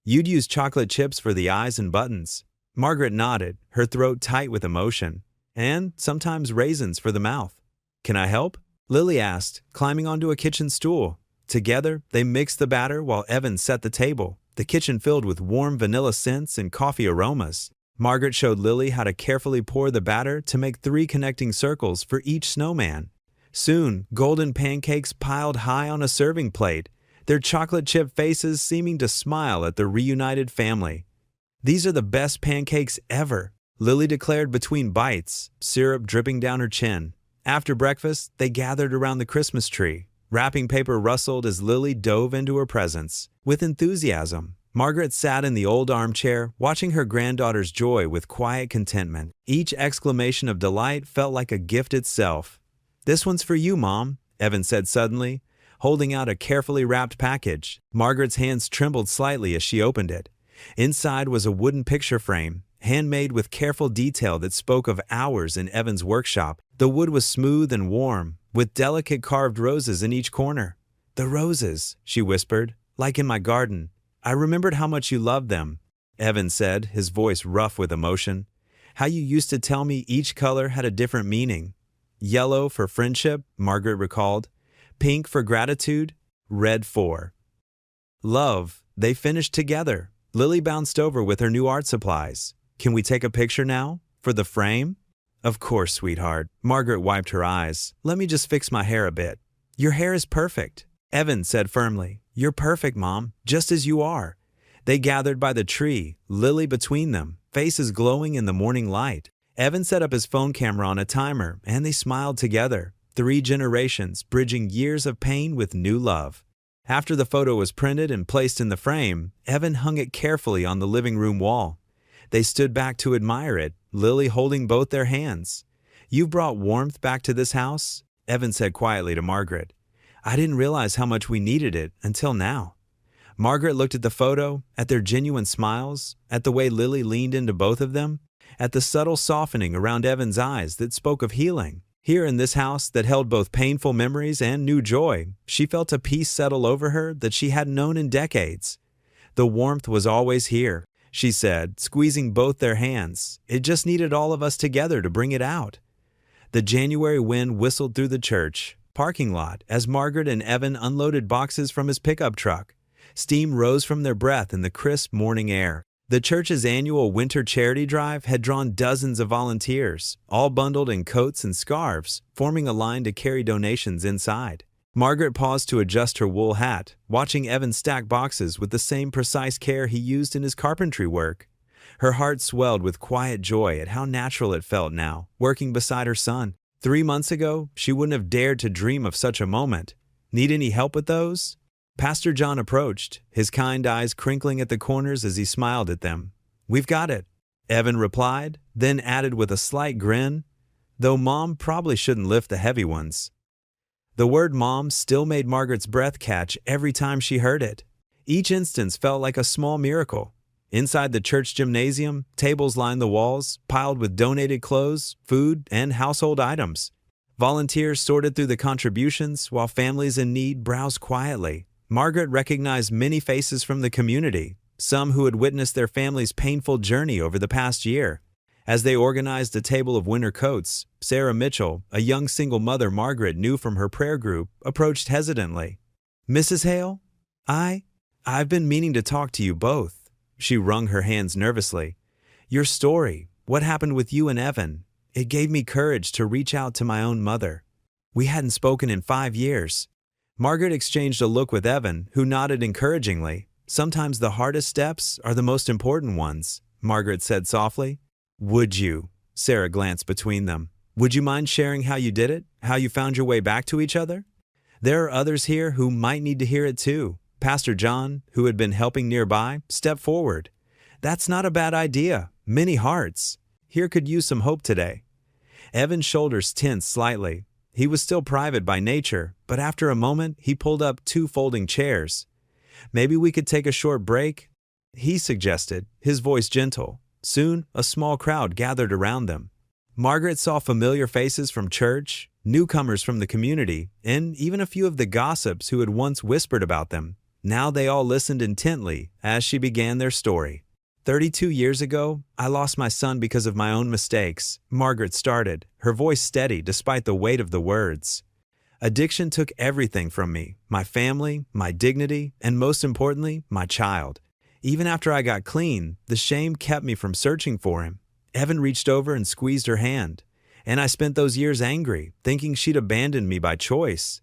"You'd use chocolate chips for the eyes and buttons." Margaret nodded, her throat tight with emotion. "And sometimes raisins for the mouth." "Can I help?" Lily asked, climbing onto a kitchen stool. Together, they mixed the batter while Evan set the table, the kitchen filled with warm vanilla scents and coffee aromas. Margaret showed Lily how to carefully pour the batter to make 3 connecting circles for each snowman. Soon, golden pancakes piled high on a serving plate, their chocolate chip faces seeming to smile at the reunited family. "These are the best pancakes ever," Lily declared between bites, syrup dripping down her chin. After breakfast, they gathered around the Christmas tree. Wrapping paper rustled as Lily dove into her presents. With enthusiasm, Margaret sat in the old armchair, watching her granddaughter's joy with quiet contentment. Each exclamation of delight felt like a gift itself. "This one's for you, Mom," Evan said suddenly, holding out a carefully wrapped package. Margaret's hands trembled slightly as she opened it. Inside was a wooden picture frame, handmade with careful detail that spoke of hours in Evan's workshop. The wood was smooth and warm, with delicate carved roses in each corner. "The roses," she whispered, "like in my garden. I remembered how much you loved them." Evan said, his voice rough with emotion. "How you used to tell me each color had a different meaning. Yellow for friendship," Margaret recalled. "Pink for gratitude. Red for love." They finished together. Lily bounced over with her new art supplies. "Can we take a picture now? For the frame?" "Of course, sweetheart." Margaret wiped her eyes. "Let me just fix my hair a bit." "Your hair is perfect," Evan said firmly. "You're perfect, Mom, just as you are." They gathered by the tree, Lily between them, faces glowing in the morning light. Evan set up his phone camera on a timer, and they smiled together. 3 generations, bridging years of pain with new love. After the photo was printed and placed in the frame, Evan hung it carefully on the living room wall. They stood back to admire it, Lily holding both their hands. "You've brought warmth back to this house," Evan said quietly to Margaret. "I didn't realize how much we needed it until now." Margaret looked at the photo, at their genuine smiles, at the way Lily leaned into both of them, at the subtle softening around Evan's eyes that spoke of healing. Here in this house that held both painful memories and new joy, she felt a peace settle over her that she hadn't known in decades. "The warmth was always here," she said, squeezing both their hands. "It just needed all of us together to bring it out." The January wind whistled through the church parking lot as Margaret and Evan unloaded boxes from his pickup truck. Steam rose from their breath in the crisp morning air. The church's annual winter charity drive had drawn dozens of volunteers, all bundled in coats and scarves, forming a line to carry donations inside. Margaret paused to adjust her wool hat, watching Evan stack boxes with the same precise care he used in his carpentry work. Her heart swelled with quiet joy at how natural it felt now, working beside her son. 3 months ago, she wouldn't have dared to dream of such a moment. "Need any help with those?" Pastor John approached, his kind eyes crinkling at the corners as he smiled at them. "We've got it," Evan replied, then added with a slight grin, "though Mom probably shouldn't lift the heavy ones." The word Mom still made Margaret's breath catch every time she heard it. Each instance felt like a small miracle. Inside the church gymnasium, tables lined the walls, piled with donated clothes, food, and household items. Volunteers sorted through the contributions while families in need browsed quietly. Margaret recognized many faces from the community, some who had witnessed their family's painful journey over the past year. As they organized a table of winter coats, Sarah Mitchell, a young single mother Margaret knew from her prayer group, approached hesitantly. "Mrs. Hale, I've been meaning to talk to you both." She wrung her hands nervously. "Your story, what happened with you and Evan, it gave me courage to reach out to my own mother. We hadn't spoken in 5 years. Margaret exchanged a look with Evan, who nodded encouragingly. "Sometimes the hardest steps are the most important ones," Margaret said softly. "Would you?" Sarah glanced between them. "Would you mind sharing how you did it? How you found your way back to each other? There are others here who might need to hear it too." Pastor John, who had been helping nearby, stepped forward. "That's not a bad idea. Many hearts here could use some hope today." Evan's shoulders tensed slightly. He was still private by nature, but after a moment, he pulled up 2 folding chairs. "Maybe we could take a short break?" he suggested, his voice gentle. Soon, a small crowd gathered around them. Margaret saw familiar faces from church, newcomers from the community, and even a few of the gossips who had once whispered about them. Now they all listened intently as she began their story. 32 years ago, I lost my son because of my own mistakes," Margaret started, her voice steady despite the weight of the words. "Addiction took everything from me, my family, my dignity, and most importantly, my child. Even after I got clean, the shame kept me from searching for him." Evan reached over and squeezed her hand. "And I spent those years angry, thinking she'd abandoned me by choice.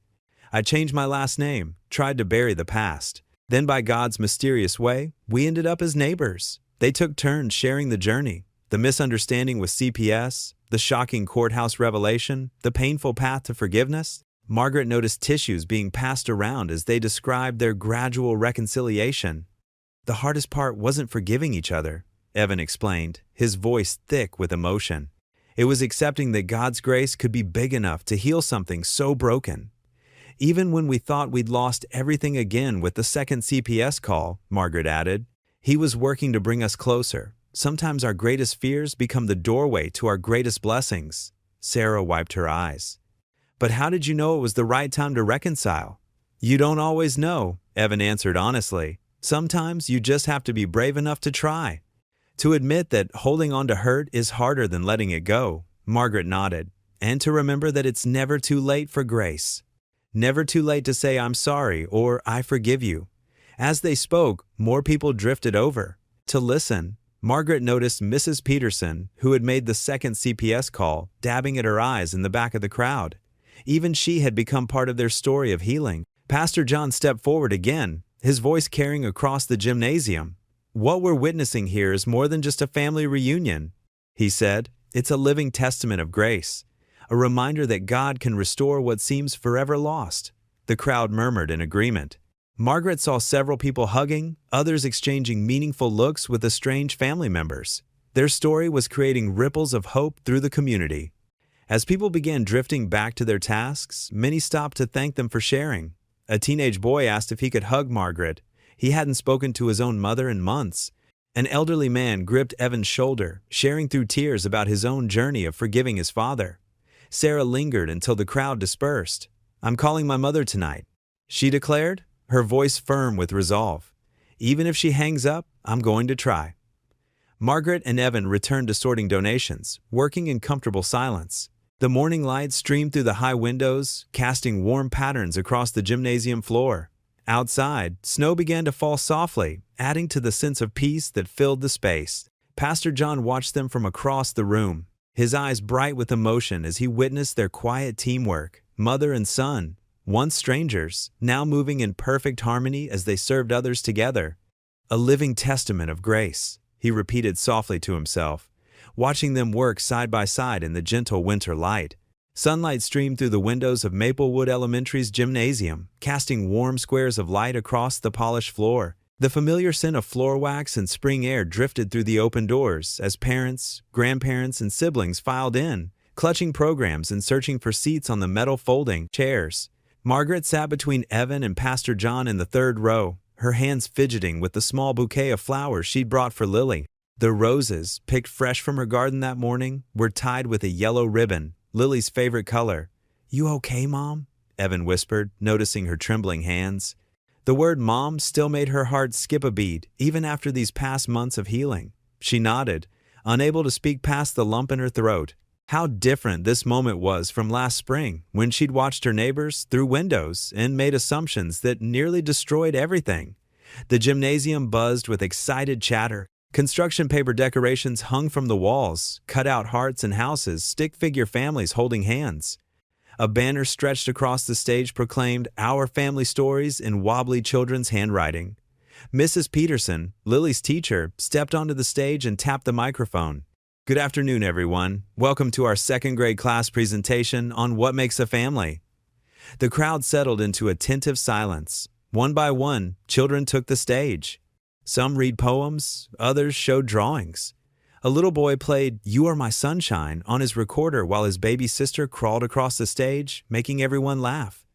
I changed my last name, tried to bury the past. Then by God's mysterious way, we ended up as neighbors. They took turns sharing the journey, the misunderstanding with CPS, the shocking courthouse revelation, the painful path to forgiveness." Margaret noticed tissues being passed around as they described their gradual reconciliation. "The hardest part wasn't forgiving each other," Evan explained, his voice thick with emotion. "It was accepting that God's grace could be big enough to heal something so broken. Even when we thought we'd lost everything again with the second CPS call," Margaret added, "He was working to bring us closer. Sometimes our greatest fears become the doorway to our greatest blessings." Sarah wiped her eyes. "But how did you know it was the right time to reconcile?" "You don't always know," Evan answered honestly. "Sometimes you just have to be brave enough to try. To admit that holding on to hurt is harder than letting it go." Margaret nodded. "And to remember that it's never too late for grace. Never too late to say I'm sorry or I forgive you." As they spoke, more people drifted over to listen. Margaret noticed Mrs. Peterson, who had made the second CPS call, dabbing at her eyes in the back of the crowd. Even she had become part of their story of healing. Pastor John stepped forward again, his voice carrying across the gymnasium. "What we're witnessing here is more than just a family reunion," he said. "It's a living testament of grace, a reminder that God can restore what seems forever lost." The crowd murmured in agreement. Margaret saw several people hugging, others exchanging meaningful looks with estranged family members. Their story was creating ripples of hope through the community. As people began drifting back to their tasks, many stopped to thank them for sharing. A teenage boy asked if he could hug Margaret. He hadn't spoken to his own mother in months. An elderly man gripped Evan's shoulder, sharing through tears about his own journey of forgiving his father. Sarah lingered until the crowd dispersed. "I'm calling my mother tonight," she declared, her voice firm with resolve. "Even if she hangs up, I'm going to try." Margaret and Evan returned to sorting donations, working in comfortable silence. The morning light streamed through the high windows, casting warm patterns across the gymnasium floor. Outside, snow began to fall softly, adding to the sense of peace that filled the space. Pastor John watched them from across the room, his eyes bright with emotion as he witnessed their quiet teamwork. Mother and son, once strangers, now moving in perfect harmony as they served others together. "A living testament of grace," he repeated softly to himself, watching them work side by side in the gentle winter light. Sunlight streamed through the windows of Maplewood Elementary's gymnasium, casting warm squares of light across the polished floor. The familiar scent of floor wax and spring air drifted through the open doors as parents, grandparents, and siblings filed in, clutching programs and searching for seats on the metal folding chairs. Margaret sat between Evan and Pastor John in the third row, her hands fidgeting with the small bouquet of flowers she'd brought for Lily. The roses, picked fresh from her garden that morning, were tied with a yellow ribbon, Lily's favorite color. "You okay, Mom?" Evan whispered, noticing her trembling hands. The word Mom still made her heart skip a beat, even after these past months of healing. She nodded, unable to speak past the lump in her throat. How different this moment was from last spring, when she'd watched her neighbors through windows and made assumptions that nearly destroyed everything. The gymnasium buzzed with excited chatter. Construction paper decorations hung from the walls, cut-out hearts and houses, stick-figure families holding hands. A banner stretched across the stage proclaimed "Our Family Stories" in wobbly children's handwriting. Mrs. Peterson, Lily's teacher, stepped onto the stage and tapped the microphone. "Good afternoon, everyone. Welcome to our second grade class presentation on what makes a family." The crowd settled into attentive silence. One by one, children took the stage. Some read poems, others showed drawings. A little boy played "You Are My Sunshine" on his recorder while his baby sister crawled across the stage, making everyone laugh.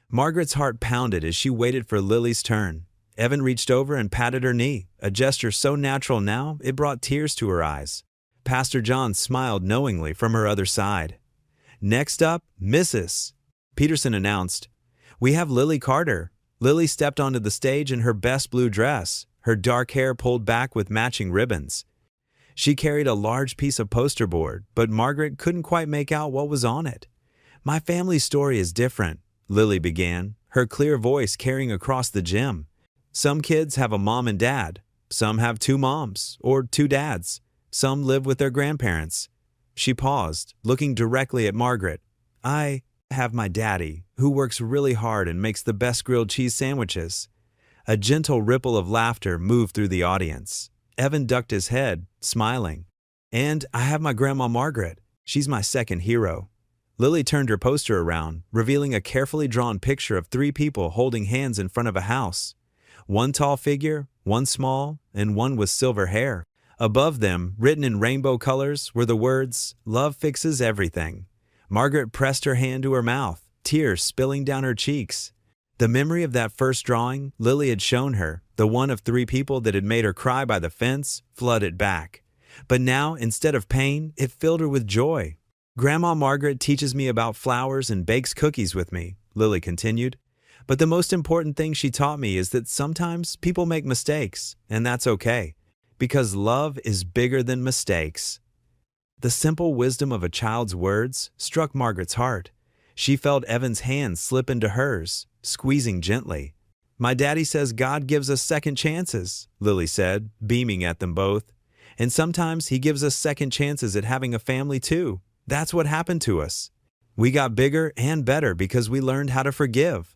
Margaret's heart pounded as she waited for Lily's turn. Evan reached over and patted her knee, a gesture so natural now it brought tears to her eyes. Pastor John smiled knowingly from her other side. "Next up, Mrs. Peterson announced, "We have Lily Carter." Lily stepped onto the stage in her best blue dress, her dark hair pulled back with matching ribbons. She carried a large piece of poster board, but Margaret couldn't quite make out what was on it. "My family's story is different," Lily began, her clear voice carrying across the gym. "Some kids have a mom and dad. Some have two moms or two dads. Some live with their grandparents." She paused, looking directly at Margaret. "I have my daddy, who works really hard and makes the best grilled cheese sandwiches." A gentle ripple of laughter moved through the audience. Evan ducked his head, smiling. "And I have my grandma Margaret. She's my second hero." Lily turned her poster around, revealing a carefully drawn picture of three people holding hands in front of a house. One tall figure, one small, and one with silver hair. Above them, written in rainbow colors, were the words, "Love fixes everything." Margaret pressed her hand to her mouth, tears spilling down her cheeks. The memory of that first drawing Lily had shown her, the one of three people that had made her cry by the fence, flooded back. But now, instead of pain, it filled her with joy. "Grandma Margaret teaches me about flowers and bakes cookies with me," Lily continued. "But the most important thing she taught me is that sometimes people make mistakes, and that's okay, because love is bigger than mistakes." The simple wisdom of a child's words struck Margaret's heart. She felt Evan's hand slip into hers, squeezing gently. "My daddy says God gives us second chances," Lily said, beaming at them both. "And sometimes he gives us second chances at having a family too. That's what happened to us. We got bigger and better because we learned how to forgive."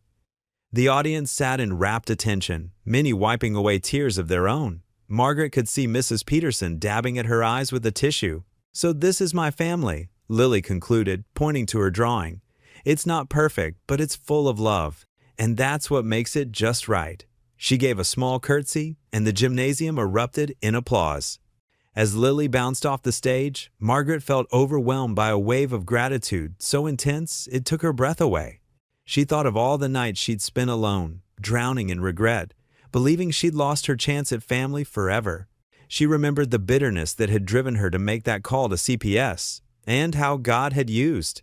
The audience sat in rapt attention, many wiping away tears of their own. Margaret could see Mrs. Peterson dabbing at her eyes with a tissue. "So this is my family," Lily concluded, pointing to her drawing. "It's not perfect, but it's full of love. And that's what makes it just right. She gave a small curtsy, and the gymnasium erupted in applause. As Lily bounced off the stage, Margaret felt overwhelmed by a wave of gratitude so intense it took her breath away. She thought of all the nights she'd spent alone, drowning in regret, believing she'd lost her chance at family forever. She remembered the bitterness that had driven her to make that call to CPS, and how God had used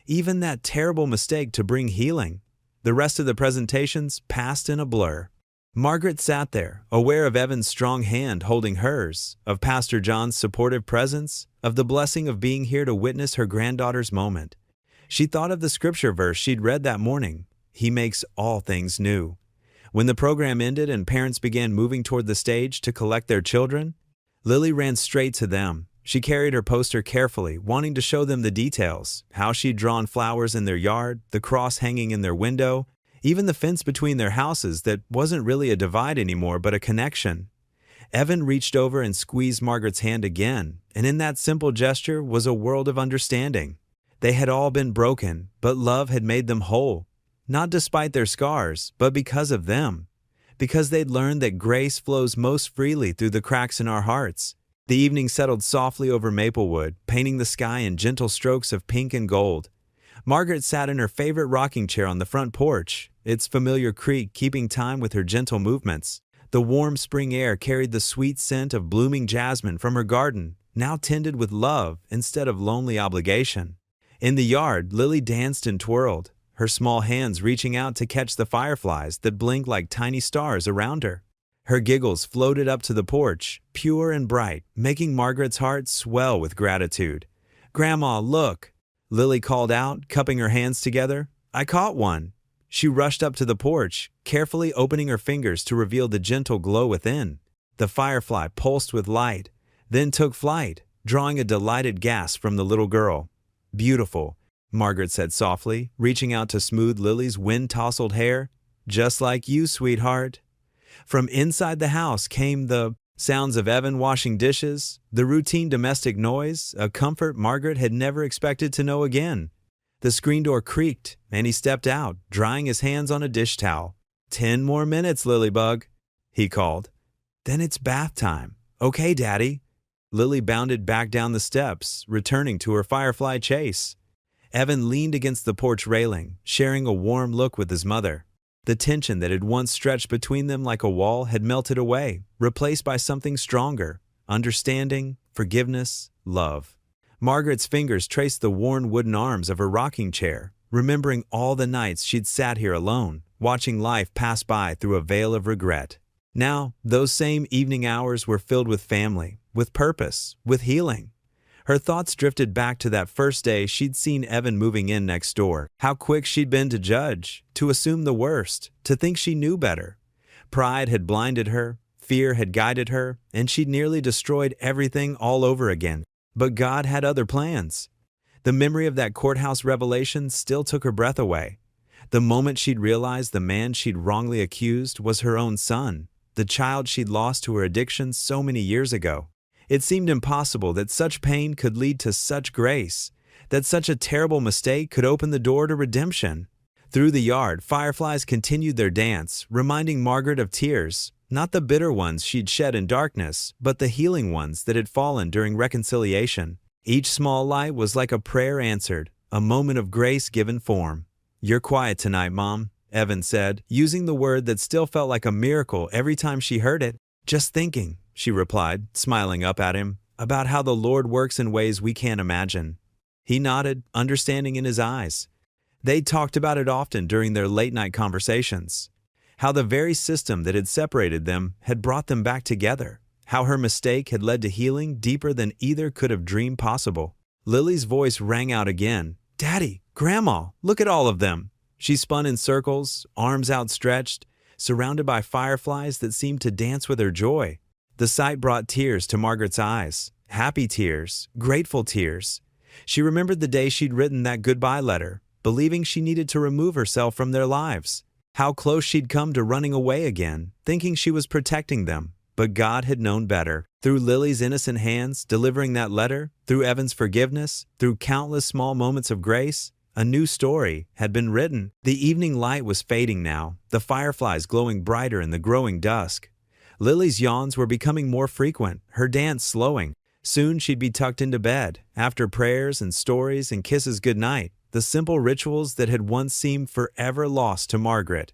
even that terrible mistake to bring healing. The rest of the presentations passed in a blur. Margaret sat there, aware of Evan's strong hand holding hers, of Pastor John's supportive presence, of the blessing of being here to witness her granddaughter's moment. She thought of the scripture verse she'd read that morning, "He makes all things new." When the program ended and parents began moving toward the stage to collect their children, Lily ran straight to them. She carried her poster carefully, wanting to show them the details, how she'd drawn flowers in their yard, the cross hanging in their window, even the fence between their houses that wasn't really a divide anymore but a connection. Evan reached over and squeezed Margaret's hand again, and in that simple gesture was a world of understanding. They had all been broken, but love had made them whole. Not despite their scars, but because of them. Because they'd learned that grace flows most freely through the cracks in our hearts. The evening settled softly over Maplewood, painting the sky in gentle strokes of pink and gold. Margaret sat in her favorite rocking chair on the front porch, its familiar creak keeping time with her gentle movements. The warm spring air carried the sweet scent of blooming jasmine from her garden, now tended with love instead of lonely obligation. In the yard, Lily danced and twirled, her small hands reaching out to catch the fireflies that blinked like tiny stars around her. Her giggles floated up to the porch, pure and bright, making Margaret's heart swell with gratitude. "Grandma, look!" Lily called out, cupping her hands together. "I caught one." She rushed up to the porch, carefully opening her fingers to reveal the gentle glow within. The firefly pulsed with light, then took flight, drawing a delighted gasp from the little girl. "Beautiful," Margaret said softly, reaching out to smooth Lily's wind-tousled hair. "Just like you, sweetheart." From inside the house came the sounds of Evan washing dishes, the routine domestic noise, a comfort Margaret had never expected to know again. The screen door creaked, and he stepped out, drying his hands on a dish towel. 10 more minutes, Lilybug," he called. "Then it's bath time." "Okay, Daddy." Lily bounded back down the steps, returning to her firefly chase. Evan leaned against the porch railing, sharing a warm look with his mother. The tension that had once stretched between them like a wall had melted away, replaced by something stronger: understanding, forgiveness, love. Margaret's fingers traced the worn wooden arms of her rocking chair, remembering all the nights she'd sat here alone, watching life pass by through a veil of regret. Now, those same evening hours were filled with family, with purpose, with healing. Her thoughts drifted back to that first day she'd seen Evan moving in next door. How quick she'd been to judge, to assume the worst, to think she knew better. Pride had blinded her, fear had guided her, and she'd nearly destroyed everything all over again. But God had other plans. The memory of that courthouse revelation still took her breath away. The moment she'd realized the man she'd wrongly accused was her own son, the child she'd lost to her addiction so many years ago. It seemed impossible that such pain could lead to such grace, that such a terrible mistake could open the door to redemption. Through the yard, fireflies continued their dance, reminding Margaret of tears, not the bitter ones she'd shed in darkness, but the healing ones that had fallen during reconciliation. Each small light was like a prayer answered, a moment of grace given form. "You're quiet tonight, Mom," Evan said, using the word that still felt like a miracle every time she heard it. "Just thinking," she replied, smiling up at him, "about how the Lord works in ways we can't imagine." He nodded, understanding in his eyes. They talked about it often during their late-night conversations. How the very system that had separated them had brought them back together. How her mistake had led to healing deeper than either could have dreamed possible. Lily's voice rang out again. "Daddy, Grandma, look at all of them." She spun in circles, arms outstretched, surrounded by fireflies that seemed to dance with her joy. The sight brought tears to Margaret's eyes, happy tears, grateful tears. She remembered the day she'd written that goodbye letter, believing she needed to remove herself from their lives. How close she'd come to running away again, thinking she was protecting them. But God had known better. Through Lily's innocent hands delivering that letter, through Evan's forgiveness, through countless small moments of grace, A new story had been written. The evening light was fading now, the fireflies glowing brighter in the growing dusk. Lily's yawns were becoming more frequent, her dance slowing. Soon she'd be tucked into bed, after prayers and stories and kisses goodnight, the simple rituals that had once seemed forever lost to Margaret.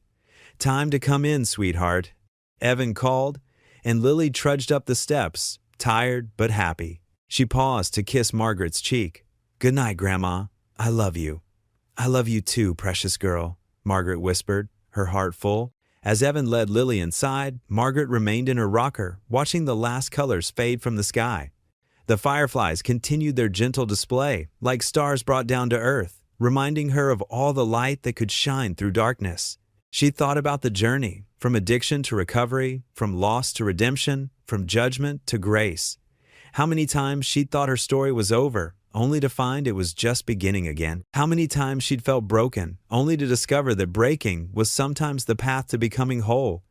"Time to come in, sweetheart," Evan called, and Lily trudged up the steps, tired but happy. She paused to kiss Margaret's cheek. "Good night, Grandma. I love you." "I love you too, precious girl," Margaret whispered, her heart full. As Evan led Lily inside, Margaret remained in her rocker, watching the last colors fade from the sky. The fireflies continued their gentle display, like stars brought down to earth, reminding her of all the light that could shine through darkness. She thought about the journey, from addiction to recovery, from loss to redemption, from judgment to grace. How many times she'd thought her story was over, only to find it was just beginning again. How many times she'd felt broken, only to discover that breaking was sometimes the path to becoming whole.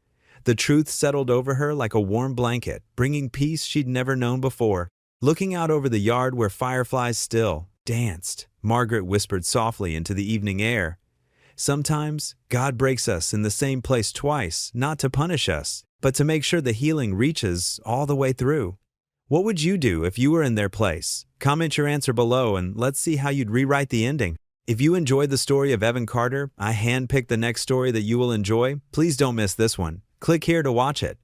The truth settled over her like a warm blanket, bringing peace she'd never known before. Looking out over the yard where fireflies still danced, Margaret whispered softly into the evening air. "Sometimes God breaks us in the same place twice, not to punish us, but to make sure the healing reaches all the way through." What would you do if you were in their place? Comment your answer below and let's see how you'd rewrite the ending. If you enjoyed the story of Evan Carter, I handpicked the next story that you will enjoy. Please don't miss this one. Click here to watch it.